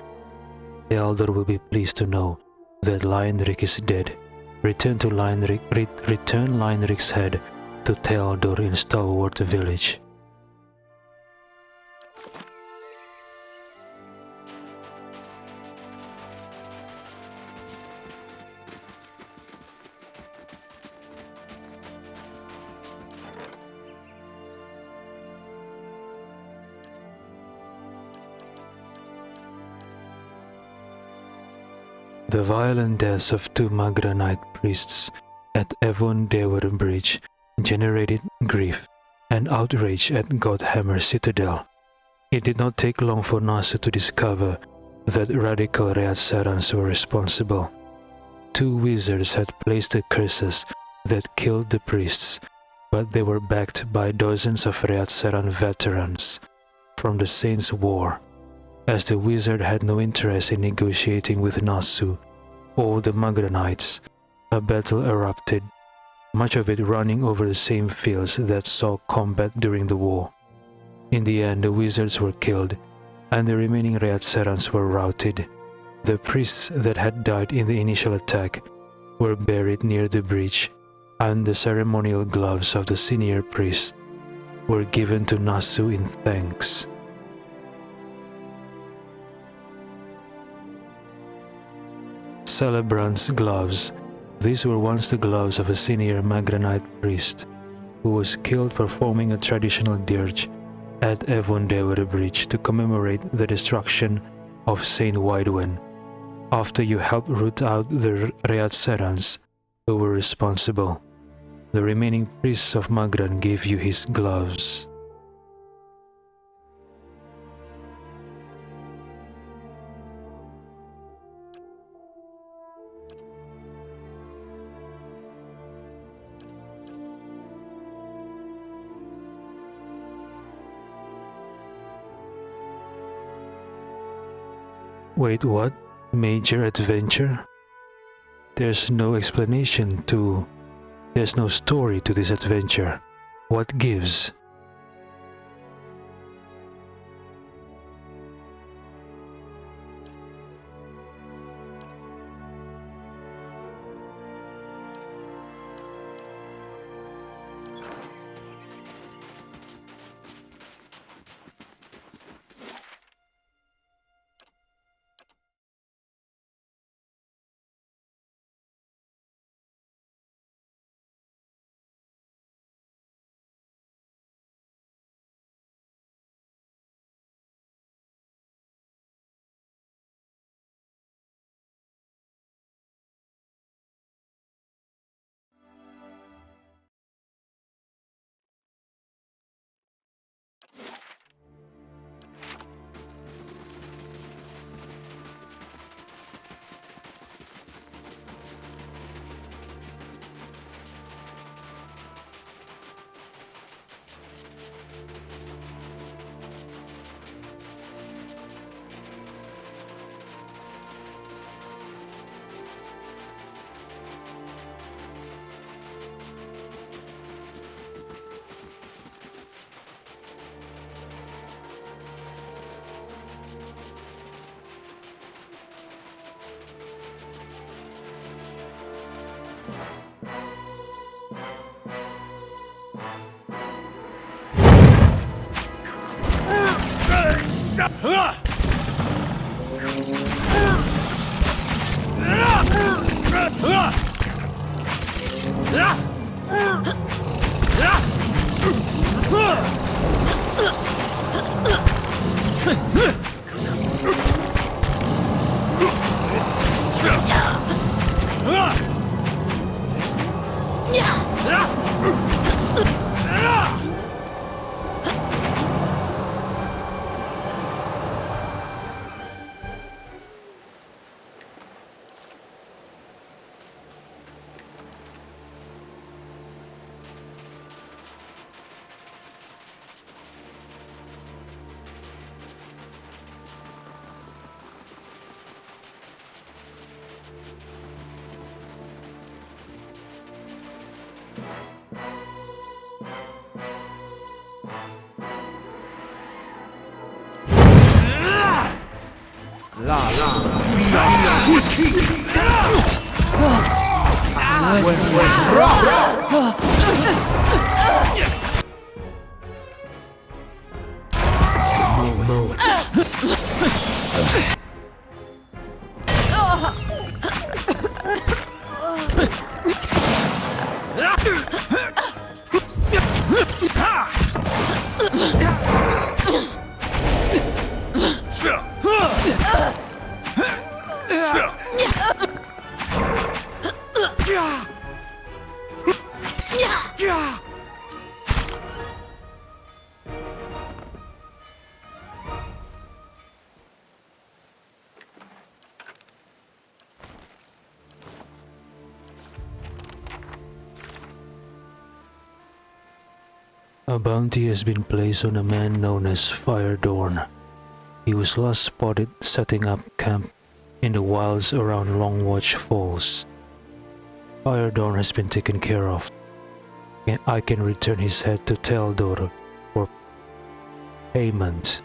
The Eldar will be pleased to know that Lionric is dead. Return Lionric's head to Thealdor in Stalwart Village. The violent deaths of two Magranite priests at Evon Dewer Bridge generated grief and outrage at Godhammer Citadel. It did not take long for Nasu to discover that radical Reatsarans were responsible. Two wizards had placed the curses that killed the priests, but they were backed by dozens of Reatsaran veterans from the Saints' War. As the wizard had no interest in negotiating with Nasu or the Magranites, a battle erupted, much of it running over the same fields that saw combat during the war. In the end, the wizards were killed, and the remaining Reatsarans were routed. The priests that had died in the initial attack were buried near the bridge, and the ceremonial gloves of the senior priest were given to Nasu in thanks. Celebrant's gloves. These were once the gloves of a senior Magranite priest who was killed performing a traditional dirge at Evondewer Bridge to commemorate the destruction of Saint Widwen, after you helped root out the Reatsarans who were responsible. The remaining priests of Magran gave you his gloves. Wait, what? Major adventure? There's no explanation to... There's no story to this adventure. What gives? A bounty has been placed on a man known as Firedorn. He was last spotted setting up camp in the wilds around Longwatch Falls. Firedorn has been taken care of, and I can return his head to Teldor for payment.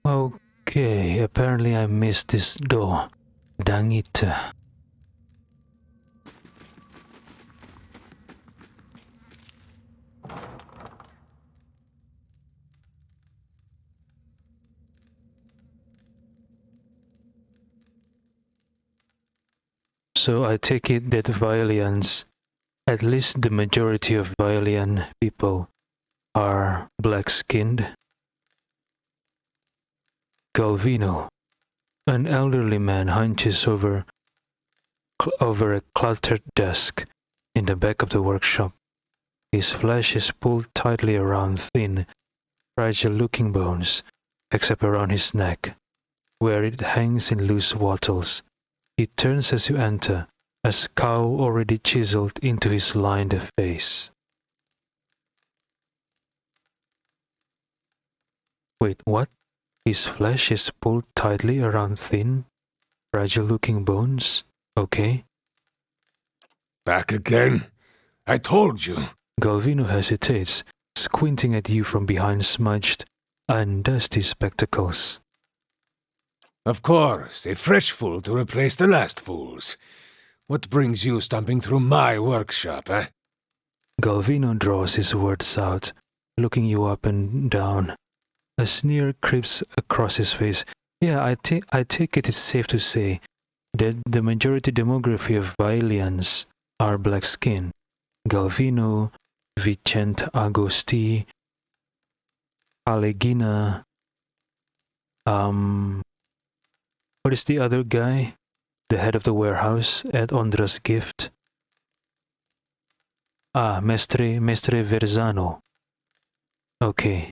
Okay, apparently I missed this door. Dang it. So I take it that Violians, at least the majority of Violian people, are black-skinned. Galvino, an elderly man, hunches over a cluttered desk in the back of the workshop. His flesh is pulled tightly around thin, fragile-looking bones, except around his neck, where it hangs in loose wattles. He turns as you enter, a scowl already chiseled into his lined face. Wait, what? His flesh is pulled tightly around thin, fragile-looking bones? Okay. Back again? I told you. Galvino hesitates, squinting at you from behind smudged and dusty spectacles. Of course, a fresh fool to replace the last fools. What brings you stomping through my workshop, eh? Galvino draws his words out, looking you up and down. A sneer creeps across his face. Yeah, I take it it's safe to say that the majority demography of Violians are black-skinned. Galvino, Vicente Agosti, Alegina, what is the other guy? The head of the warehouse at Ondra's Gift? Mestre Verzano. Okay.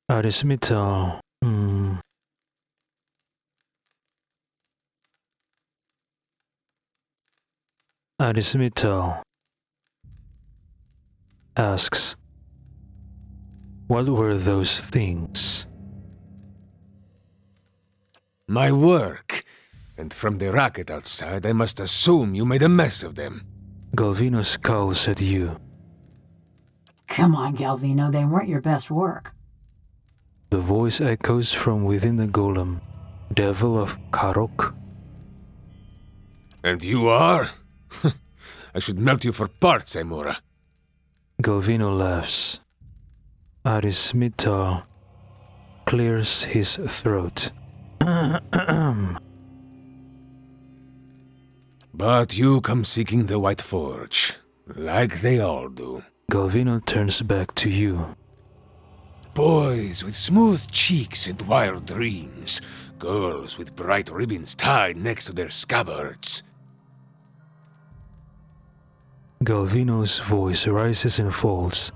Arismital. Arismital asks, what were those things? My work. And from the racket outside, I must assume you made a mess of them. Galvino scowls at you. Come on, Galvino, they weren't your best work. The voice echoes from within the golem, devil of Caroc. And you are? I should melt you for parts, Amora. Galvino laughs. Arismital clears his throat. But you come seeking the White Forge, like they all do. Galvino turns back to you. Boys with smooth cheeks and wild dreams. Girls with bright ribbons tied next to their scabbards. Galvino's voice rises and falls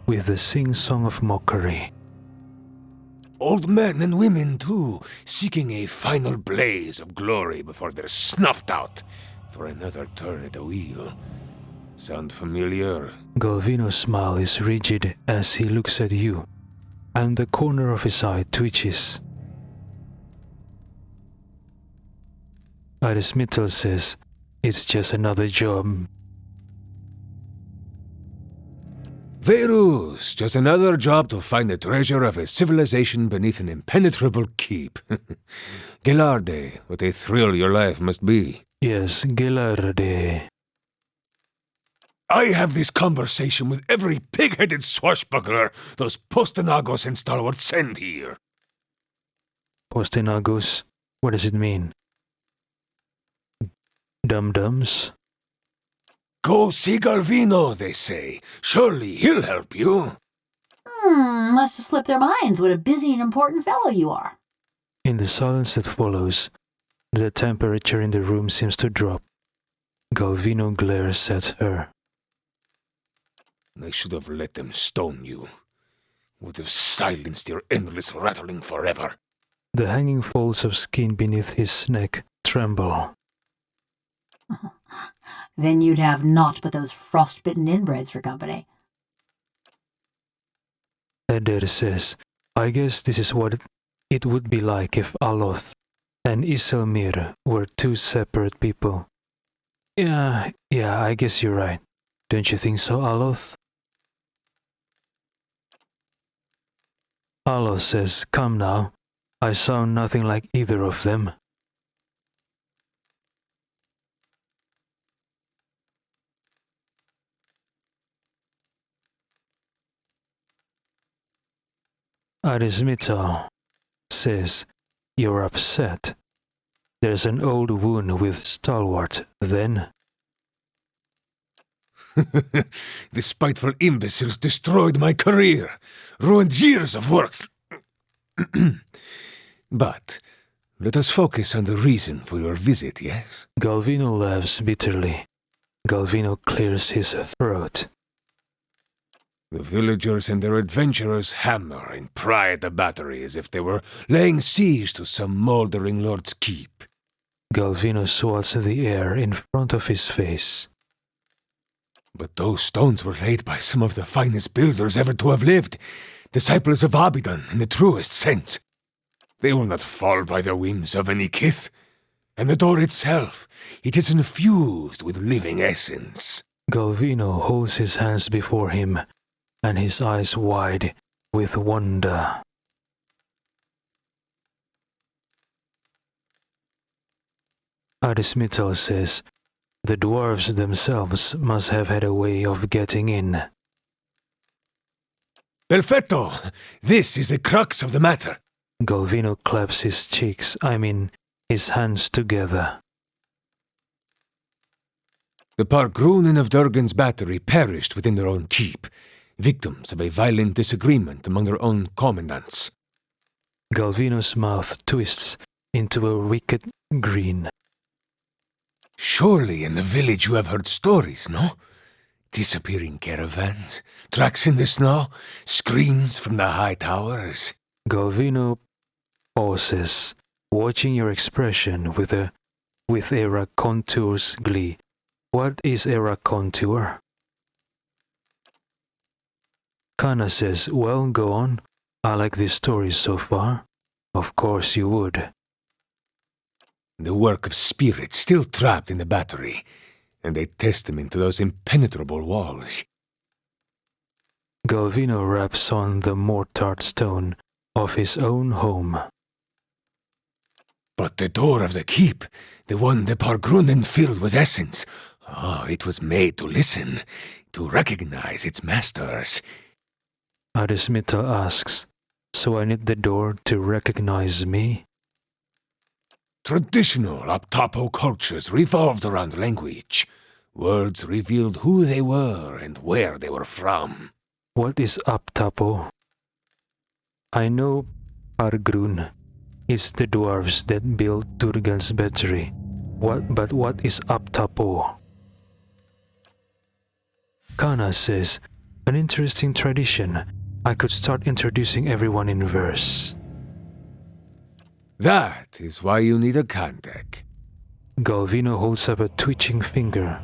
with the sing-song of mockery. Old men and women, too, seeking a final blaze of glory before they're snuffed out for another turn at the wheel. Sound familiar? Galvino's smile is rigid as he looks at you, and the corner of his eye twitches. Arismital says, it's just another job. Verus, just another job to find the treasure of a civilization beneath an impenetrable keep. Gelarde, what a thrill your life must be. Yes, Gelarde. I have this conversation with every pig-headed swashbuckler those Postenagos and stalwarts send here. Postenagos? What does it mean? Dum-dums? Go see Galvino, they say. Surely he'll help you. Must have slipped their minds what a busy and important fellow you are. In the silence that follows, the temperature in the room seems to drop. Galvino glares at her. I should have let them stone you. Would have silenced your endless rattling forever. The hanging folds of skin beneath his neck tremble. Then you'd have naught but those frostbitten inbreds for company. Eder says, I guess this is what it would be like if Aloth and Iselmir were two separate people. Yeah, I guess you're right. Don't you think so, Aloth? Alo says, "Come now. I sound nothing like either of them." Arismito says, "You're upset. There's an old wound with Stalwart, then." The spiteful imbeciles destroyed my career, ruined years of work. But let us focus on the reason for your visit, yes? Galvino laughs bitterly. Galvino clears his throat. The villagers and their adventurers hammer and pry at the battery as if they were laying siege to some moldering lord's keep. Galvino swats the air in front of his face. But those stones were laid by some of the finest builders ever to have lived, disciples of Abidan in the truest sense. They will not fall by the whims of any kith. And the door itself, it is infused with living essence. Galvino holds his hands before him, and his eyes wide with wonder. Arismital says, "The dwarves themselves must have had a way of getting in." Perfetto! This is the crux of the matter. Galvino claps his his hands together. The Pargrunen of Durgan's battery perished within their own keep, victims of a violent disagreement among their own commandants. Galvino's mouth twists into a wicked grin. Surely in the village you have heard stories, no? Disappearing caravans, tracks in the snow, screams from the high towers. Galvino pauses, watching your expression with a raconteur's glee. What is a raconteur? Kana says, "Well, go on. I like this story so far." Of course you would. The work of spirits still trapped in the battery, and a testament to those impenetrable walls. Galvino raps on the mortared stone of his own home. But the door of the keep, the one the Pargrunen filled with essence, it was made to listen, to recognize its masters. Arismita asks, "So I need the door to recognize me?" Traditional Aptapo cultures revolved around language. Words revealed who they were and where they were from. What is Aptapo? I know Pargrun. It's the dwarves that built Durgan's battery. But what is Aptapo? Kana says, "An interesting tradition. I could start introducing everyone in verse." That is why you need a Kantek. Galvino holds up a twitching finger.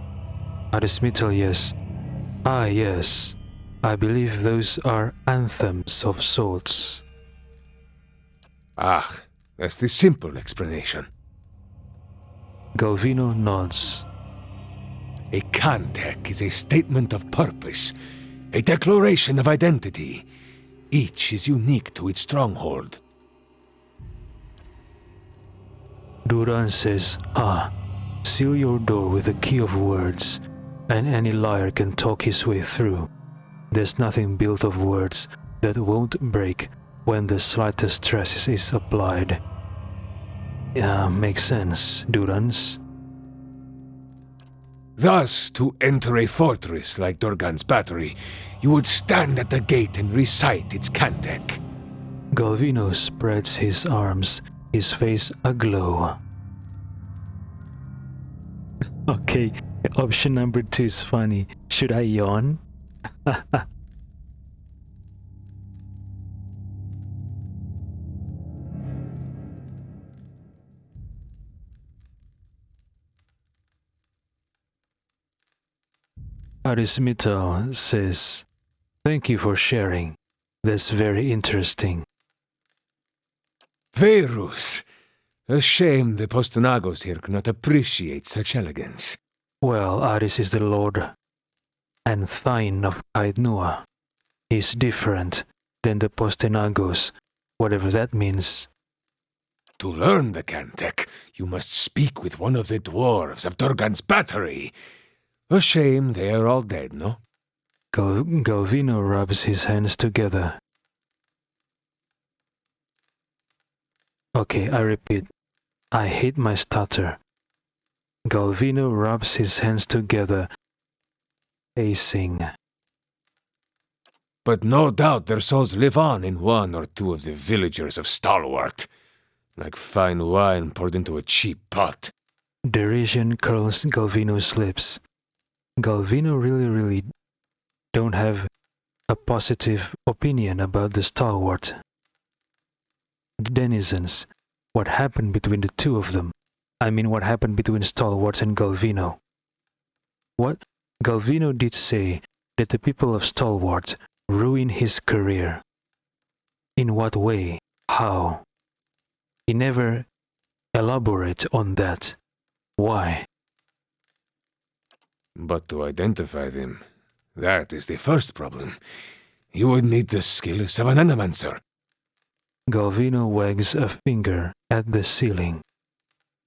Arismital, yes. Ah, yes. I believe those are anthems of sorts. Ah, that's the simple explanation. Galvino nods. A Kantek is a statement of purpose, a declaration of identity. Each is unique to its stronghold. Duran says, seal your door with a key of words, and any liar can talk his way through. There's nothing built of words that won't break when the slightest stress is applied. Yeah, makes sense, Durans. Thus, to enter a fortress like Durgan's battery, you would stand at the gate and recite its Kantek. Galvino spreads his arms, his face aglow. Okay, option number 2 is funny. Should I yawn? Arismital says, "Thank you for sharing. That's very interesting." Verus! A shame the Postonagos here cannot appreciate such elegance. Well, Aris is the lord and Thine of Kaidnua. He's different, then the postenagos, whatever that means. To learn the Cantech, you must speak with one of the dwarves of Durgan's battery. A shame they are all dead, no? Galvino rubs his hands together. Okay, I repeat. I hate my stutter. Galvino rubs his hands together, pacing. But no doubt their souls live on in one or two of the villagers of Stalwart, like fine wine poured into a cheap pot. Derision curls Galvino's lips. Galvino really don't have a positive opinion about the Stalwart denizens. What happened between the two of them? I mean, what happened between Stalwart and Galvino? What? Galvino did say that the people of Stalwart ruined his career. In what way? How? He never elaborated on that. Why? But to identify them, that is the first problem. You would need the skills of an animancer. Galvino wags a finger at the ceiling.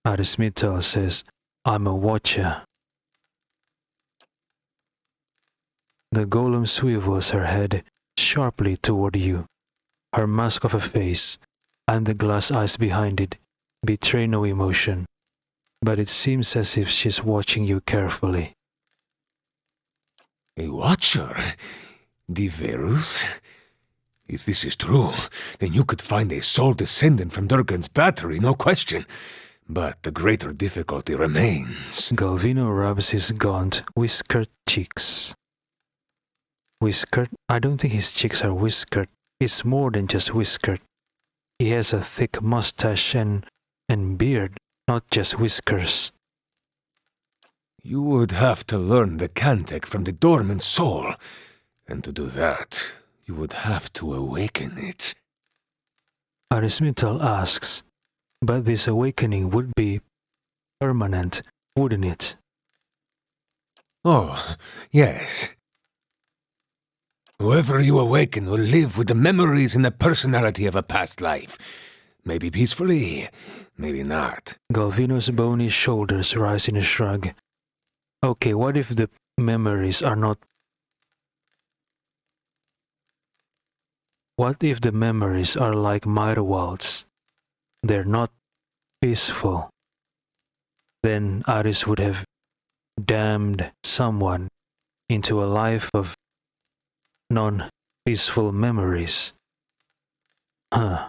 Arismital says, I'm a watcher. The golem swivels her head sharply toward you. Her mask of a face, and the glass eyes behind it, betray no emotion, but it seems as if she's watching you carefully. A watcher? Diverus? If this is true, then you could find a sole descendant from Durgan's battery, no question. But the greater difficulty remains. Galvino rubs his gaunt, whiskered cheeks. Whiskered? I don't think his cheeks are whiskered. It's more than just whiskered. He has a thick mustache and beard, not just whiskers. You would have to learn the Cantech from the dormant soul, and to do that, you would have to awaken it. Arismital asks, but this awakening would be permanent, wouldn't it? Oh, yes. Whoever you awaken will live with the memories and the personality of a past life. Maybe peacefully, maybe not. Galvino's bony shoulders rise in a shrug. Okay, what if the memories are not... What if the memories are like Myrwald's? They're not peaceful. Then Aris would have damned someone into a life of non-peaceful memories. Huh.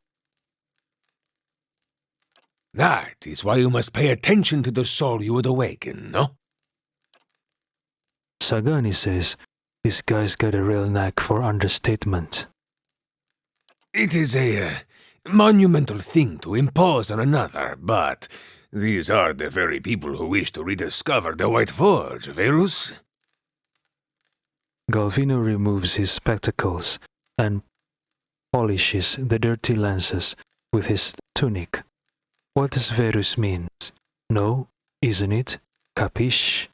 That is why you must pay attention to the soul you would awaken, no? Sagani says, this guy's got a real knack for understatement. It is a monumental thing to impose on another, but these are the very people who wish to rediscover the White Forge, Verus? Galvino removes his spectacles and polishes the dirty lenses with his tunic. What does Verus mean? No, isn't it? Capiche?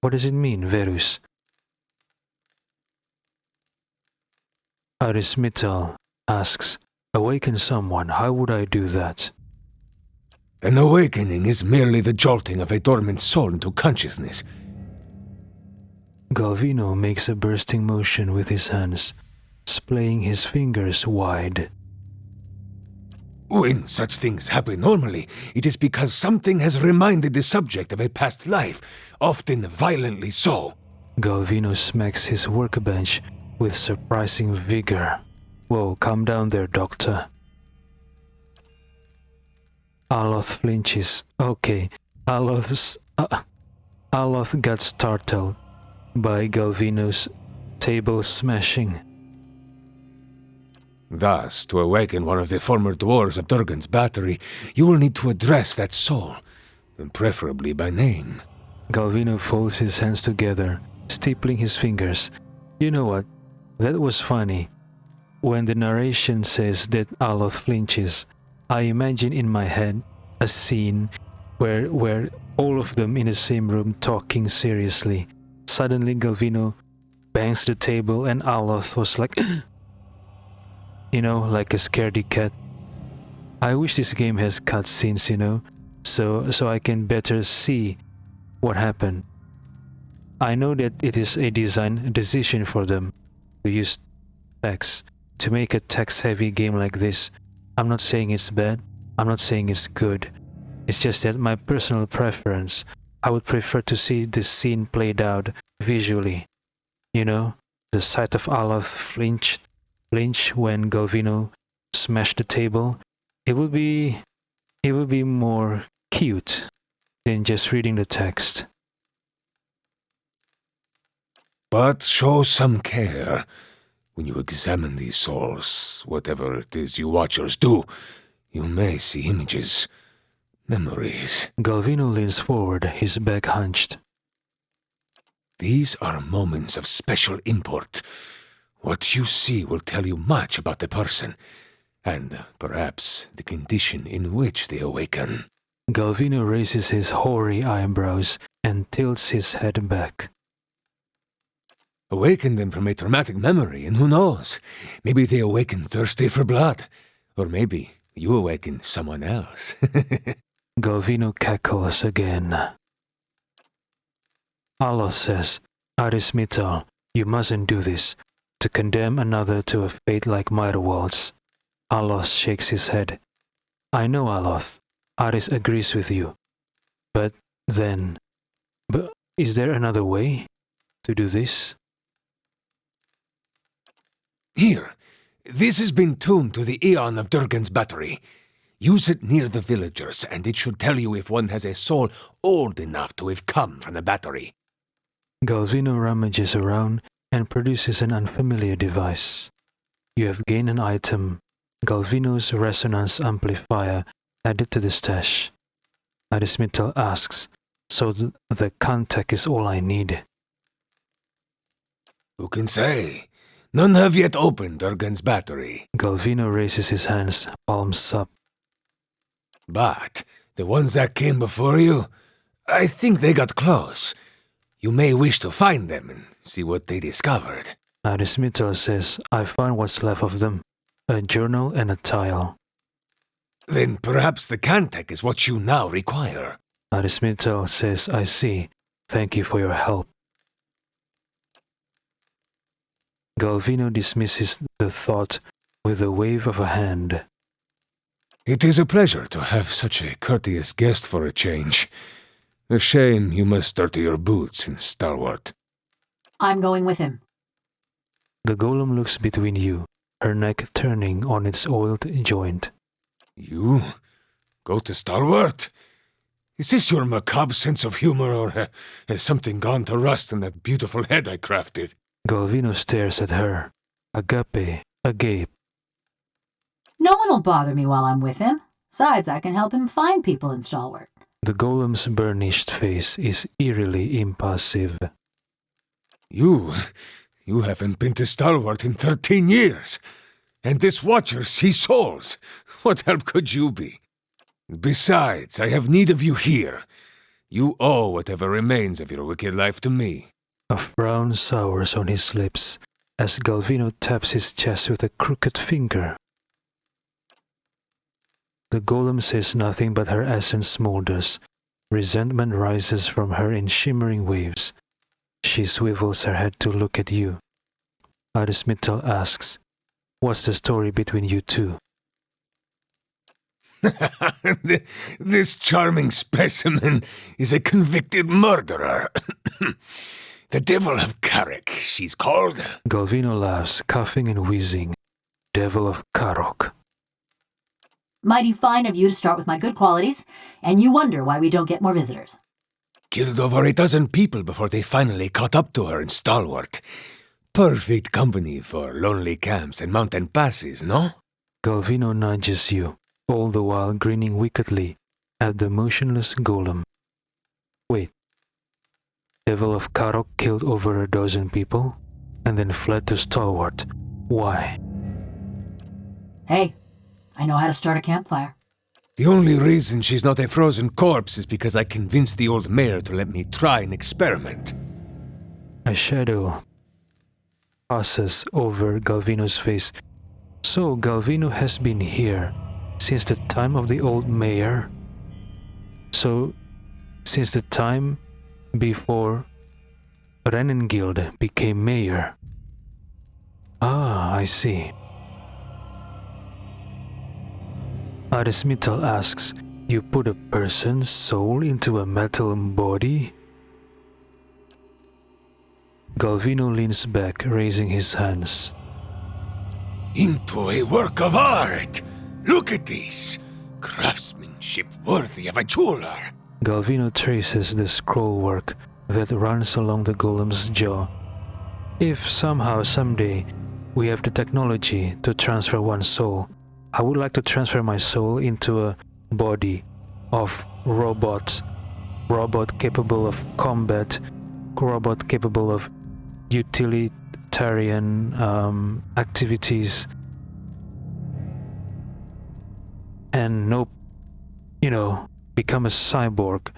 What does it mean, Verus? Arismital asks, awaken someone, how would I do that? An awakening is merely the jolting of a dormant soul into consciousness. Galvino makes a bursting motion with his hands, splaying his fingers wide. When such things happen normally, it is because something has reminded the subject of a past life, often violently so. Galvino smacks his workbench with surprising vigor. Whoa, calm down there, doctor. Aloth flinches. Okay, Aloth got startled by Galvino's table smashing. Thus, to awaken one of the former dwarves of Durgan's battery, you will need to address that soul, and preferably by name. Galvino folds his hands together, stippling his fingers. You know what? That was funny. When the narration says that Aloth flinches, I imagine in my head a scene where all of them in the same room talking seriously. Suddenly Galvino bangs the table, and Aloth was like, like a scaredy cat. I wish this game has cutscenes, so I can better see what happened. I know that it is a design decision for them to use text, to make a text-heavy game like this. I'm not saying it's bad, I'm not saying it's good. It's just that my personal preference, I would prefer to see this scene played out visually. The sight of Aloth flinch when Galvino smashed the table. It would be more cute than just reading the text. But show some care. When you examine these souls, whatever it is you watchers do, you may see images, memories. Galvino leans forward, his back hunched. These are moments of special import. What you see will tell you much about the person, and perhaps the condition in which they awaken. Galvino raises his hoary eyebrows and tilts his head back. Awaken them from a traumatic memory, and who knows? Maybe they awaken thirsty for blood. Or maybe you awaken someone else. Galvino cackles again. Aloth says, Arismital, you mustn't do this. To condemn another to a fate like Mirewald's. Aloth shakes his head. I know, Aloth. Aris agrees with you. But is there another way to do this? Here, this has been tuned to the Aeon of Durgan's battery. Use it near the villagers, and it should tell you if one has a soul old enough to have come from the battery. Galvino rummages around and produces an unfamiliar device. You have gained an item, Galvino's resonance amplifier, added to the stash. Arismital asks, so the contact is all I need? Who can say? None have yet opened Durgan's battery. Galvino raises his hands, palms up. But the ones that came before you, I think they got close. You may wish to find them and see what they discovered. Arismital says, I found what's left of them. A journal and a tile. Then perhaps the Cantek is what you now require. Arismital says, I see. Thank you for your help. Galvino dismisses the thought with a wave of a hand. It is a pleasure to have such a courteous guest for a change. A shame you must dirty your boots in Stalwart. I'm going with him. The golem looks between you, her neck turning on its oiled joint. You? Go to Stalwart? Is this your macabre sense of humor, or has something gone to rust in that beautiful head I crafted? Galvino stares at her, agape. No one will bother me while I'm with him. Besides, I can help him find people in Stalwart. The golem's burnished face is eerily impassive. You haven't been to Stalwart in 13 years. And this watcher sees souls. What help could you be? Besides, I have need of you here. You owe whatever remains of your wicked life to me. A frown sours on his lips as Galvino taps his chest with a crooked finger. The golem says nothing, but her essence smolders. Resentment rises from her in shimmering waves. She swivels her head to look at you. Arismital asks, what's the story between you two? This charming specimen is a convicted murderer. The Devil of Caroc, she's called. Galvino laughs, coughing and wheezing. Devil of Caroc. Mighty fine of you to start with my good qualities, and you wonder why we don't get more visitors. Killed over a dozen people before they finally caught up to her in Stalwart. Perfect company for lonely camps and mountain passes, no? Galvino nudges you, all the while grinning wickedly at the motionless golem. Wait. Devil of Caroc killed over a dozen people, and then fled to Stalwart. Why? Hey, I know how to start a campfire. The only reason she's not a frozen corpse is because I convinced the old mayor to let me try an experiment. A shadow passes over Galvino's face. So Galvino has been here since the time of the old mayor? So, since the time before Renengild became mayor? Ah, I see. Arismital asks, you put a person's soul into a metal body? Galvino leans back, raising his hands. Into a work of art! Look at this! Craftsmanship worthy of a jeweler! Galvino traces the scrollwork that runs along the golem's jaw. If somehow, someday, we have the technology to transfer one's soul, I would like to transfer my soul into a body of robot capable of combat, robot capable of utilitarian activities, and become a cyborg,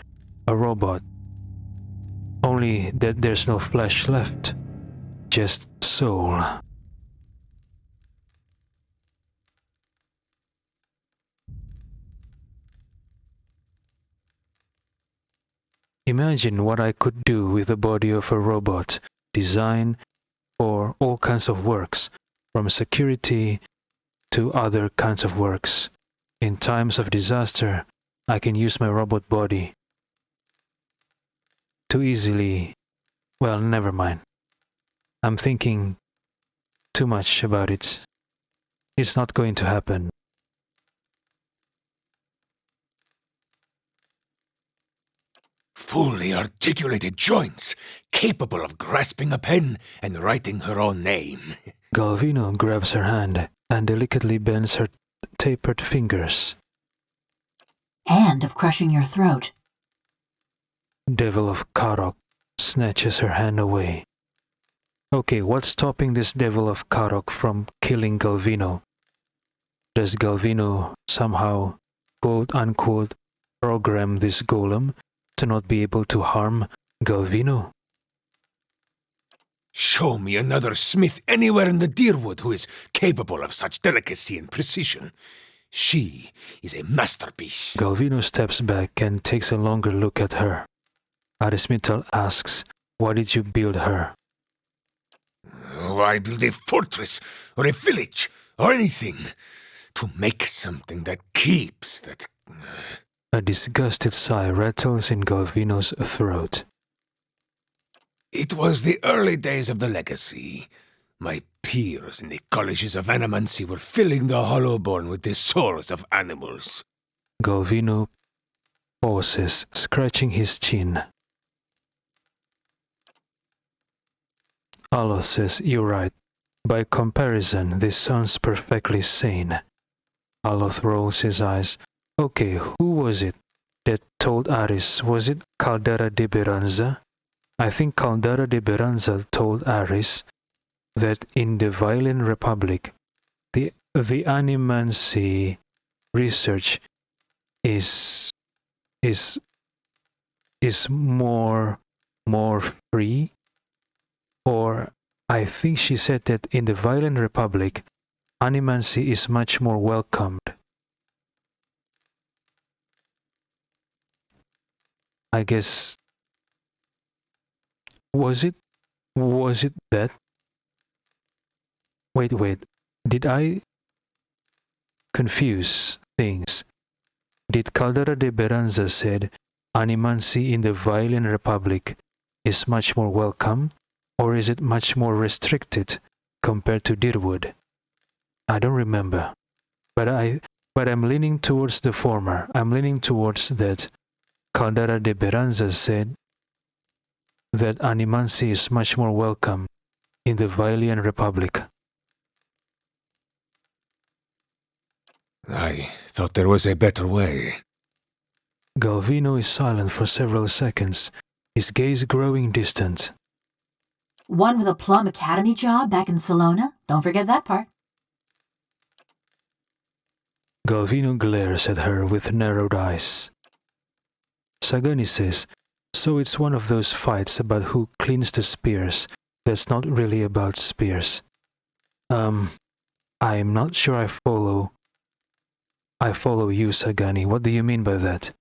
a robot. Only that there's no flesh left, just soul. Imagine what I could do with the body of a robot, designed for all kinds of works, from security to other kinds of works. In times of disaster, I can use my robot body to easily... Well, never mind. I'm thinking too much about it. It's not going to happen. Fully articulated joints, capable of grasping a pen and writing her own name. Galvino grabs her hand and delicately bends her tapered fingers. And of crushing your throat. Devil of Caroc snatches her hand away. Okay, what's stopping this Devil of Caroc from killing Galvino? Does Galvino somehow, quote-unquote, program this golem to not be able to harm Galvino? Show me another smith anywhere in the Deerwood who is capable of such delicacy and precision. She is a masterpiece. Galvino steps back and takes a longer look at her. Arismital asks, why did you build her? Why build a fortress or a village or anything? To make something that keeps, that... A disgusted sigh rattles in Galvino's throat. It was the early days of the legacy. My peers in the colleges of animancy were filling the Hollowborn with the souls of animals. Galvino pauses, scratching his chin. Aloth says, you're right. By comparison, this sounds perfectly sane. Aloth rolls his eyes. Okay, who was it that told Aris? Was it Caldera de Beranza? I think Caldera de Beranza told Aris that in the Violin Republic, the animancy research is more free. Or I think she said that in the Violin Republic, animancy is much more welcomed. I guess... Was it that? Wait, did I confuse things? Did Caldera de Beranza said animancy in the Violin Republic is much more welcome, or is it much more restricted compared to Deerwood? I don't remember, but I'm leaning towards the former. I'm leaning towards that Caldera de Beranza said that animancy is much more welcome in the Violin Republic. I thought there was a better way. Galvino is silent for several seconds, his gaze growing distant. One with a plum academy job back in Salona? Don't forget that part. Galvino glares at her with narrowed eyes. Sagani says, so it's one of those fights about who cleans the spears That's not really about spears. I'm not sure I follow you, Sagani. What do you mean by that?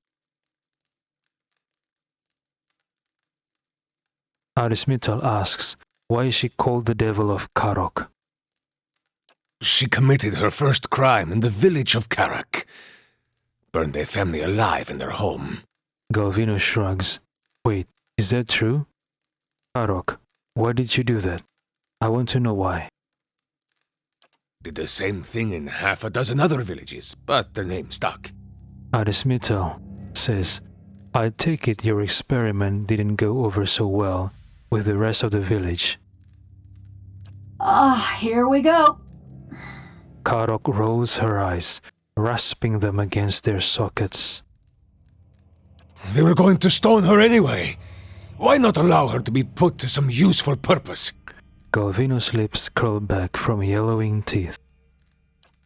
Arismital asks, why is she called the Devil of Caroc? She committed her first crime in the village of Caroc. Burned a family alive in their home. Galvino shrugs. Wait, is that true? Caroc, why did you do that? I want to know why. Did the same thing in half a dozen other villages, but the name stuck. Arismital says, I take it your experiment didn't go over so well with the rest of the village. Here we go. Caroc rolls her eyes, rasping them against their sockets. They were going to stone her anyway. Why not allow her to be put to some useful purpose? Galvino's lips curl back from yellowing teeth.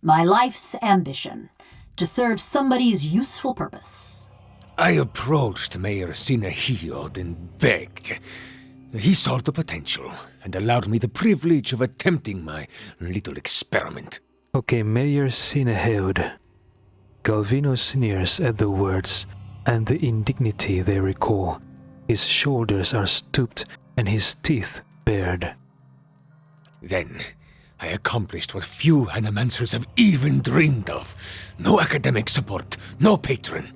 My life's ambition, to serve somebody's useful purpose. I approached Mayor Sinehiod and begged. He saw the potential and allowed me the privilege of attempting my little experiment. Okay, Mayor Sinehiod. Galvino sneers at the words and the indignity they recall. His shoulders are stooped and his teeth bared. Then, I accomplished what few animancers have even dreamed of. No academic support, no patron.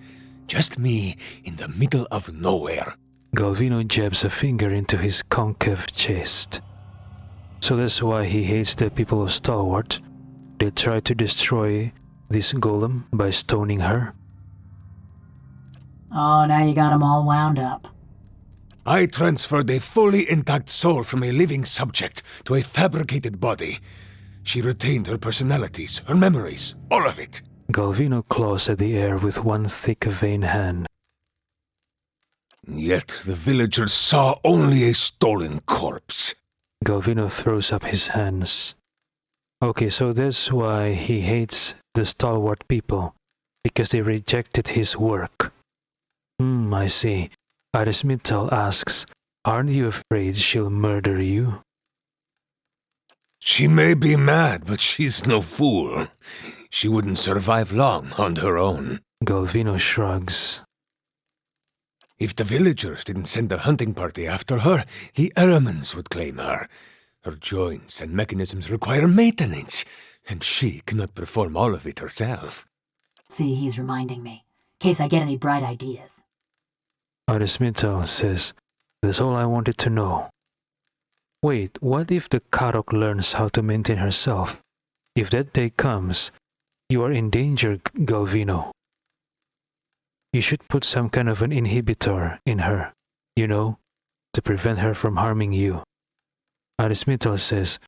Just me in the middle of nowhere. Galvino jabs a finger into his concave chest. So that's why he hates the people of Stalwart. They tried to destroy this golem by stoning her. Oh, now you got 'em all wound up. I transferred a fully intact soul from a living subject to a fabricated body. She retained her personalities, her memories, all of it. Galvino claws at the air with one thick vein hand. Yet the villagers saw only a stolen corpse. Galvino throws up his hands. Okay, so that's why he hates the Stalwart people, because they rejected his work. I see. Arismital asks, aren't you afraid she'll murder you? She may be mad, but she's no fool. She wouldn't survive long on her own. Galvino shrugs. If the villagers didn't send a hunting party after her, the Eramans would claim her. Her joints and mechanisms require maintenance, and she cannot perform all of it herself. See, he's reminding me, in case I get any bright ideas. Arismital says, that's all I wanted to know. Wait, what if the Caroc learns how to maintain herself? If that day comes, you are in danger, Galvino. You should put some kind of an inhibitor in her, to prevent her from harming you. Arismital says,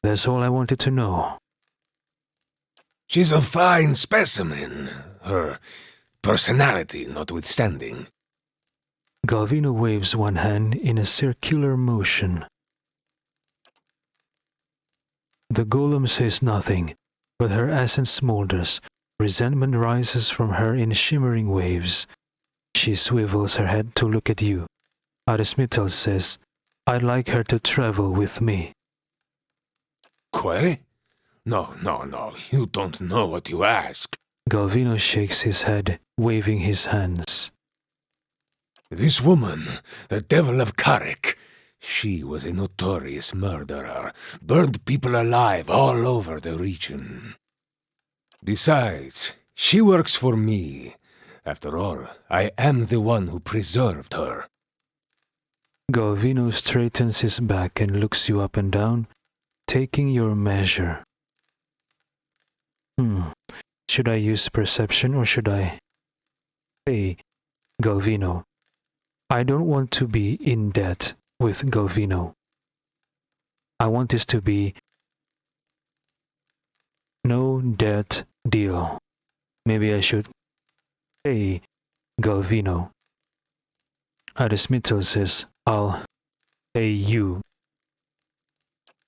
that's all I wanted to know. She's a fine specimen, her personality notwithstanding. Galvino waves one hand in a circular motion. The golem says nothing, but her essence smolders. Resentment rises from her in shimmering waves. She swivels her head to look at you. Arismital says, I'd like her to travel with me. Quay? No, you don't know what you ask. Galvino shakes his head, waving his hands. This woman, the Devil of Caroc, she was a notorious murderer, burned people alive all over the region. Besides, she works for me. After all, I am the one who preserved her. Galvino straightens his back and looks you up and down, taking your measure. Should I use perception or should I? Hey, Galvino. I don't want to be in debt with Galvino. I want this to be no debt deal. Maybe I should. Hey, Galvino. Arismital says, I'll pay you.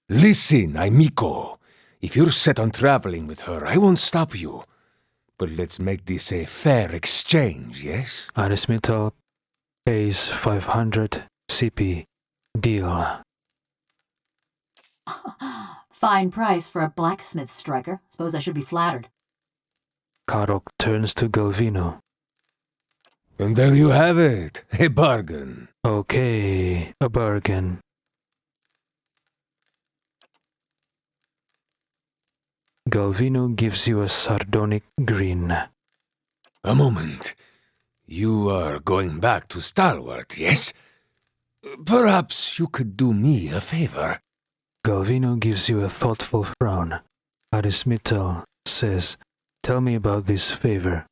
Listen, amico. If you're set on traveling with her, I won't stop you. But let's make this a fair exchange, yes? Arismital pays 500 CP. Deal. fine price for a blacksmith striker. Suppose I should be flattered. Caroc turns to Galvino. And there you have it, a bargain. Okay, a bargain. Galvino gives you a sardonic grin. A moment. You are going back to Stalwart, yes? Perhaps you could do me a favor. Galvino gives you a thoughtful frown. Arismital says, "Tell me about this favor."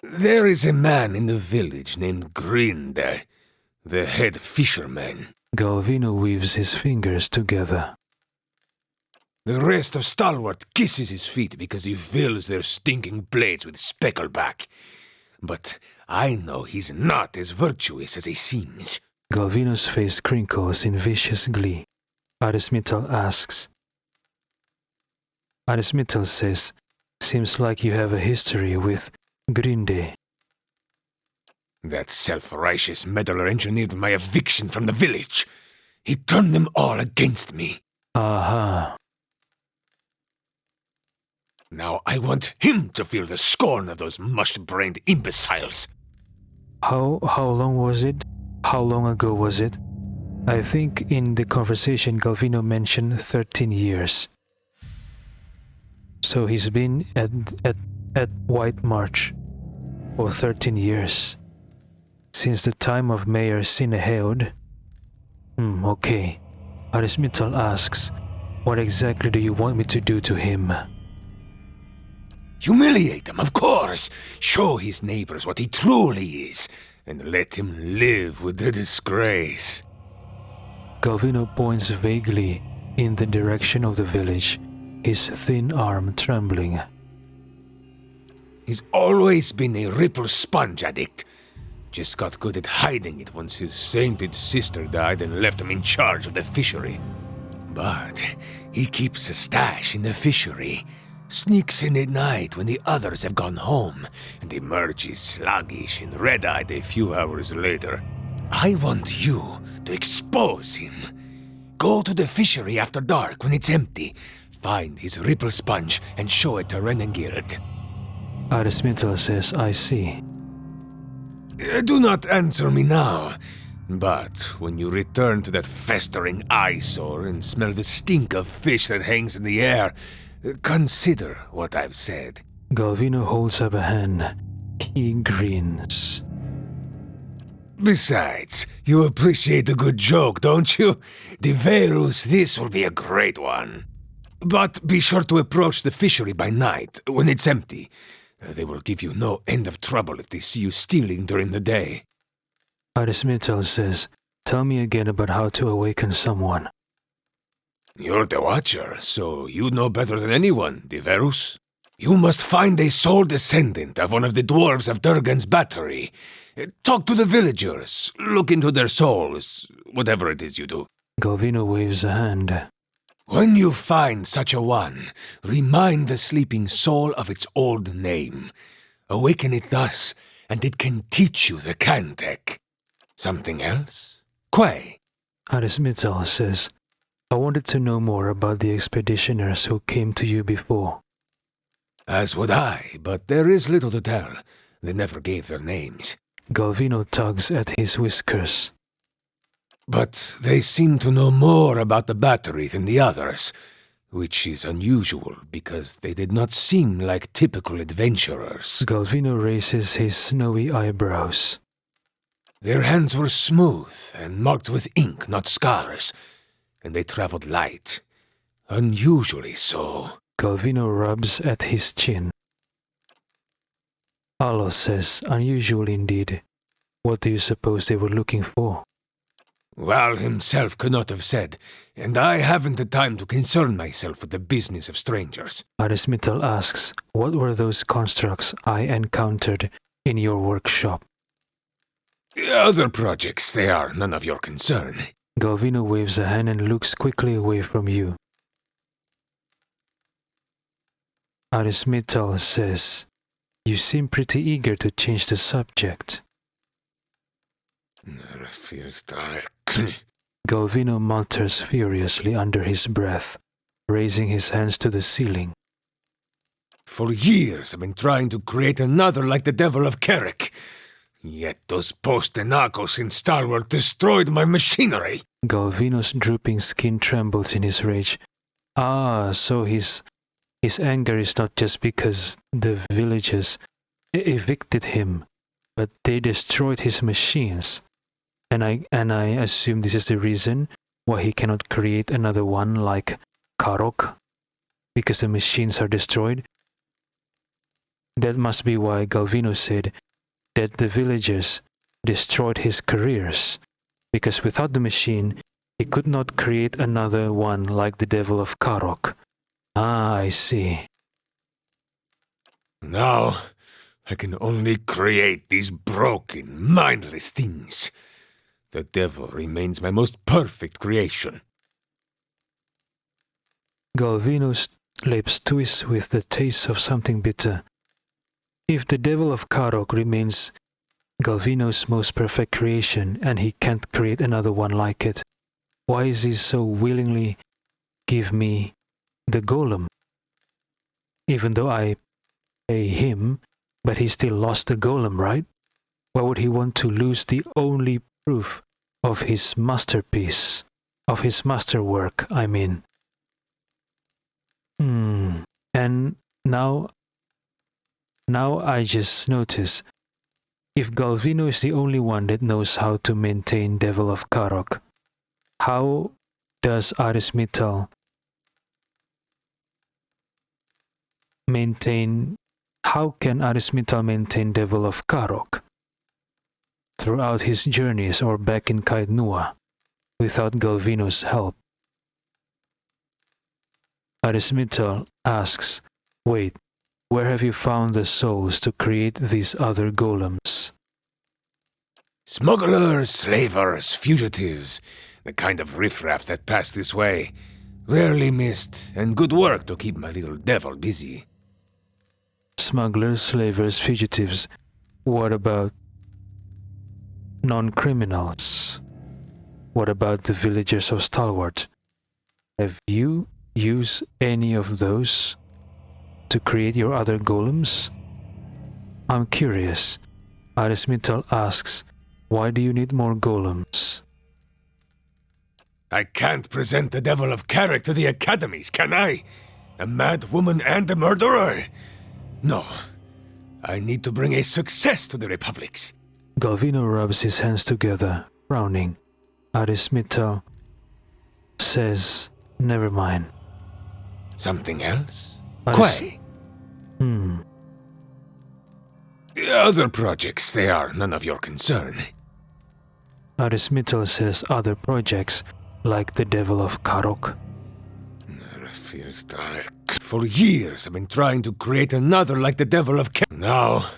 There is a man in the village named Grinde, the head fisherman. Galvino weaves his fingers together. The rest of Stalwart kisses his feet because he fills their stinking blades with speckleback. But I know he's not as virtuous as he seems. Galvino's face crinkles in vicious glee. Arismital asks. Arismital says, "Seems like you have a history with Grinde." That self-righteous meddler engineered my eviction from the village. He turned them all against me. Aha. Now I want him to feel the scorn of those mush-brained imbeciles. How long was it? How long ago was it? I think in the conversation Galvino mentioned 13 years. So he's been at White March for 13 years. Since the time of Mayor Sineheod. Okay. Arismital asks, "What exactly do you want me to do to him?" Humiliate him, of course. Show his neighbors what he truly is, and let him live with the disgrace. Galvino points vaguely in the direction of the village, his thin arm trembling. He's always been a ripple sponge addict. Just got good at hiding it once his sainted sister died and left him in charge of the fishery. But he keeps a stash in the fishery, sneaks in at night when the others have gone home, and emerges sluggish and red-eyed a few hours later. I want you to expose him. Go to the fishery after dark when it's empty, find his ripple sponge and show it to Renengild. Arismital says, "I see." Do not answer me now, but when you return to that festering eyesore and smell the stink of fish that hangs in the air, consider what I've said. Galvino holds up a hand. He grins. Besides, you appreciate a good joke, don't you? Diverus, this will be a great one. But be sure to approach the fishery by night, when it's empty. They will give you no end of trouble if they see you stealing during the day. Arismital says, "Tell me again about how to awaken someone." You're the Watcher, so you know better than anyone, Diverus. You must find a sole descendant of one of the dwarves of Durgan's battery. Talk to the villagers, look into their souls, whatever it is you do. Galvino waves a hand. When you find such a one, remind the sleeping soul of its old name. Awaken it thus, and it can teach you the Cantek. Something else? Quay. Arismital says, "I wanted to know more about the expeditioners who came to you before." As would I, but there is little to tell. They never gave their names. Galvino tugs at his whiskers. But they seem to know more about the battery than the others, which is unusual because they did not seem like typical adventurers. Galvino raises his snowy eyebrows. Their hands were smooth and marked with ink, not scars, and they traveled light. Unusually so. Galvino rubs at his chin. Alos says, "Unusual indeed. What do you suppose they were looking for?" Val himself could not have said, and I haven't the time to concern myself with the business of strangers. Arismital asks, "What were those constructs I encountered in your workshop?" Other projects, they are none of your concern. Galvino waves a hand and looks quickly away from you. Arismital says, "You seem pretty eager to change the subject." Galvino mutters furiously under his breath. raising his hands to the ceiling. For years I've been trying to create another like the devil of Caroc. Yet those post-Enagos in Stalwart destroyed my machinery. Galvino's drooping skin trembles in his rage. Ah, so his anger is not just because the villagers evicted him, but they destroyed his machines. And I assume this is the reason why he cannot create another one like Caroc, because the machines are destroyed. That must be why Galvino said that the villagers destroyed his careers, because without the machine, he could not create another one like the devil of Caroc. Ah, I see. Now, I can only create these broken, mindless things. The devil remains my most perfect creation. Galvino's lips twist with the taste of something bitter. If the devil of Caroc remains Galvino's most perfect creation and he can't create another one like it, why is he so willingly give me the golem? Even though I pay him, but he still lost the golem, right? Why would he want to lose the only proof of his masterpiece, of his masterwork, I mean? And now I just notice, if Galvino is the only one that knows how to maintain Devil of Caroc, how does Arismital maintain Devil of Caroc throughout his journeys or back in Kaidnua without Galvino's help? Arismital asks, wait, where have you found the souls to create these other golems? Smugglers, slavers, fugitives, the kind of riffraff that pass this way. Rarely missed, and good work to keep my little devil busy. Smugglers, slavers, fugitives. What about non-criminals? What about the villagers of Stalwart? Have you used any of those to create your other golems? I'm curious. Arismital asks, why do you need more golems? I can't present the devil of Caroc to the academies, can I? A mad woman and a murderer? No. I need to bring a success to the republics. Galvino rubs his hands together, frowning. Arismital says, never mind. Something else? Quay. Other projects, they are none of your concern. Arismital says other projects, like the Devil of Caroc. For years I've been trying to create another like the devil of Caroc. Now,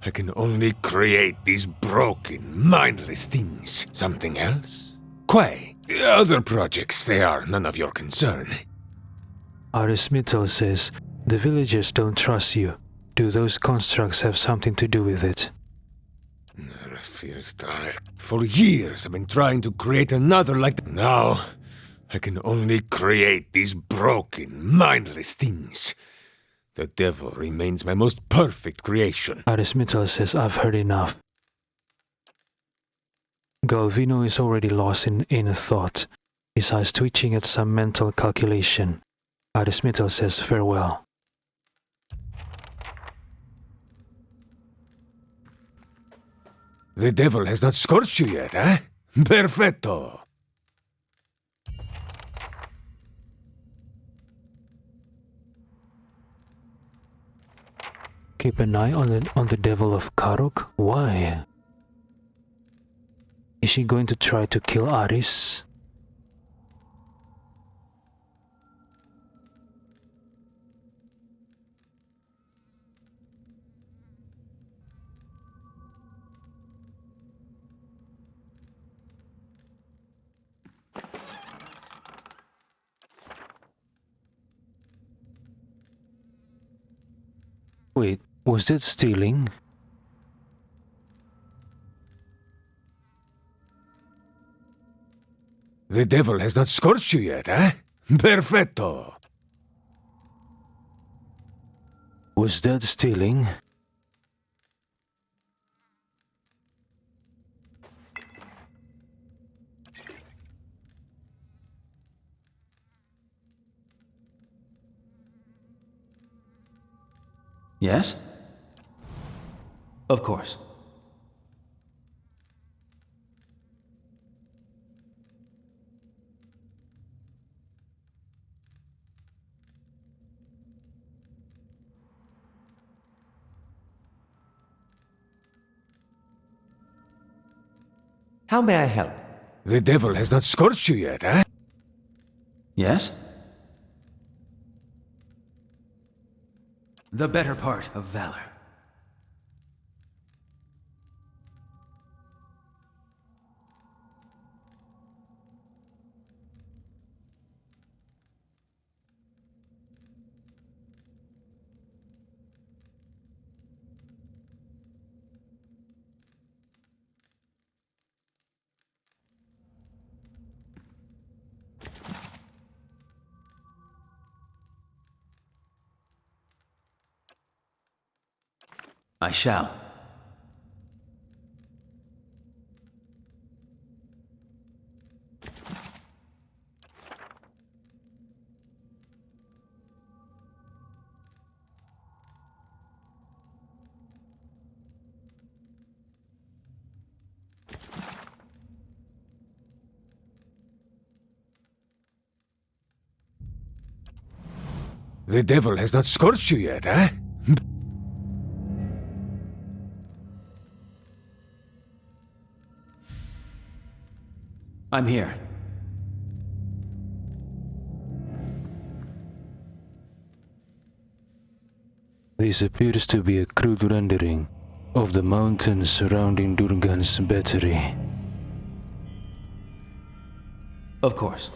I can only create these broken, mindless things. Something else? Quay. Other projects, they are none of your concern. Arismital says, the villagers don't trust you. Do those constructs have something to do with it? For years I've been trying to create another like that. Now, I can only create these broken, mindless things. The devil remains my most perfect creation. Arismital says, I've heard enough. Galvino is already lost in thought, his eyes twitching at some mental calculation. Arismital says farewell. The devil has not scorched you yet, eh? Perfetto! Keep an eye on the Devil of Caroc? Why? Is she going to try to kill Aris? Wait, was that stealing? The devil has not scorched you yet, eh? Perfetto! Was that stealing? Yes? Of course. How may I help? The devil has not scorched you yet, eh? Yes? The better part of valor. I shall. The devil has not scorched you yet, eh? I'm here. This appears to be a crude rendering of the mountains surrounding Durgan's battery. Of course.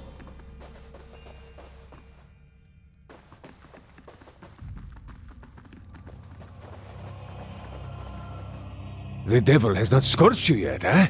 The devil has not scorched you yet, eh?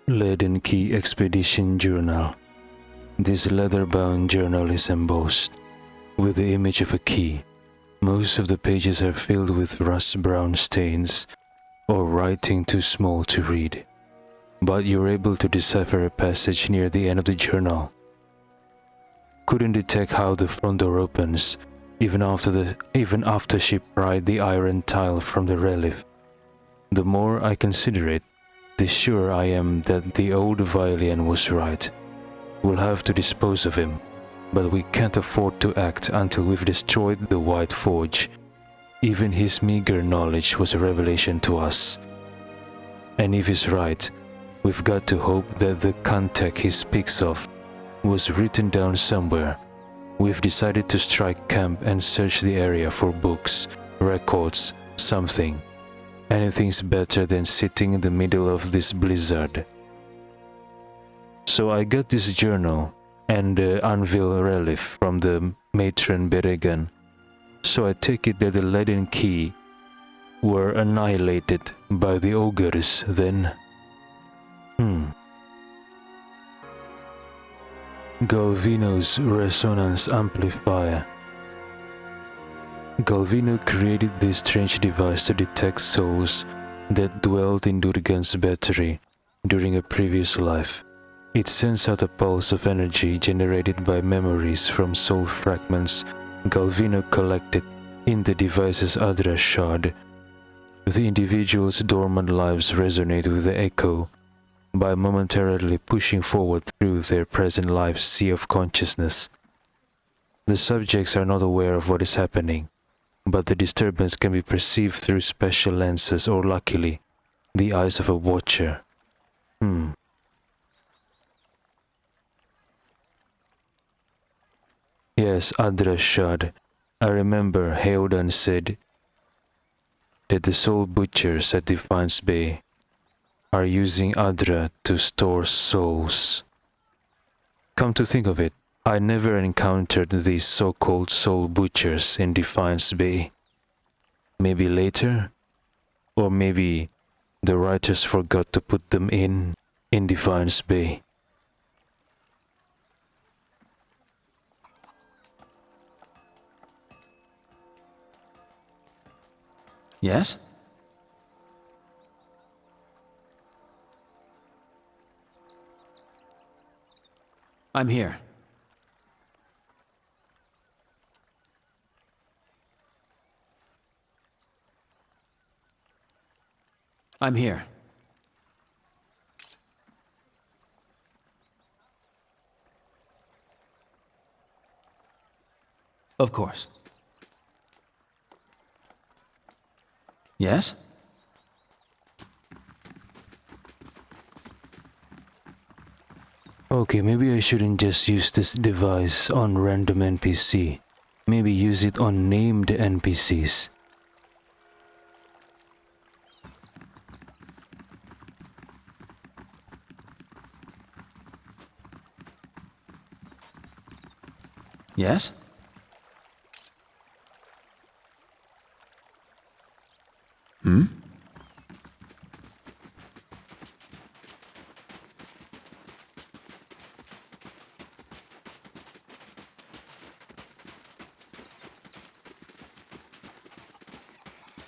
Leaden Key Expedition Journal. This leather-bound journal is embossed with the image of a key. Most of the pages are filled with rust-brown stains or writing too small to read, but you're able to decipher a passage near the end of the journal. Couldn't detect how the front door opens, even after she pried the iron tile from the relief. The more I consider it, the surer I am that the old Violian was right. We'll have to dispose of him, but we can't afford to act until we've destroyed the White Forge. Even his meager knowledge was a revelation to us. And if he's right, we've got to hope that the contact he speaks of was written down somewhere. We've decided to strike camp and search the area for books, records, something. Anything's better than sitting in the middle of this blizzard. So I got this journal and the anvil relief from the matron Beregan. So I take it that the leaden key were annihilated by the ogres then. Galvino's resonance amplifier. Galvino created this strange device to detect souls that dwelled in Durgan's battery during a previous life. It sends out a pulse of energy generated by memories from soul fragments Galvino collected in the device's Adra shard. The individual's dormant lives resonate with the echo by momentarily pushing forward through their present life's sea of consciousness. The subjects are not aware of what is happening, but the disturbance can be perceived through special lenses or, luckily, the eyes of a watcher. Yes, Adra shard. I remember Heodan said that the soul butchers at Defiance Bay are using Adra to store souls. Come to think of it, I never encountered these so-called soul butchers in Defiance Bay. Maybe later? Or maybe the writers forgot to put them in Defiance Bay. Yes? I'm here. I'm here. Of course. Yes? Okay, maybe I shouldn't just use this device on random NPC. Maybe use it on named NPCs. Yes?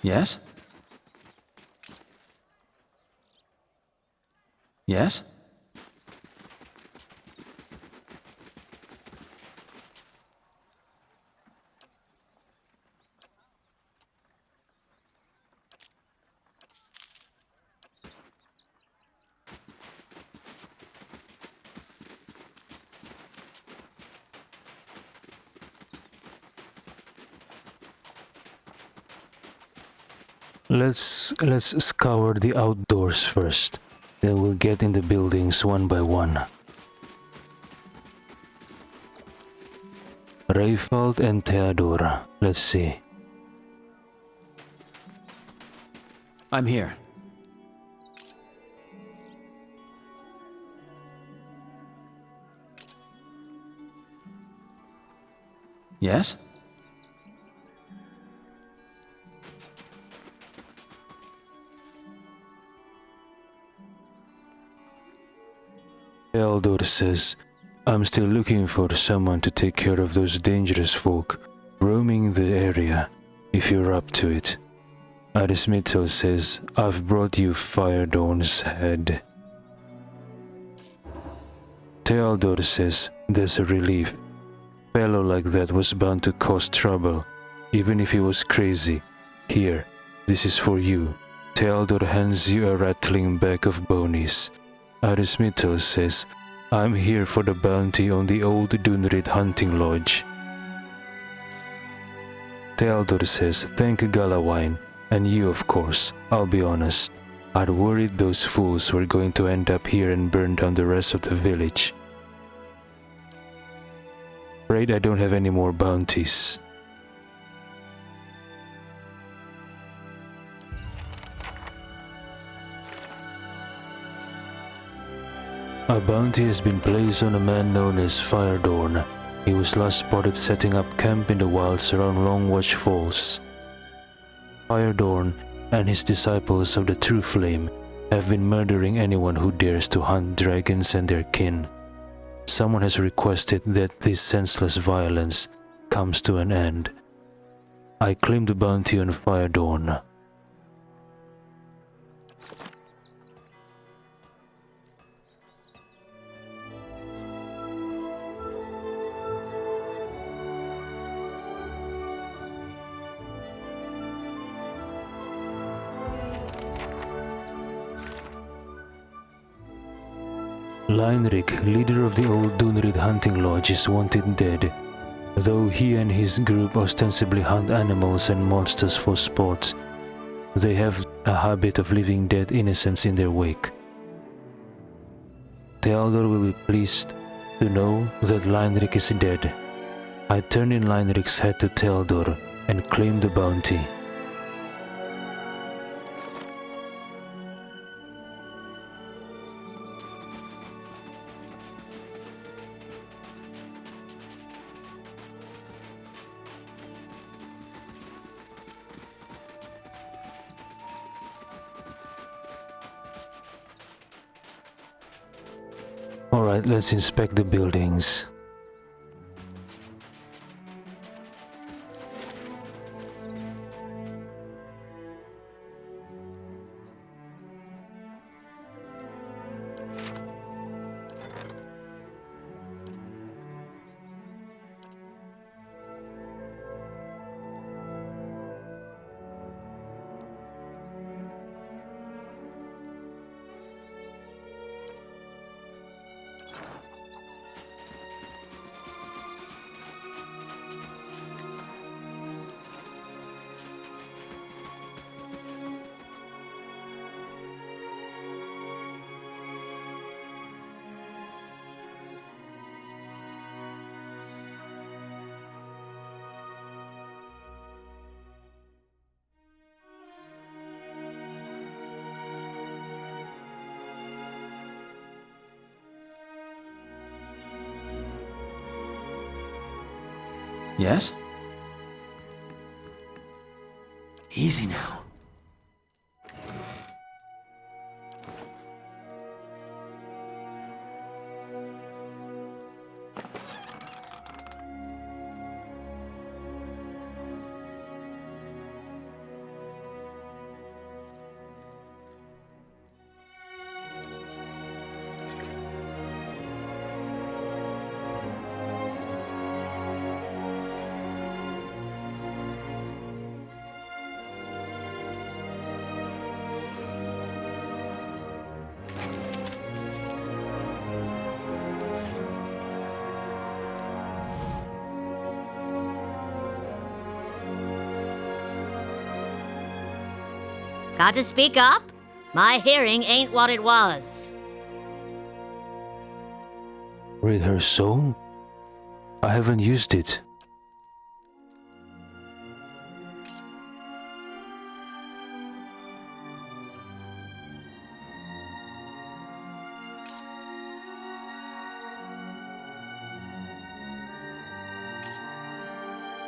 Yes? Yes? Let's scour the outdoors first. Then we'll get in the buildings one by one. Reifald and Theodora. Let's see. I'm here. Yes? Theodore says, I'm still looking for someone to take care of those dangerous folk roaming the area, if you're up to it. Arismittel says, I've brought you Firedawn's head. Theodore says, there's a relief. Fellow like that was bound to cause trouble, even if he was crazy. Here, this is for you. Theodore hands you a rattling bag of bonies. Arismittel says, I'm here for the bounty on the old Dunrid hunting lodge. Theodore says, thank Galawine, and you of course. I'll be honest, I'd worried those fools were going to end up here and burn down the rest of the village. Afraid I don't have any more bounties. A bounty has been placed on a man known as Firedawn. He was last spotted setting up camp in the wilds around Longwatch Falls. Firedawn and his disciples of the True Flame have been murdering anyone who dares to hunt dragons and their kin. Someone has requested that this senseless violence comes to an end. I claim the bounty on Firedawn. Leinrich, leader of the old Dunrid hunting lodge, is wanted dead. Though he and his group ostensibly hunt animals and monsters for sport, they have a habit of leaving dead innocents in their wake. Theodore will be pleased to know that Leinrich is dead. I turn in Leinrich's head to Theodore and claim the bounty. Alright, let's inspect the buildings. Yes? Easy now. Got to speak up? My hearing ain't what it was. Read her soul? I haven't used it.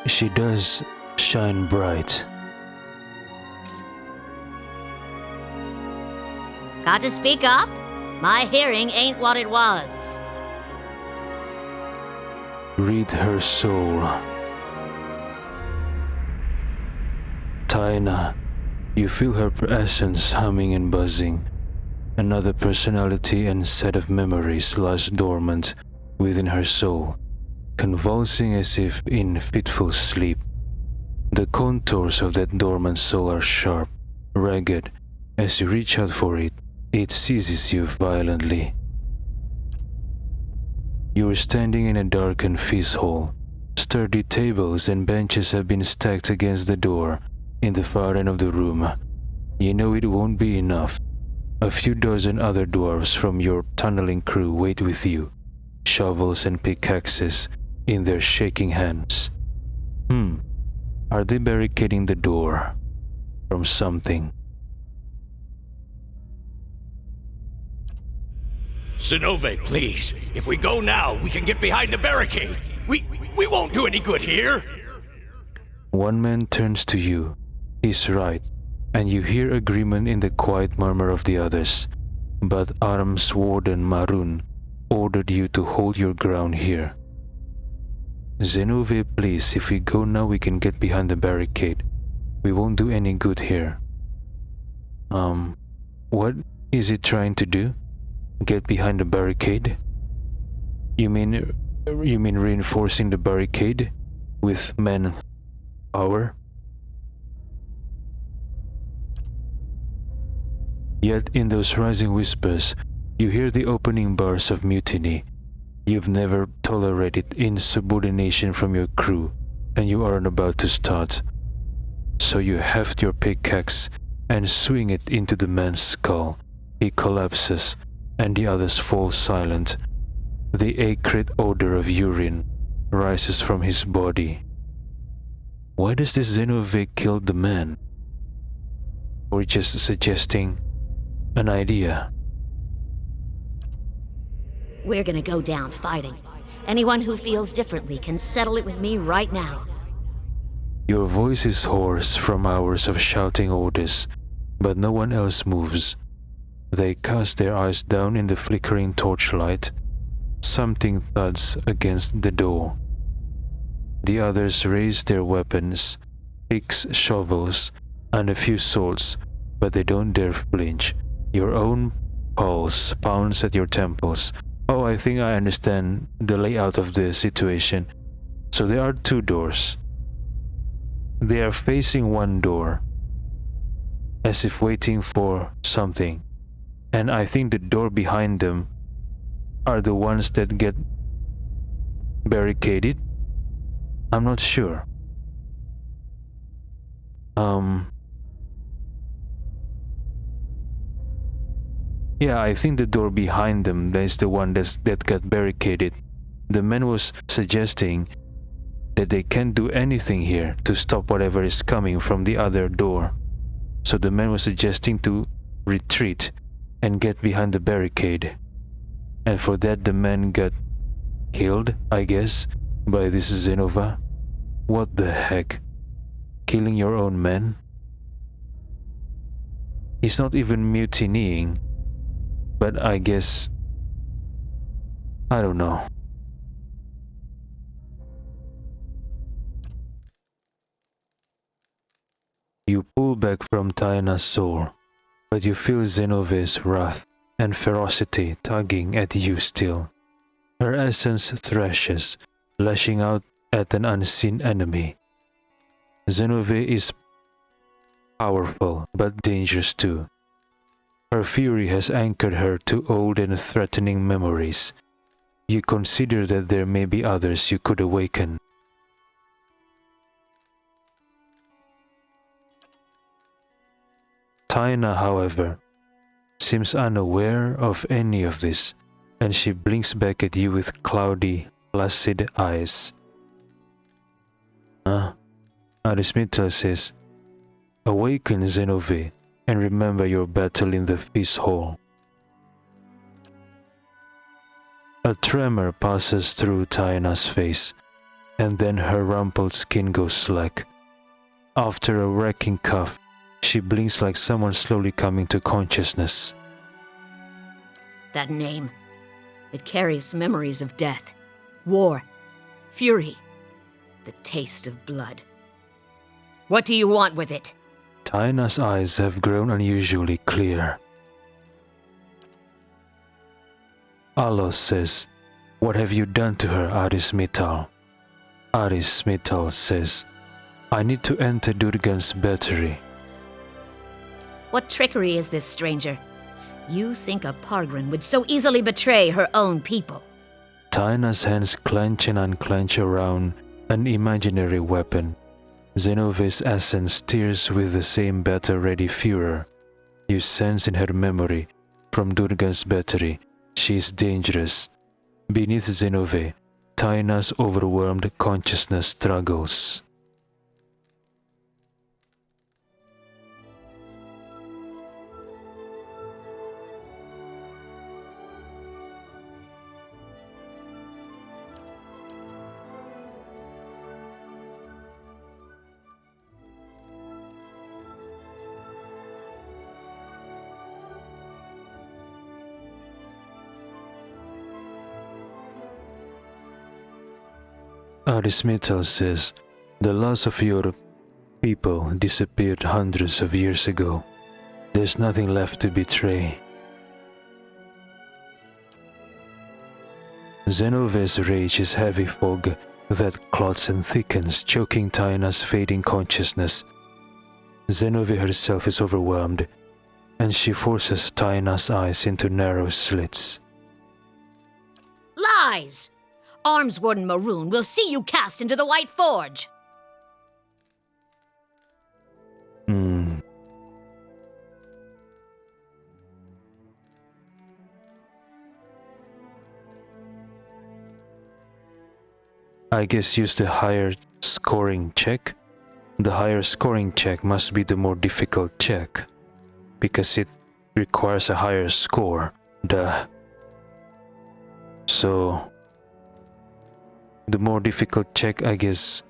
She does shine bright. Got to speak up? My hearing ain't what it was. Read her soul. Taina, you feel her essence humming and buzzing. Another personality and set of memories lies dormant within her soul, convulsing as if in fitful sleep. The contours of that dormant soul are sharp, ragged. As you reach out for it, it seizes you violently. You are standing in a darkened feast hall. Sturdy tables and benches have been stacked against the door in the far end of the room. You know it won't be enough. A few dozen other dwarves from your tunneling crew wait with you, shovels and pickaxes in their shaking hands. Are they barricading the door from something? Zenove, please. If we go now, we can get behind the barricade. We won't do any good here. One man turns to you. He's right, and you hear agreement in the quiet murmur of the others. But Arm's warden Maroon ordered you to hold your ground here. Zenove, please, if we go now we can get behind the barricade. We won't do any good here. What is it trying to do? Get behind the barricade? You mean reinforcing the barricade with men power? Yet in those rising whispers, you hear the opening bars of mutiny. You've never tolerated insubordination from your crew, and you aren't about to start. So you heft your pickaxe and swing it into the man's skull. He collapses, and the others fall silent. The acrid odor of urine rises from his body. Why does this Zenove kill the man? Or just suggesting an idea? We're gonna go down fighting. Anyone who feels differently can settle it with me right now. Your voice is hoarse from hours of shouting orders, but no one else moves. They cast their eyes down in the flickering torchlight. Something thuds against the door. The others raise their weapons, picks, shovels, and a few swords, but they don't dare flinch. Your own pulse pounds at your temples. Oh, I think I understand the layout of the situation. So there are two doors. They are facing one door, as if waiting for something. And I think the door behind them are the ones that get barricaded. I'm not sure. Yeah, I think the door behind them is the one that got barricaded. The man was suggesting that they can't do anything here to stop whatever is coming from the other door. So the man was suggesting to retreat and get behind the barricade. And for that the man got killed, I guess, by this Zenova. What the heck? Killing your own men? He's not even mutinying. But I guess... I don't know. You pull back from Taina's soul, but you feel Zenove's wrath and ferocity tugging at you still. Her essence thrashes, lashing out at an unseen enemy. Zenove is powerful, but dangerous too. Her fury has anchored her to old and threatening memories. You consider that there may be others you could awaken. Taina, however, seems unaware of any of this, and she blinks back at you with cloudy, placid eyes. Arismita says, "Awaken, Zenove, and remember your battle in the feast hall." A tremor passes through Taina's face, and then her rumpled skin goes slack. After a wrecking cough, she blinks like someone slowly coming to consciousness. that name. It carries memories of death, war, fury, the taste of blood. What do you want with it? Taina's eyes have grown unusually clear. Alos says, "What have you done to her, Aris Mittal?" Aris Mittal says, "I need to enter Durgan's battery." What trickery is this, stranger? You think a Pargrin would so easily betray her own people? Taina's hands clench and unclench around an imaginary weapon. Zenove's essence tears with the same battle-ready furor. You sense in her memory, from Durgan's battery, she is dangerous. Beneath Zenove, Taina's overwhelmed consciousness struggles. Arismetal says, "The loss of your people disappeared hundreds of years ago. There's nothing left to betray." Zenove's rage is heavy fog that clots and thickens, choking Taina's fading consciousness. Zenove herself is overwhelmed, and she forces Taina's eyes into narrow slits. Lies! Arms Warden Maroon will see you cast into the White Forge! I guess use the higher scoring check. The higher scoring check must be the more difficult check, because it requires a higher score. Duh. So, the more difficult check, I guess,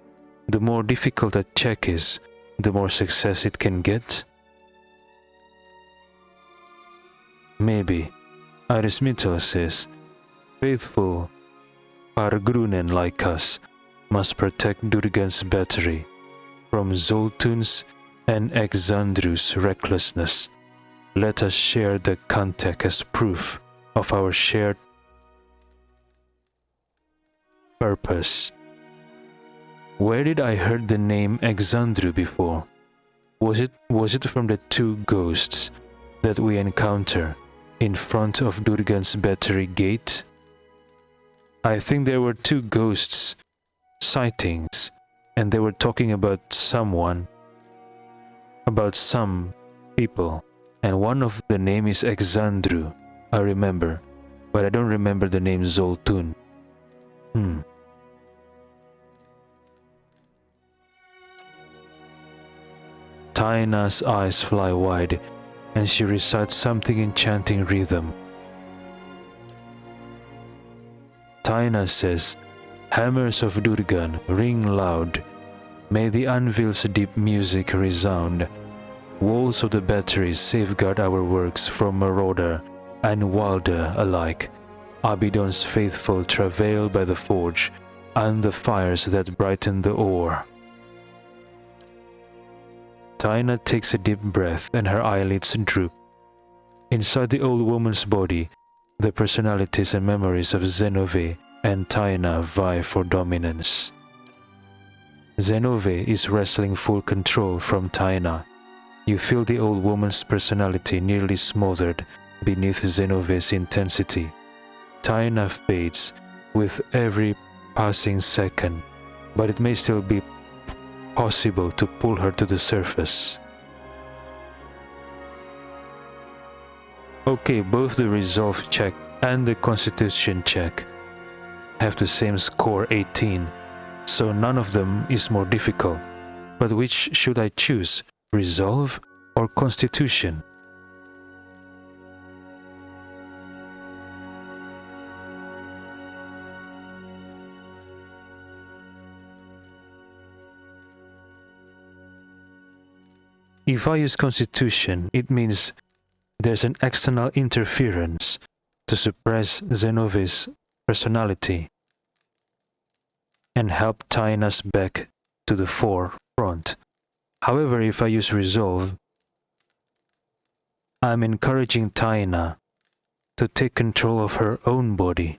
the more difficult a check is, the more success it can get. Maybe. Arismito says, "Faithful Pargrunen like us must protect Durgan's battery from Zoltun's and Exandru's recklessness. Let us share the contact as proof of our shared purpose." Where did I heard the name Exandru before? Was it from the two ghosts that we encounter in front of Durgan's battery gate? I think there were two ghosts sightings, and they were talking about someone, about some people, and one of the name is Exandru, I remember, but I don't remember the name Zoltun. Taina's eyes fly wide, and she recites something in chanting rhythm. Taina says, "Hammers of Durgan, ring loud. May the anvil's deep music resound. Walls of the batteries safeguard our works from marauder and wilder alike. Abidon's faithful travail by the forge, and the fires that brighten the ore." Taina takes a deep breath and her eyelids droop. Inside the old woman's body, the personalities and memories of Zenove and Taina vie for dominance. Zenove is wresting full control from Taina. You feel the old woman's personality nearly smothered beneath Zenove's intensity. Taina fades with every passing second, but it may still be possible to pull her to the surface. Okay, both the resolve check and the constitution check have the same score 18, so none of them is more difficult. But which should I choose, resolve or constitution? If I use constitution, it means there's an external interference to suppress Zenove's personality and help tying us back to the forefront. However, if I use resolve, I'm encouraging Taina to take control of her own body.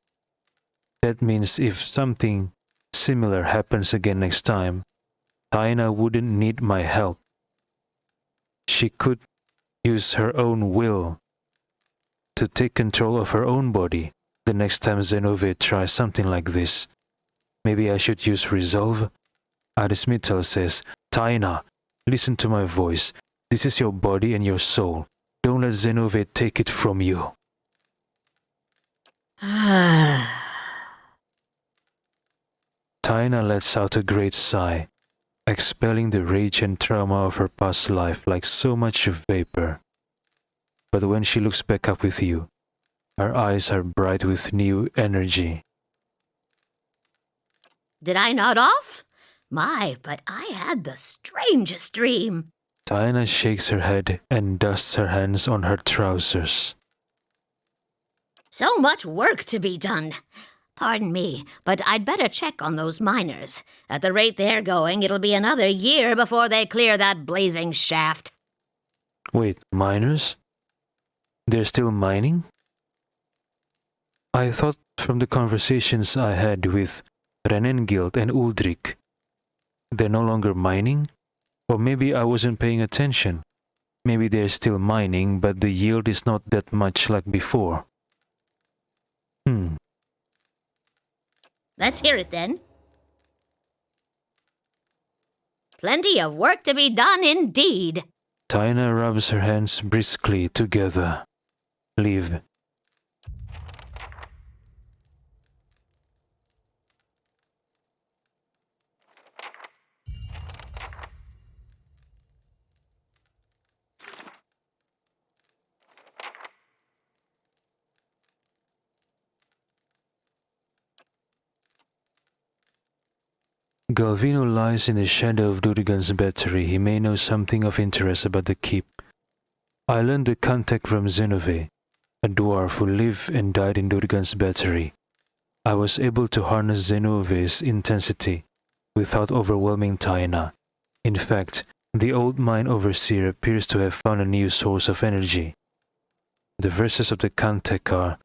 That means if something similar happens again next time, Taina wouldn't need my help. She could use her own will to take control of her own body the next time Zenove tries something like this. Maybe I should use resolve? Arismital says, Taina, listen to my voice. This is your body and your soul. Don't let Zenove take it from you. Taina lets out a great sigh, expelling the rage and trauma of her past life like so much vapor. But when she looks back up with you, her eyes are bright with new energy. Did I nod off? My, but I had the strangest dream. Taina shakes her head and dusts her hands on her trousers. So much work to be done. Pardon me, but I'd better check on those miners. At the rate they're going, it'll be another year before they clear that blazing shaft. Wait, miners? They're still mining? I thought from the conversations I had with Renengild and Uldrik, they're no longer mining? Or maybe I wasn't paying attention. Maybe they're still mining, but the yield is not that much like before. Let's hear it then. Plenty of work to be done indeed. Taina rubs her hands briskly together. Leave. Galvino lies in the shadow of Durigan's battery. He may know something of interest about the keep. I learned the contact from Zenove, a dwarf who lived and died in Durigan's battery. I was able to harness Zenove's intensity without overwhelming Taina. In fact, the old mine overseer appears to have found a new source of energy. The verses of the contact are,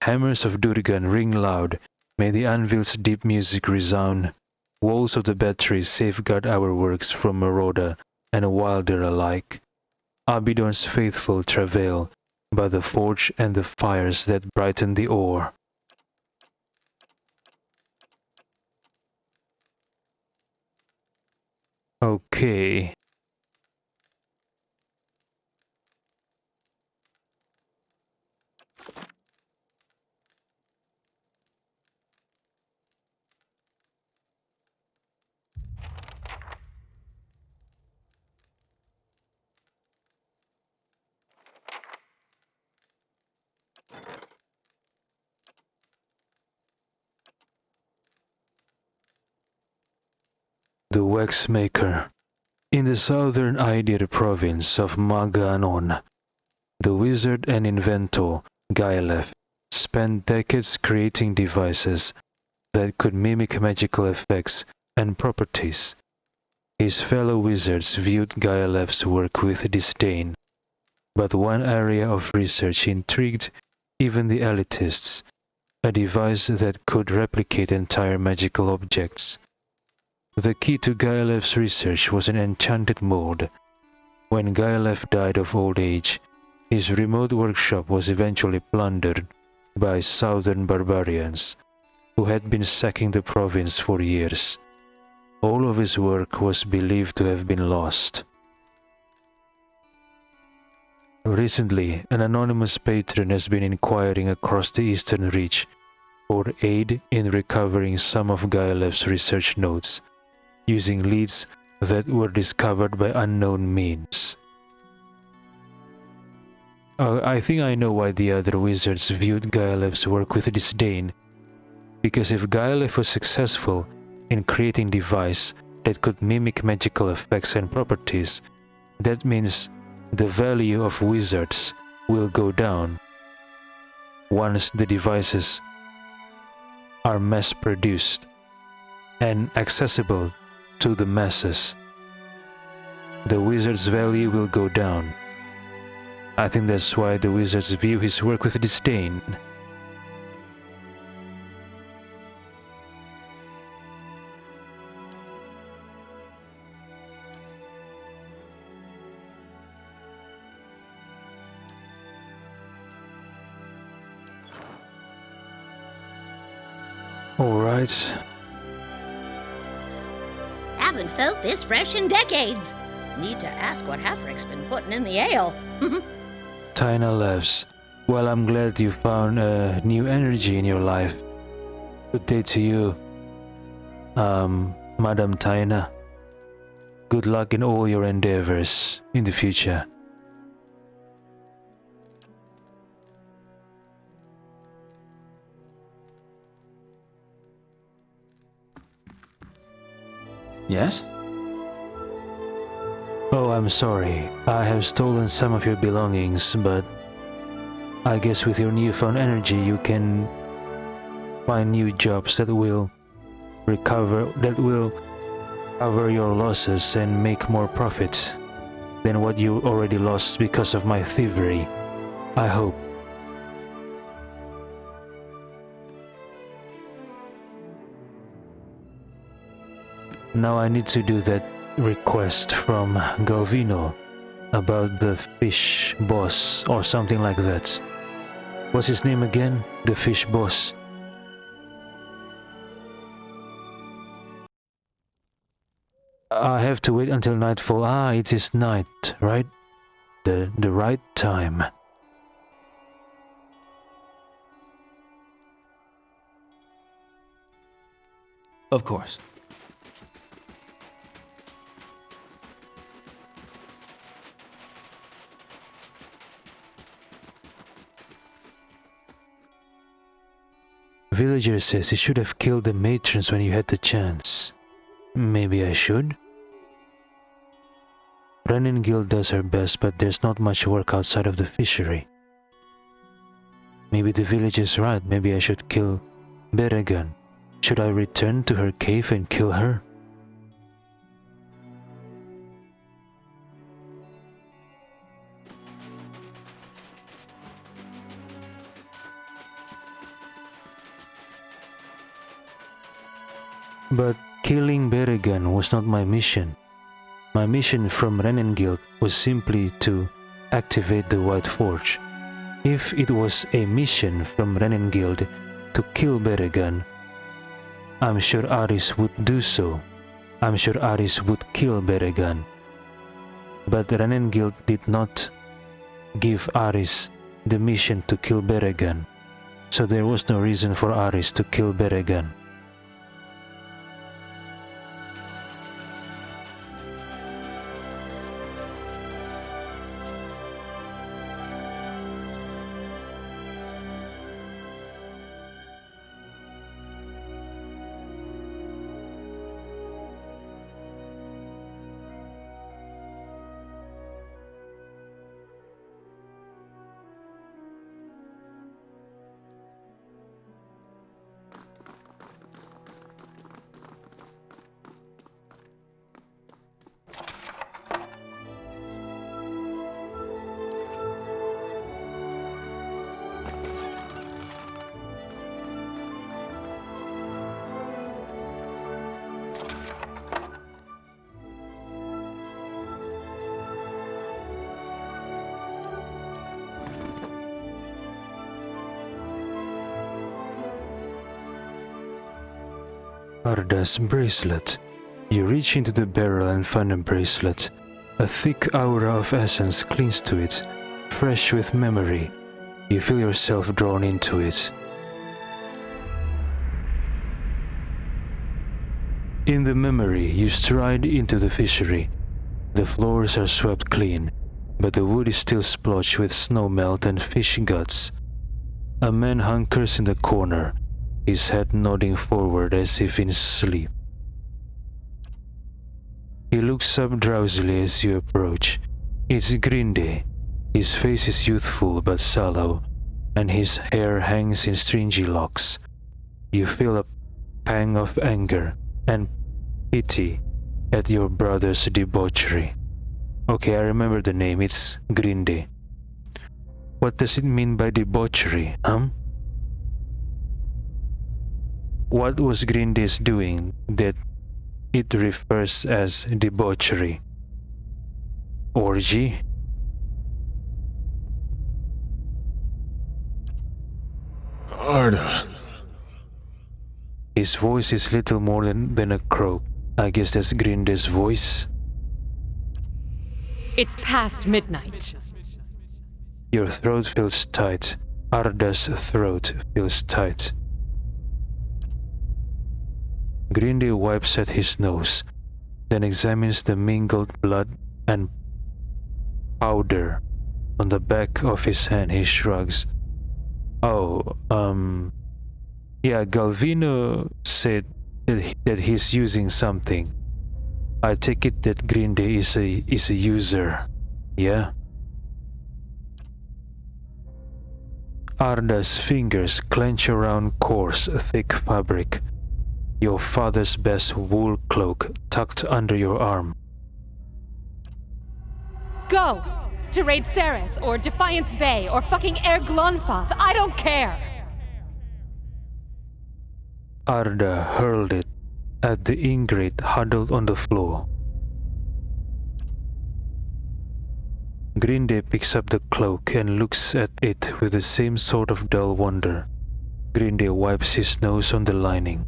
hammers of Durigan ring loud, may the anvil's deep music resound. Walls of the battery safeguard our works from marauder and wilder alike. Abidon's faithful travail by the forge and the fires that brighten the ore. Okay. The Waxmaker. In the southern Idir province of Maganon, the wizard and inventor Gaelef spent decades creating devices that could mimic magical effects and properties. His fellow wizards viewed Gaelef's work with disdain, but one area of research intrigued even the elitists, a device that could replicate entire magical objects. The key to Gaelef's research was an enchanted mold. When Gaelef died of old age, his remote workshop was eventually plundered by southern barbarians, who had been sacking the province for years. All of his work was believed to have been lost. Recently, an anonymous patron has been inquiring across the Eastern Reach for aid in recovering some of Gaelef's research notes, using leads that were discovered by unknown means. I think I know why the other wizards viewed Gaelef's work with disdain, because if Gaelef was successful in creating a device that could mimic magical effects and properties, that means the value of wizards will go down. once the devices are mass-produced and accessible to the masses, the wizard's value will go down. I think that's why the wizards view his work with disdain. Alright. Haven't felt this fresh in decades. Need to ask what Halfrick's been putting in the ale. Tina laughs. Well, I'm glad you found a new energy in your life. Good day to you, Madam Tina. Good luck in all your endeavors in the future. Yes? Oh, I'm sorry. I have stolen some of your belongings, but I guess with your newfound energy you can find new jobs that will cover your losses and make more profit than what you already lost because of my thievery. I hope. Now I need to do that request from Galvino about the fish boss or something like that. What's his name again? The fish boss. I have to wait until nightfall. Ah, it is night, right? The right time. Of course. Villager says you should have killed the matrons when you had the chance. Maybe I should? Renengild does her best, but there's not much work outside of the fishery. Maybe the village is right. Maybe I should kill Beregan. Should I return to her cave and kill her? But killing Beregan was not my mission. My mission from Renengild was simply to activate the White Forge. If it was a mission from Renengild to kill Beregan, I'm sure Aris would do so. I'm sure Aris would kill Beregan. But Renengild did not give Aris the mission to kill Beregan, so there was no reason for Aris to kill Beregan. Arda's bracelet. You reach into the barrel and find a bracelet. A thick aura of essence clings to it, fresh with memory. You feel yourself drawn into it. In the memory, you stride into the fishery. The floors are swept clean, but the wood is still splotched with snow melt and fish guts. A man hunkers in the corner, his head nodding forward as if in sleep. He looks up drowsily as you approach. It's Grinde. His face is youthful but sallow. and his hair hangs in stringy locks. You feel a pang of anger and pity at your brother's debauchery. Okay, I remember the name, it's Grinde. What does it mean by debauchery, What was Grinde's doing that it refers as debauchery? Orgy? Arda. His voice is little more than a croak. I guess that's Grinde's voice. It's past midnight. Your throat feels tight. Arda's throat feels tight. Grinde wipes at his nose, then examines the mingled blood and powder on the back of his hand. He shrugs. Oh, yeah, Galvino said that he's using something. I take it that Grinde is a user, yeah? Arda's fingers clench around coarse, thick fabric. Your father's best wool cloak tucked under your arm. Go! To raid Ceres, or Defiance Bay, or fucking Air Glonfoth, I don't care! Arda hurled it at the ingrate huddled on the floor. Grinde picks up the cloak and looks at it with the same sort of dull wonder. Grinde wipes his nose on the lining.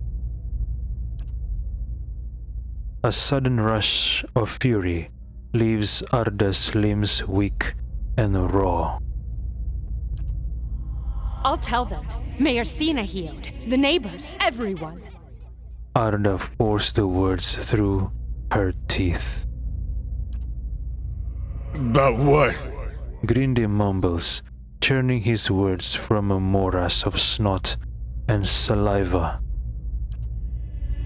A sudden rush of fury leaves Arda's limbs weak and raw. I'll tell them. Mayor Sina healed. The neighbors, everyone. Arda forced the words through her teeth. But what? Grinde mumbles, churning his words from a morass of snot and saliva.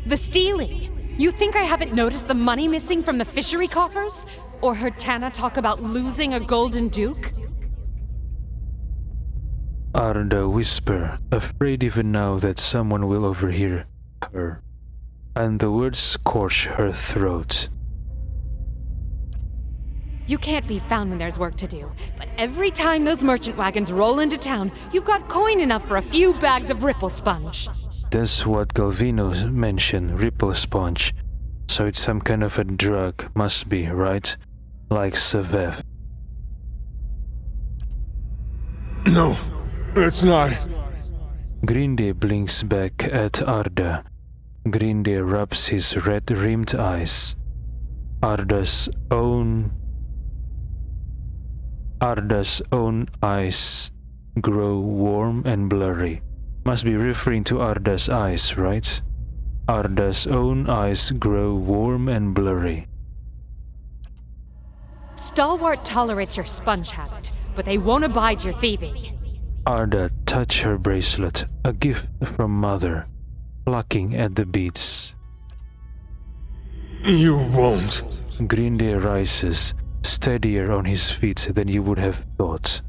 The stealing! You think I haven't noticed the money missing from the fishery coffers? Or heard Tana talk about losing a golden duke? Arda whisper, afraid even now that someone will overhear her, and the words scorch her throat. You can't be found when there's work to do, but every time those merchant wagons roll into town, you've got coin enough for a few bags of ripple sponge. That's what Galvino mentioned, ripple sponge. So it's some kind of a drug, must be, right? Like Savev. No, it's not. Grinde blinks back at Arda. Grinde rubs his red-rimmed eyes. Arda's own eyes grow warm and blurry. Must be referring to Arda's eyes, right? Arda's own eyes grow warm and blurry. Stalwart tolerates your sponge habit, but they won't abide your thieving. Arda touched her bracelet, a gift from Mother, plucking at the beads. You won't. Grinde rises, steadier on his feet than you would have thought.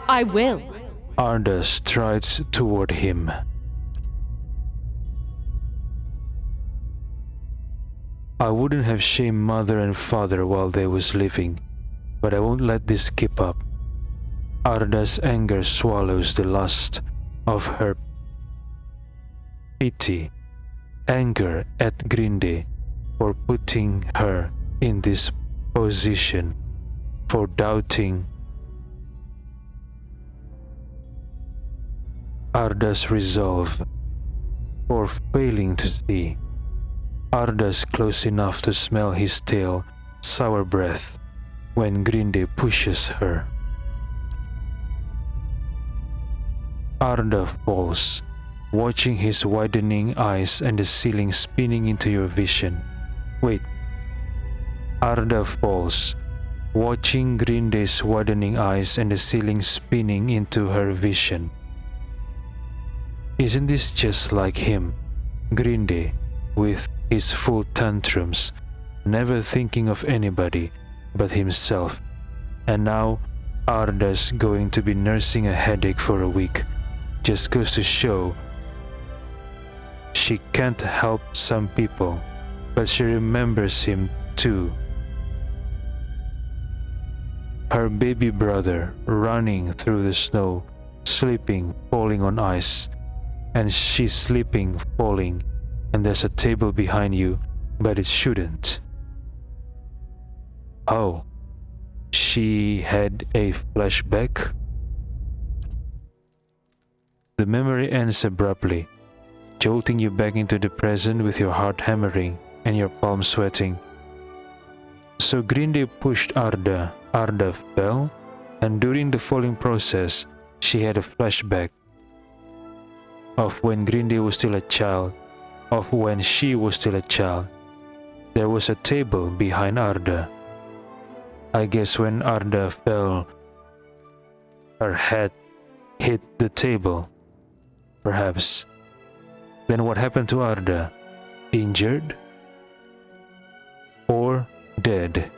I will. Arda strides toward him. I wouldn't have shamed Mother and Father while they was living, but I won't let this keep up. Arda's anger swallows the lust of her pity, anger at Grinde for putting her in this position, for doubting Arda's resolve, for failing to see. Arda's close enough to smell his tail, sour breath, when Grinde pushes her. Arda falls, watching his widening eyes and the ceiling spinning into your vision. Wait. Arda falls, watching Grinde's widening eyes and the ceiling spinning into her vision. Isn't this just like him, Grinde, with his full tantrums, never thinking of anybody but himself, and now Arda's going to be nursing a headache for a week just goes to show she can't help some people, but she remembers him too. Her baby brother running through the snow, sleeping, falling on ice, and she's sleeping, falling, and there's a table behind you, but it shouldn't. Oh, she had a flashback? The memory ends abruptly, jolting you back into the present with your heart hammering and your palms sweating. So Grinde pushed Arda. Arda fell, and during the falling process, she had a flashback of when Grinde was still a child, of when she was still a child. There was a table behind Arda. I guess when Arda fell, her head hit the table. Perhaps. Then what happened to Arda? Injured? Or dead?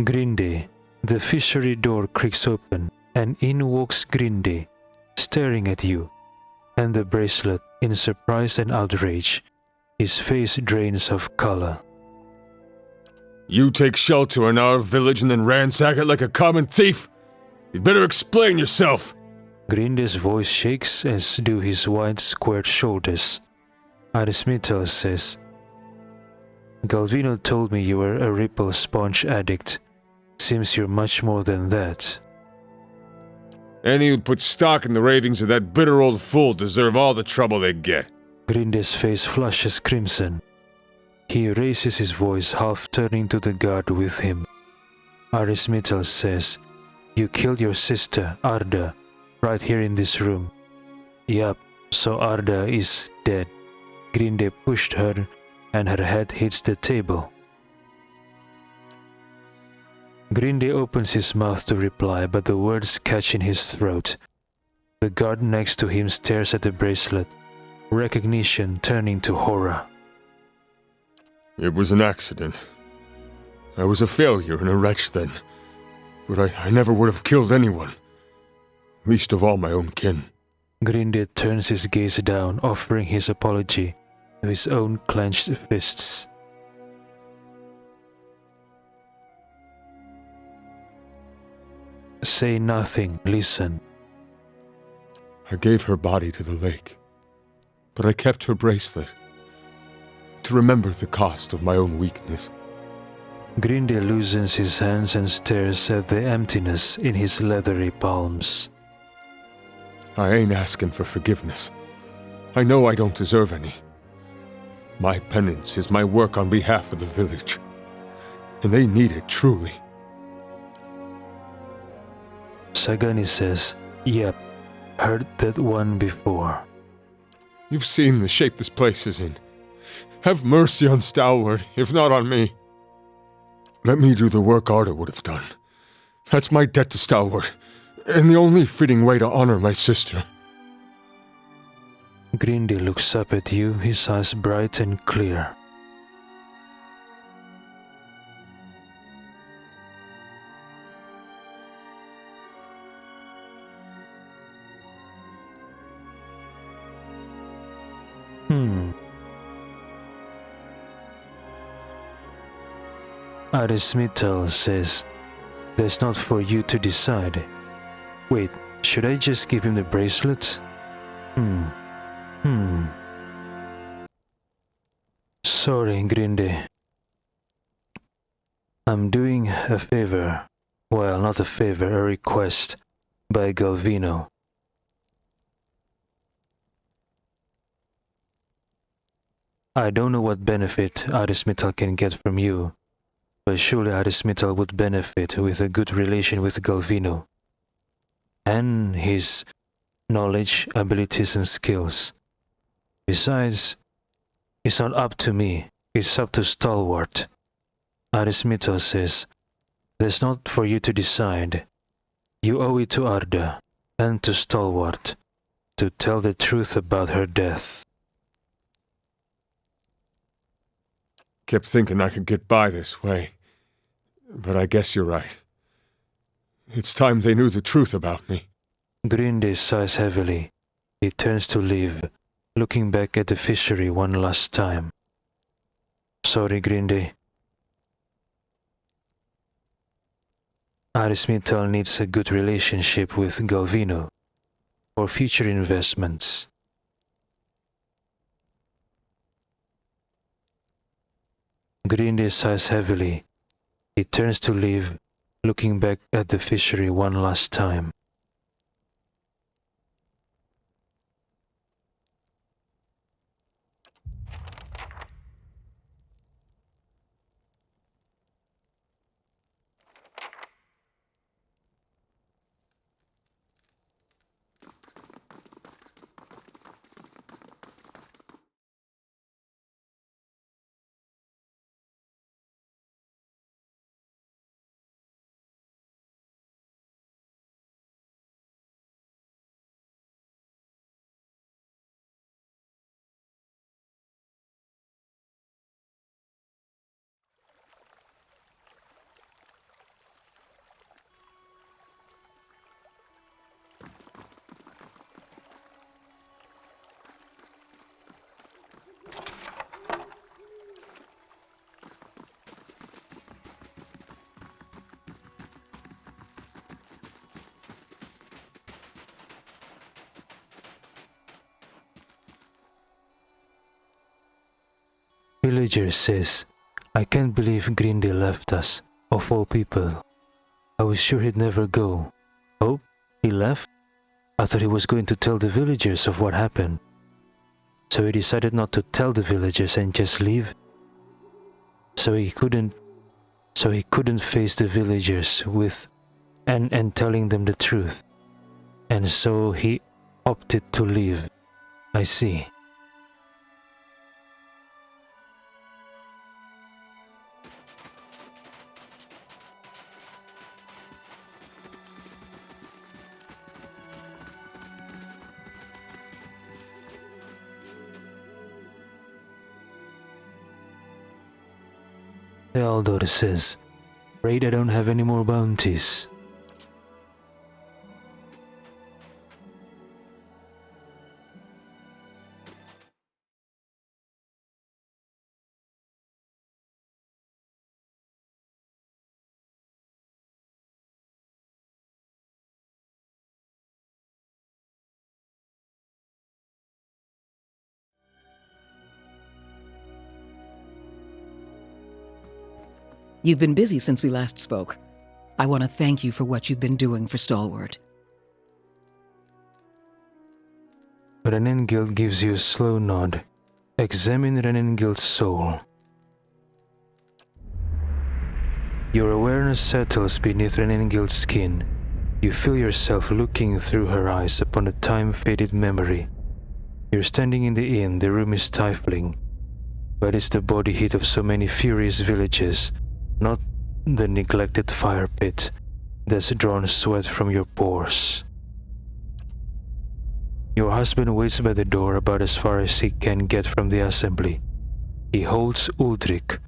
Grinde. The fishery door creaks open, and in walks Grinde, staring at you, and the bracelet in surprise and outrage. His face drains of color. You take shelter in our village and then ransack it like a common thief? You'd better explain yourself! Grinde's voice shakes, as do his wide, squared shoulders. Arismital says, Galvino told me you were a Ripple sponge addict. Seems you're much more than that. Any who put stock in the ravings of that bitter old fool deserve all the trouble they get. Grinde's face flushes crimson. He raises his voice, half turning to the guard with him. Arismital says, You killed your sister, Arda, right here in this room. Yup, so Arda is dead. Grinde pushed her, and her head hits the table. Grinde opens his mouth to reply, but the words catch in his throat. The guard next to him stares at the bracelet, recognition turning to horror. It was an accident. I was a failure and a wretch then, but I never would have killed anyone, least of all my own kin. Grinde turns his gaze down, offering his apology to his own clenched fists. Say nothing, listen. I gave her body to the lake, but I kept her bracelet to remember the cost of my own weakness. Grinde loosens his hands and stares at the emptiness in his leathery palms. I ain't asking for forgiveness. I know I don't deserve any. My penance is my work on behalf of the village, and they need it truly. Sagani says, Yep, heard that one before. You've seen the shape this place is in. Have mercy on Stalwart, if not on me. Let me do the work Arda would have done. That's my debt to Stalwart, and the only fitting way to honor my sister. Grinde looks up at you, his eyes bright and clear. Arismital says, That's not for you to decide. Wait, should I just give him the bracelet? Sorry, Grinde. I'm doing a favor. Well, not a favor, a request by Galvino. I don't know what benefit Arismital can get from you, but surely Arismital would benefit with a good relation with Galvino and his knowledge, abilities, and skills. Besides, it's not up to me, it's up to Stalwart. Arismital says, That's not for you to decide. You owe it to Arda and to Stalwart to tell the truth about her death. Kept thinking I could get by this way. But I guess you're right. It's time they knew the truth about me. Grinde sighs heavily. He turns to leave, looking back at the fishery one last time. Sorry, Grinde. Arismital needs a good relationship with Galvino for future investments. Grinde sighs heavily. He turns to leave, looking back at the fishery one last time. Villager says, I can't believe Grinde left us, of all people. I was sure he'd never go. Oh, he left? I thought he was going to tell the villagers of what happened. So he decided not to tell the villagers and just leave? So he couldn't face the villagers with and telling them the truth. And so he opted to leave. I see. Ealdor says, afraid I don't have any more bounties. You've been busy since we last spoke. I want to thank you for what you've been doing for Stalwart. Renengild gives you a slow nod. Examine Renengild's soul. Your awareness settles beneath Renengild's skin. You feel yourself looking through her eyes upon a time-faded memory. You're standing in the inn, the room is stifling. But it's the body heat of so many furious villages, not the neglected fire pit, that's drawn sweat from your pores. Your husband waits by the door about as far as he can get from the assembly. He holds Uldrik,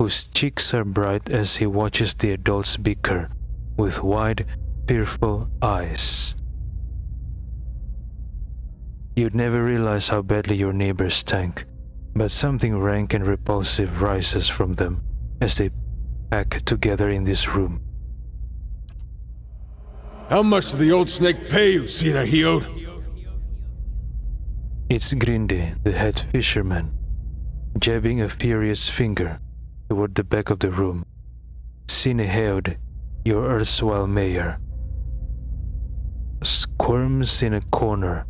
whose cheeks are bright as he watches the adults bicker, with wide, fearful eyes. You'd never realize how badly your neighbors stank, but something rank and repulsive rises from them as they pack together in this room. How much did the old snake pay you, Sina Hiod? It's Grinde, the head fisherman, jabbing a furious finger toward the back of the room. Sine Heod, your erstwhile mayor, squirms in a corner,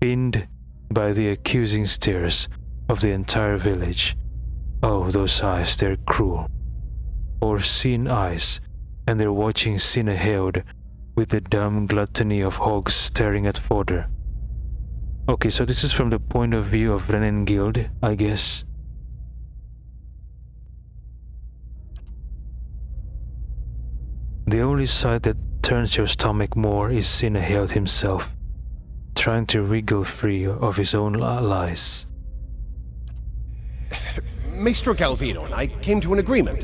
pinned by the accusing stares of the entire village. Oh, those eyes, they're cruel. Foreseen eyes, and they're watching Sine Heod with the dumb gluttony of hogs staring at fodder. Okay, so this is from the point of view of Renengild, I guess. The only sight that turns your stomach more is Sineheld himself, trying to wriggle free of his own lies. Maestro Galvino and I came to an agreement.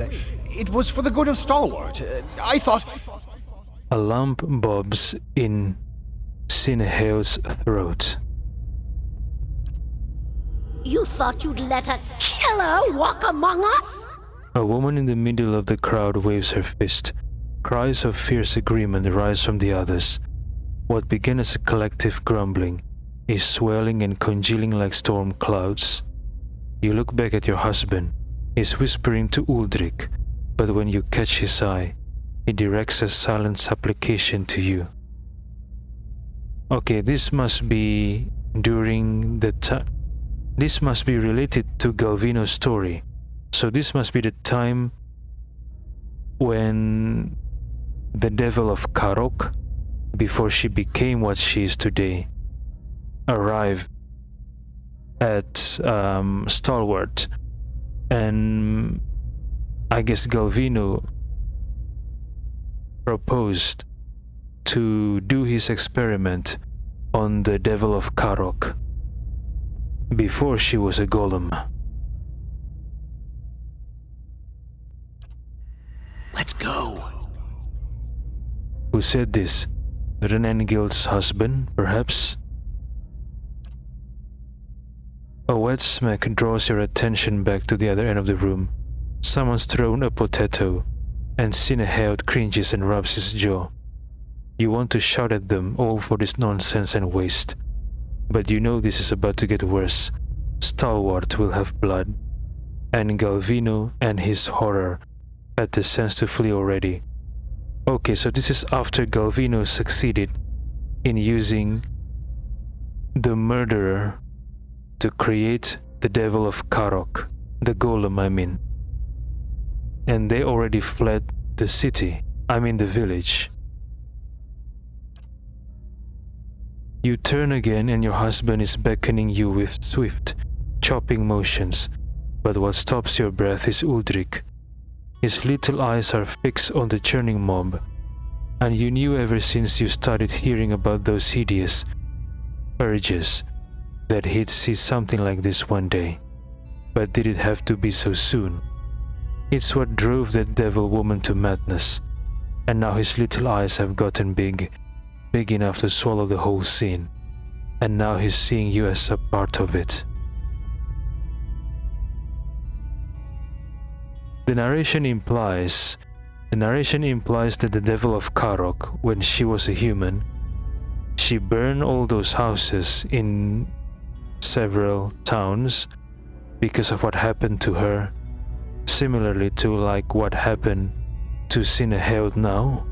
It was for the good of Stalwart. I thought... A lump bobs in Sineheld's throat. You thought you'd let a killer walk among us? A woman in the middle of the crowd waves her fist. Cries of fierce agreement rise from the others. What began as a collective grumbling is swelling and congealing like storm clouds. You look back at your husband. He's whispering to Uldrik, but when you catch his eye, he directs a silent supplication to you. Okay, this must be during the time. This must be related to Galvino's story. So this must be the time when the devil of Caroc, before she became what she is today, arrived at Stalwart, and I guess Galvino proposed to do his experiment on the devil of Caroc before she was a golem. Let's go. Who said this? Renengild's husband, perhaps? A wet smack draws your attention back to the other end of the room. Someone's thrown a potato, and Sineheld cringes and rubs his jaw. You want to shout at them all for this nonsense and waste, but you know this is about to get worse. Stalwart will have blood, and Galvino and his horror had the sense to flee already. Okay, so this is after Galvino succeeded in using the murderer to create the devil of Caroc, the golem I mean. And they already fled the city, the village. You turn again and your husband is beckoning you with swift, chopping motions, but what stops your breath is Uldrik. His little eyes are fixed on the churning mob, and you knew ever since you started hearing about those hideous urges that he'd see something like this one day. But did it have to be so soon? It's what drove that devil woman to madness, and now his little eyes have gotten big enough to swallow the whole scene, and now he's seeing you as a part of it. The narration implies that the devil of Caroc, when she was a human, she burned all those houses in several towns because of what happened to her, similarly to like what happened to Sineheld now.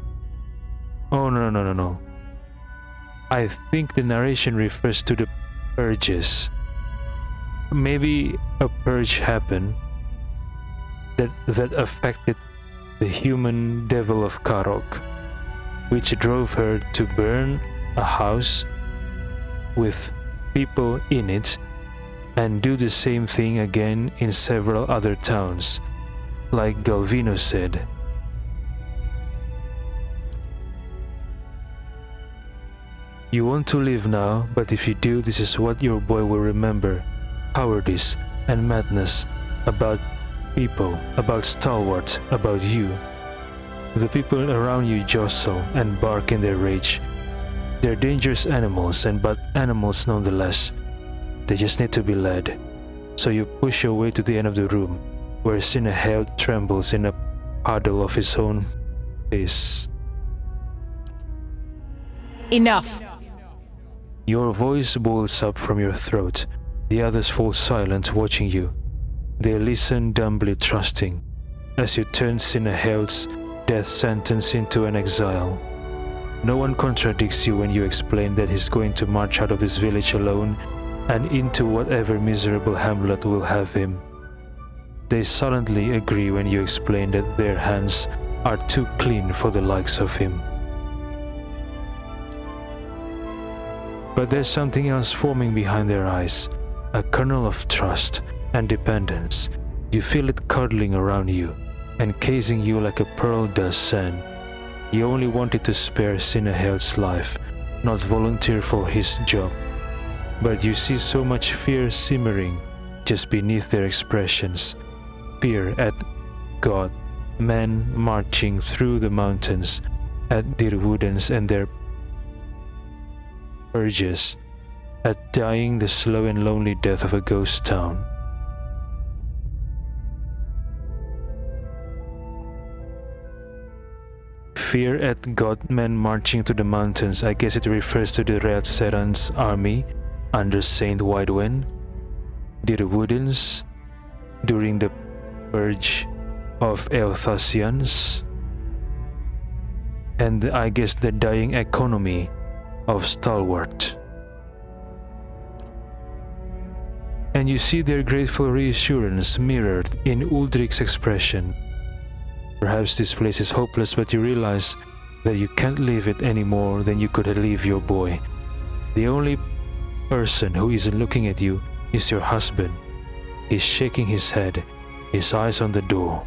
Oh no. I think the narration refers to the purges. Maybe a purge happened that affected the human devil of Caroc, which drove her to burn a house with people in it and do the same thing again in several other towns, like Galvino said. You want to live now, but if you do, this is what your boy will remember: cowardice and madness about people, about Stalwart, about you. The people around you jostle and bark in their rage. They're dangerous animals, but animals nonetheless. They just need to be led. So you push your way to the end of the room, where Sineheld trembles in a puddle of his own piss. Enough! Your voice boils up from your throat. The others fall silent, watching you. They listen, dumbly trusting, as you turn Sineheld's death sentence into an exile. No one contradicts you when you explain that he's going to march out of this village alone and into whatever miserable hamlet will have him. They silently agree when you explain that their hands are too clean for the likes of him. But there's something else forming behind their eyes, a kernel of trust and dependence. You feel it cuddling around you, encasing you like a pearl does sand. You only wanted to spare Sinneheld's life, not volunteer for his job. But you see so much fear simmering just beneath their expressions. Fear at God, men marching through the mountains, at their woodens and their urges, at dying the slow and lonely death of a ghost town. Fear at God, men marching to the mountains. I guess it refers to the Red Seran's army under Saint Widwen, the Woodens, during the purge of Eothasians, and I guess the dying economy of Stalwart. And you see their grateful reassurance mirrored in Uldric's expression. Perhaps this place is hopeless, but you realize that you can't leave it any more than you could leave your boy. The only person who isn't looking at you is your husband. He's shaking his head, his eyes on the door.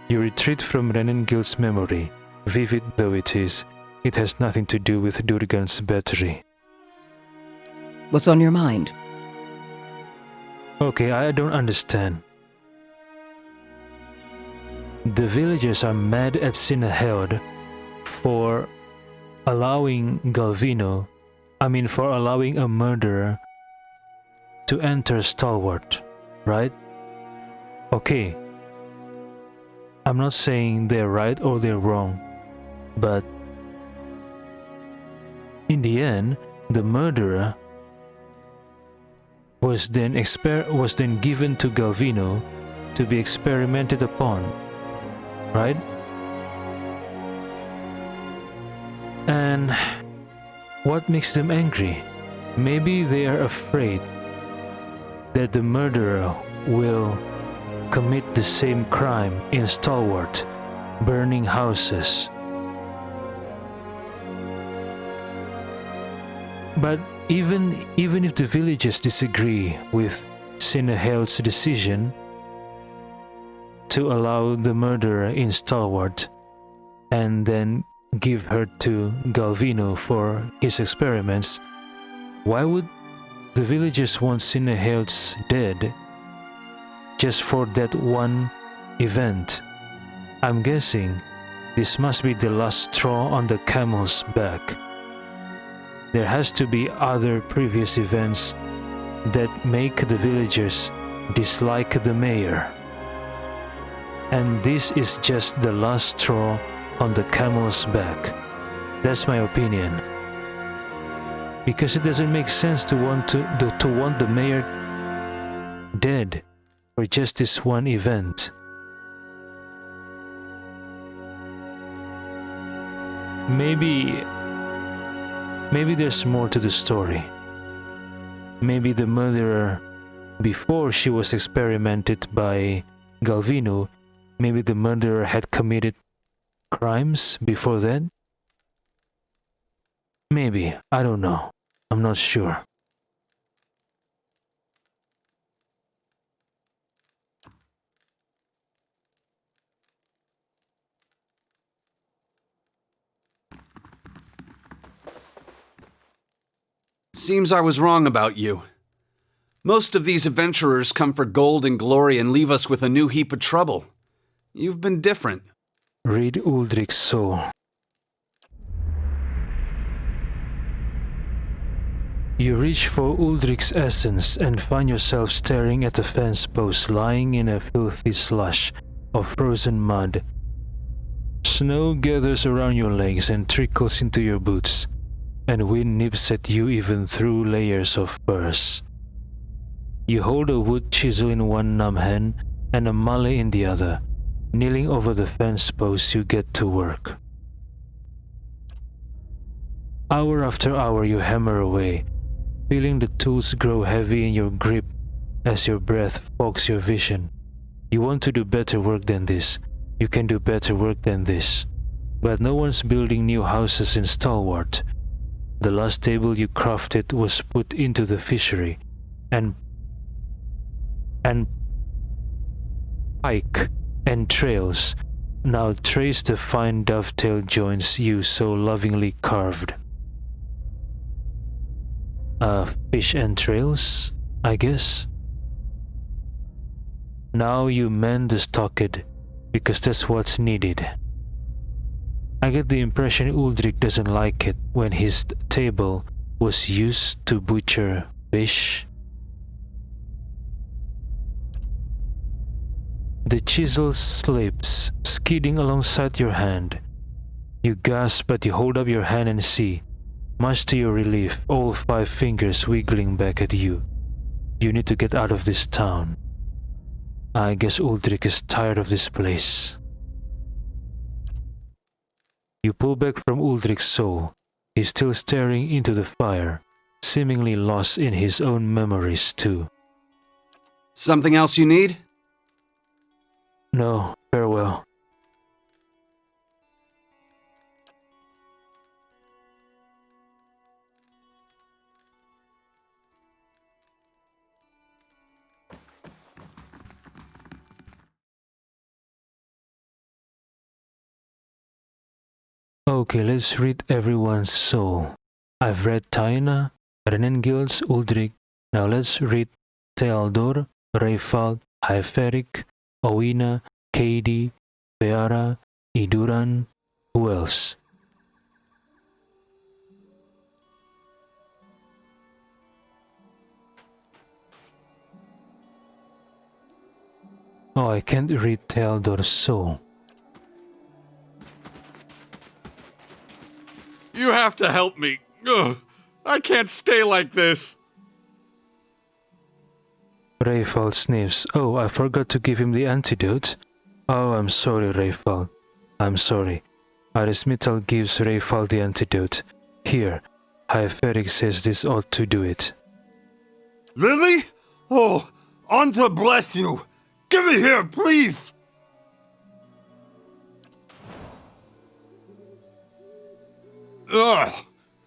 You retreat from Renengil's memory. Vivid though it is, it has nothing to do with Durgan's battery. What's on your mind? Okay, I don't understand. The villagers are mad at Sinneheld for allowing for allowing a murderer to enter Stalwart, right? Okay. I'm not saying they're right or they're wrong, but in the end, the murderer was then given to Galvino to be experimented upon, right? And what makes them angry? Maybe they are afraid that the murderer will commit the same crime in Stalwart, burning houses. But even if the villagers disagree with Sinneheld's decision to allow the murderer in Stalwart and then give her to Galvino for his experiments, why would the villagers want Sinneheld's dead just for that one event? I'm guessing this must be the last straw on the camel's back. There has to be other previous events that make the villagers dislike the mayor. And this is just the last straw on the camel's back. That's my opinion. Because it doesn't make sense to want the mayor dead for just this one event. Maybe there's more to the story. Maybe the murderer, before she was experimented by Galvino, maybe the murderer had committed crimes before that? Maybe, I don't know. I'm not sure. Seems I was wrong about you. Most of these adventurers come for gold and glory and leave us with a new heap of trouble. You've been different. Read Uldric's soul. You reach for Uldric's essence and find yourself staring at a fence post lying in a filthy slush of frozen mud. Snow gathers around your legs and trickles into your boots, and wind nips at you even through layers of furs. You hold a wood chisel in one numb hand and a mallet in the other. Kneeling over the fence post, you get to work. Hour after hour you hammer away, feeling the tools grow heavy in your grip as your breath fogs your vision. You want to do better work than this. You can do better work than this. But no one's building new houses in Stalwart. The last table you crafted was put into the fishery, and pike and trails Now trace the fine dovetail joints you so lovingly carved. Fish entrails, I guess? Now you mend the stockade, because that's what's needed. I get the impression Uldrik doesn't like it when his table was used to butcher fish. The chisel slips, skidding alongside your hand. You gasp, but you hold up your hand and see, much to your relief, all 5 fingers wiggling back at you. You need to get out of this town. I guess Uldrik is tired of this place. You pull back from Uldrik's soul. He's still staring into the fire, seemingly lost in his own memories too. Something else you need? No, farewell. Okay, let's read everyone's soul. I've read Taina, Renengils, Uldrik. Now let's read Thealdor, Reifald, Hyferic, Owina, Katie, Peara, Iduran. Who else? Oh, I can't read Thealdor's soul. You have to help me. Ugh, I can't stay like this. Reifald sniffs. Oh, I forgot to give him the antidote. Oh, I'm sorry, Reifald. I'm sorry. Arismital gives Reifald the antidote. Here, Hyferic says this ought to do it. Really? Oh, Anta bless you. Give it here, please. Ugh,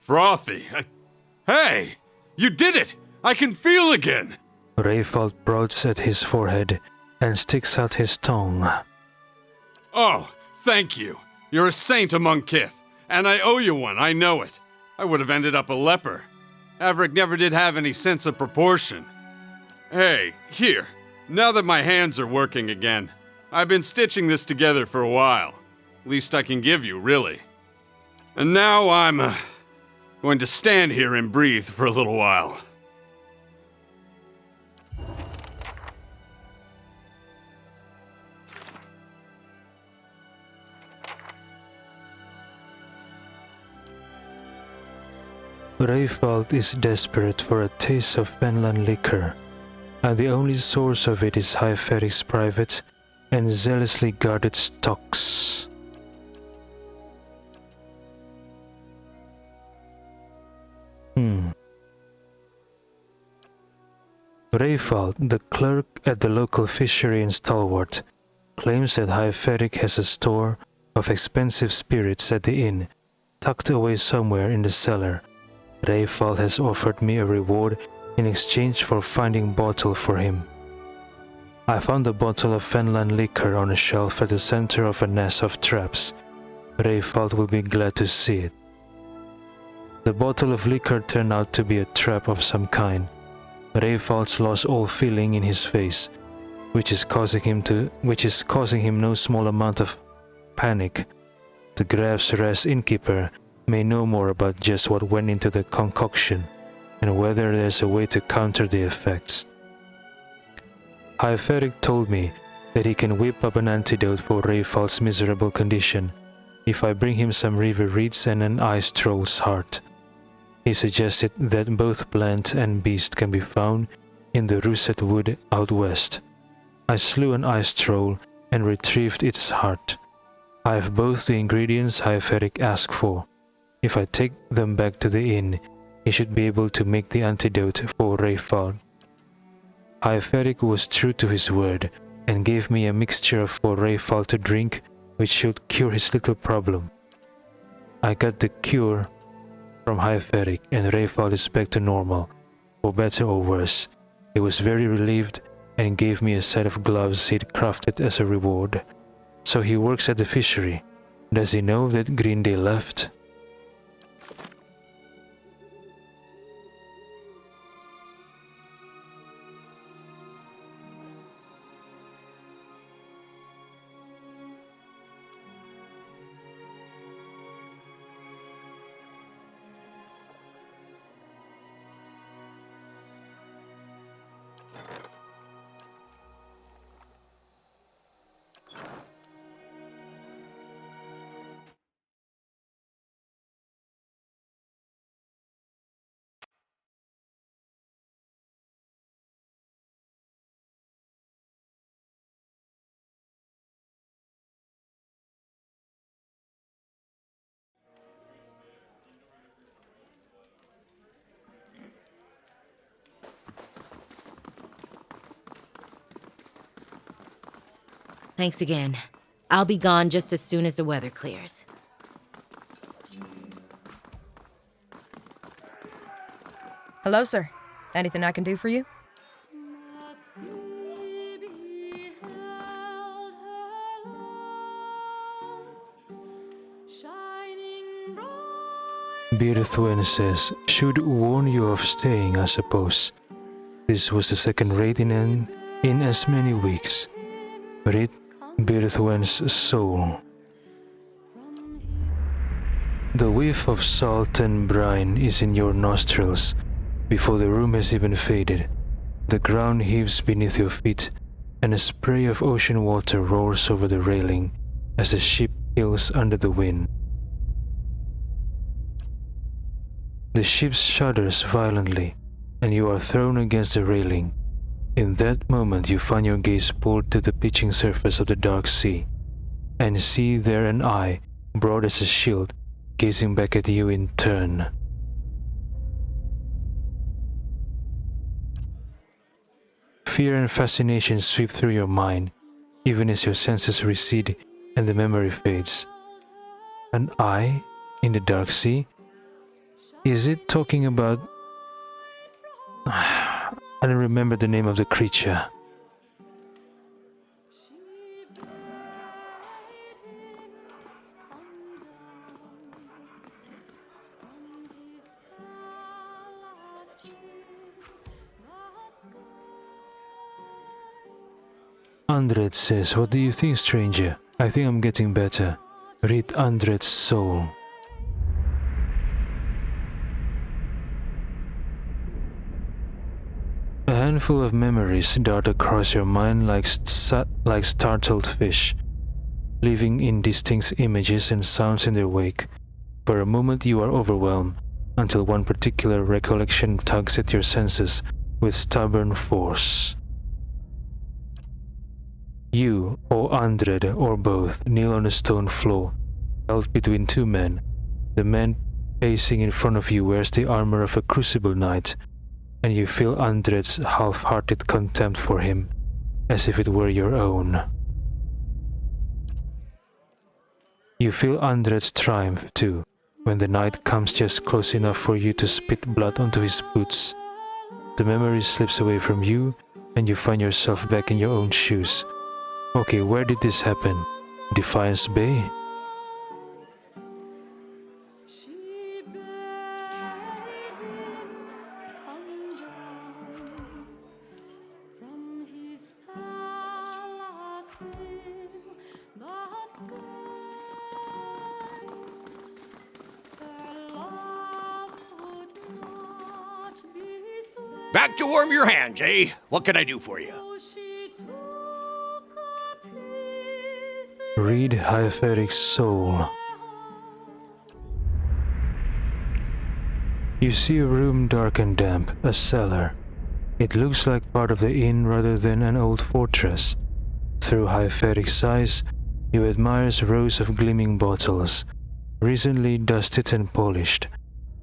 frothy. Hey, you did it! I can feel again! Reifald prods at his forehead and sticks out his tongue. Oh, thank you. You're a saint among kith, and I owe you one, I know it. I would have ended up a leper. Averick never did have any sense of proportion. Hey, here, now that my hands are working again, I've been stitching this together for a while. Least I can give you, really. And now I'm going to stand here and breathe for a little while. Reifald is desperate for a taste of Fenland liquor, and the only source of it is Hyferic's private and zealously guarded stocks. Reifald, the clerk at the local fishery in Stalwart, claims that Hyferic has a store of expensive spirits at the inn, tucked away somewhere in the cellar. Reifald has offered me a reward in exchange for finding bottle for him. I found a bottle of Fenland liquor on a shelf at the center of a nest of traps. Reifald will be glad to see it. The bottle of liquor turned out to be a trap of some kind. Reifald's lost all feeling in his face, which is causing him no small amount of panic. The Graf's Rest innkeeper may know more about just what went into the concoction and whether there's a way to counter the effects. Hyferic told me that he can whip up an antidote for Reifald's miserable condition if I bring him some river reeds and an ice troll's heart. He suggested that both plant and beast can be found in the Russet Wood out west. I slew an ice troll and retrieved its heart. I have both the ingredients Hyferic asked for. If I take them back to the inn, he should be able to make the antidote for Reifald. Hyferic was true to his word and gave me a mixture for Reifald to drink, which should cure his little problem. I got the cure from Hyferic, and Reifald is back to normal, for better or worse. He was very relieved and gave me a set of gloves he'd crafted as a reward. So he works at the fishery. Does he know that Green Day left? Thanks again. I'll be gone just as soon as the weather clears. Hello, sir. Anything I can do for you? Birthwen says, should warn you of staying, I suppose. This was the second raid in as many weeks. Read Birthwen's soul. The whiff of salt and brine is in your nostrils before the room has even faded. The ground heaves beneath your feet, and a spray of ocean water roars over the railing as the ship heels under the wind. The ship shudders violently, and you are thrown against the railing. In that moment you find your gaze pulled to the pitching surface of the dark sea, and see there an eye, broad as a shield, gazing back at you in turn. Fear and fascination sweep through your mind, even as your senses recede and the memory fades. An eye in the dark sea? Is it talking about... I don't remember the name of the creature. Andred says, what do you think, stranger? I think I'm getting better. Read Andred's soul. A handful of memories dart across your mind like startled fish, leaving indistinct images and sounds in their wake. For a moment you are overwhelmed, until one particular recollection tugs at your senses with stubborn force. You, or Andred, or both, kneel on a stone floor, held between two men. The man pacing in front of you wears the armor of a crucible knight, and you feel Andred's half-hearted contempt for him, as if it were your own. You feel Andred's triumph, too, when the knight comes just close enough for you to spit blood onto his boots. The memory slips away from you, and you find yourself back in your own shoes. Okay, where did this happen? Defiance Bay? Back to warm your hands, eh? What can I do for you? Read Hyferic's soul. You see a room dark and damp, a cellar. It looks like part of the inn rather than an old fortress. Through Hyferic's eyes, you admire rows of gleaming bottles, recently dusted and polished.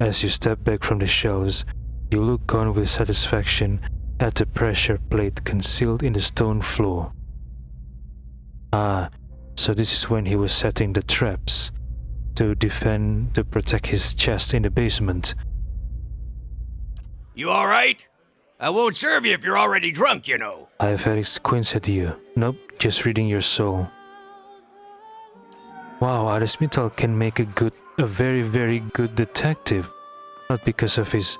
As you step back from the shelves, you look on with satisfaction at the pressure plate concealed in the stone floor. Ah, so this is when he was setting the traps to protect his chest in the basement. You alright? I won't serve you if you're already drunk, you know. Hyferic squints at you. Nope, just reading your soul. Wow, Arismital can make a very, very good detective. Not because of his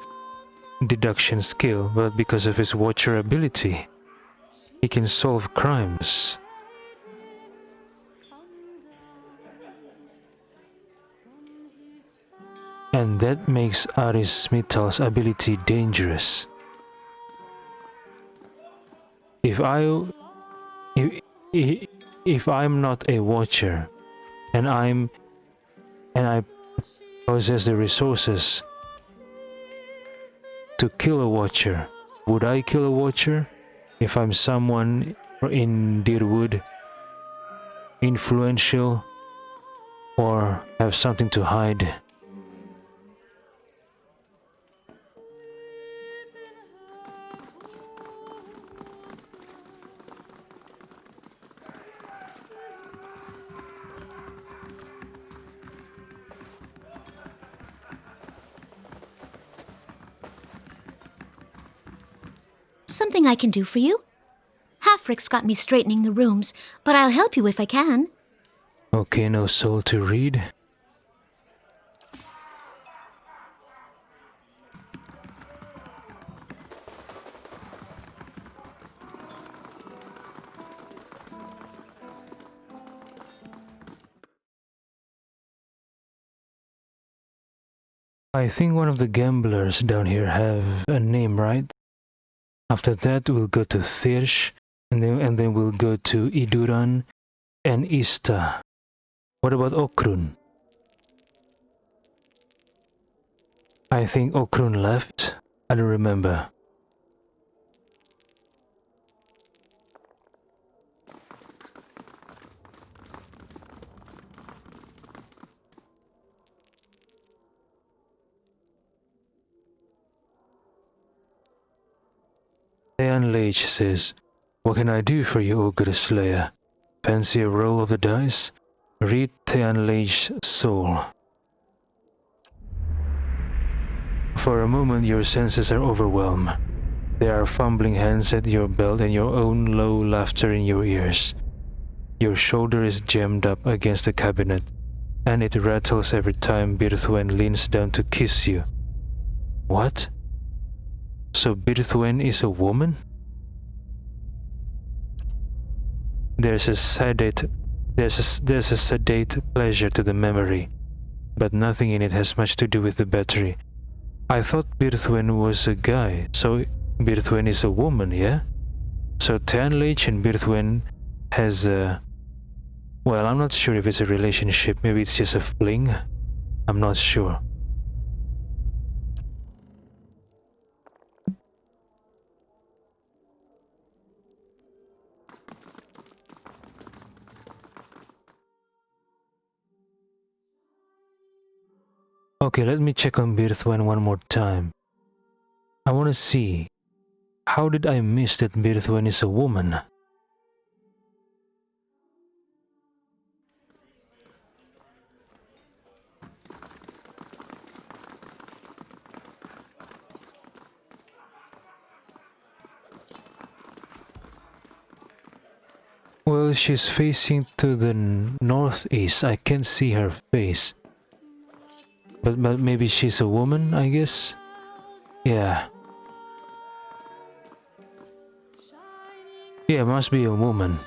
deduction skill, but because of his watcher ability. He can solve crimes. And that makes Arismital's ability dangerous. If I'm not a watcher and I possess the resources to kill a watcher, would I kill a watcher if I'm someone in Deerwood, influential, or have something to hide? Something I can do for you? Halfrick's got me straightening the rooms, but I'll help you if I can. Okay, no soul to read. I think one of the gamblers down here have a name, right? After that, we'll go to Thirsch, and then we'll go to Iduran and Ista. What about Okrun? I think Okrun left. I don't remember. Thean Lage says, "What can I do for you, Ogre Slayer? Fancy a roll of the dice? Read Thean Lage's soul. For a moment your senses are overwhelmed. There are fumbling hands at your belt and your own low laughter in your ears. Your shoulder is jammed up against the cabinet, and it rattles every time Birthwen leans down to kiss you. What? So Birthwen is a woman? There's a sedate pleasure to the memory, but nothing in it has much to do with the battery. I thought Birthwen was a guy, so Birthwen is a woman, yeah? So Tanlage and Birthwen has a... Well, I'm not sure if it's a relationship, maybe it's just a fling. I'm not sure. Okay, let me check on Birthwen one more time. I want to see, how did I miss that Birthwen is a woman? Well, she's facing to the northeast. I can't see her face. But maybe she's a woman, I guess? Yeah. Yeah, must be a woman.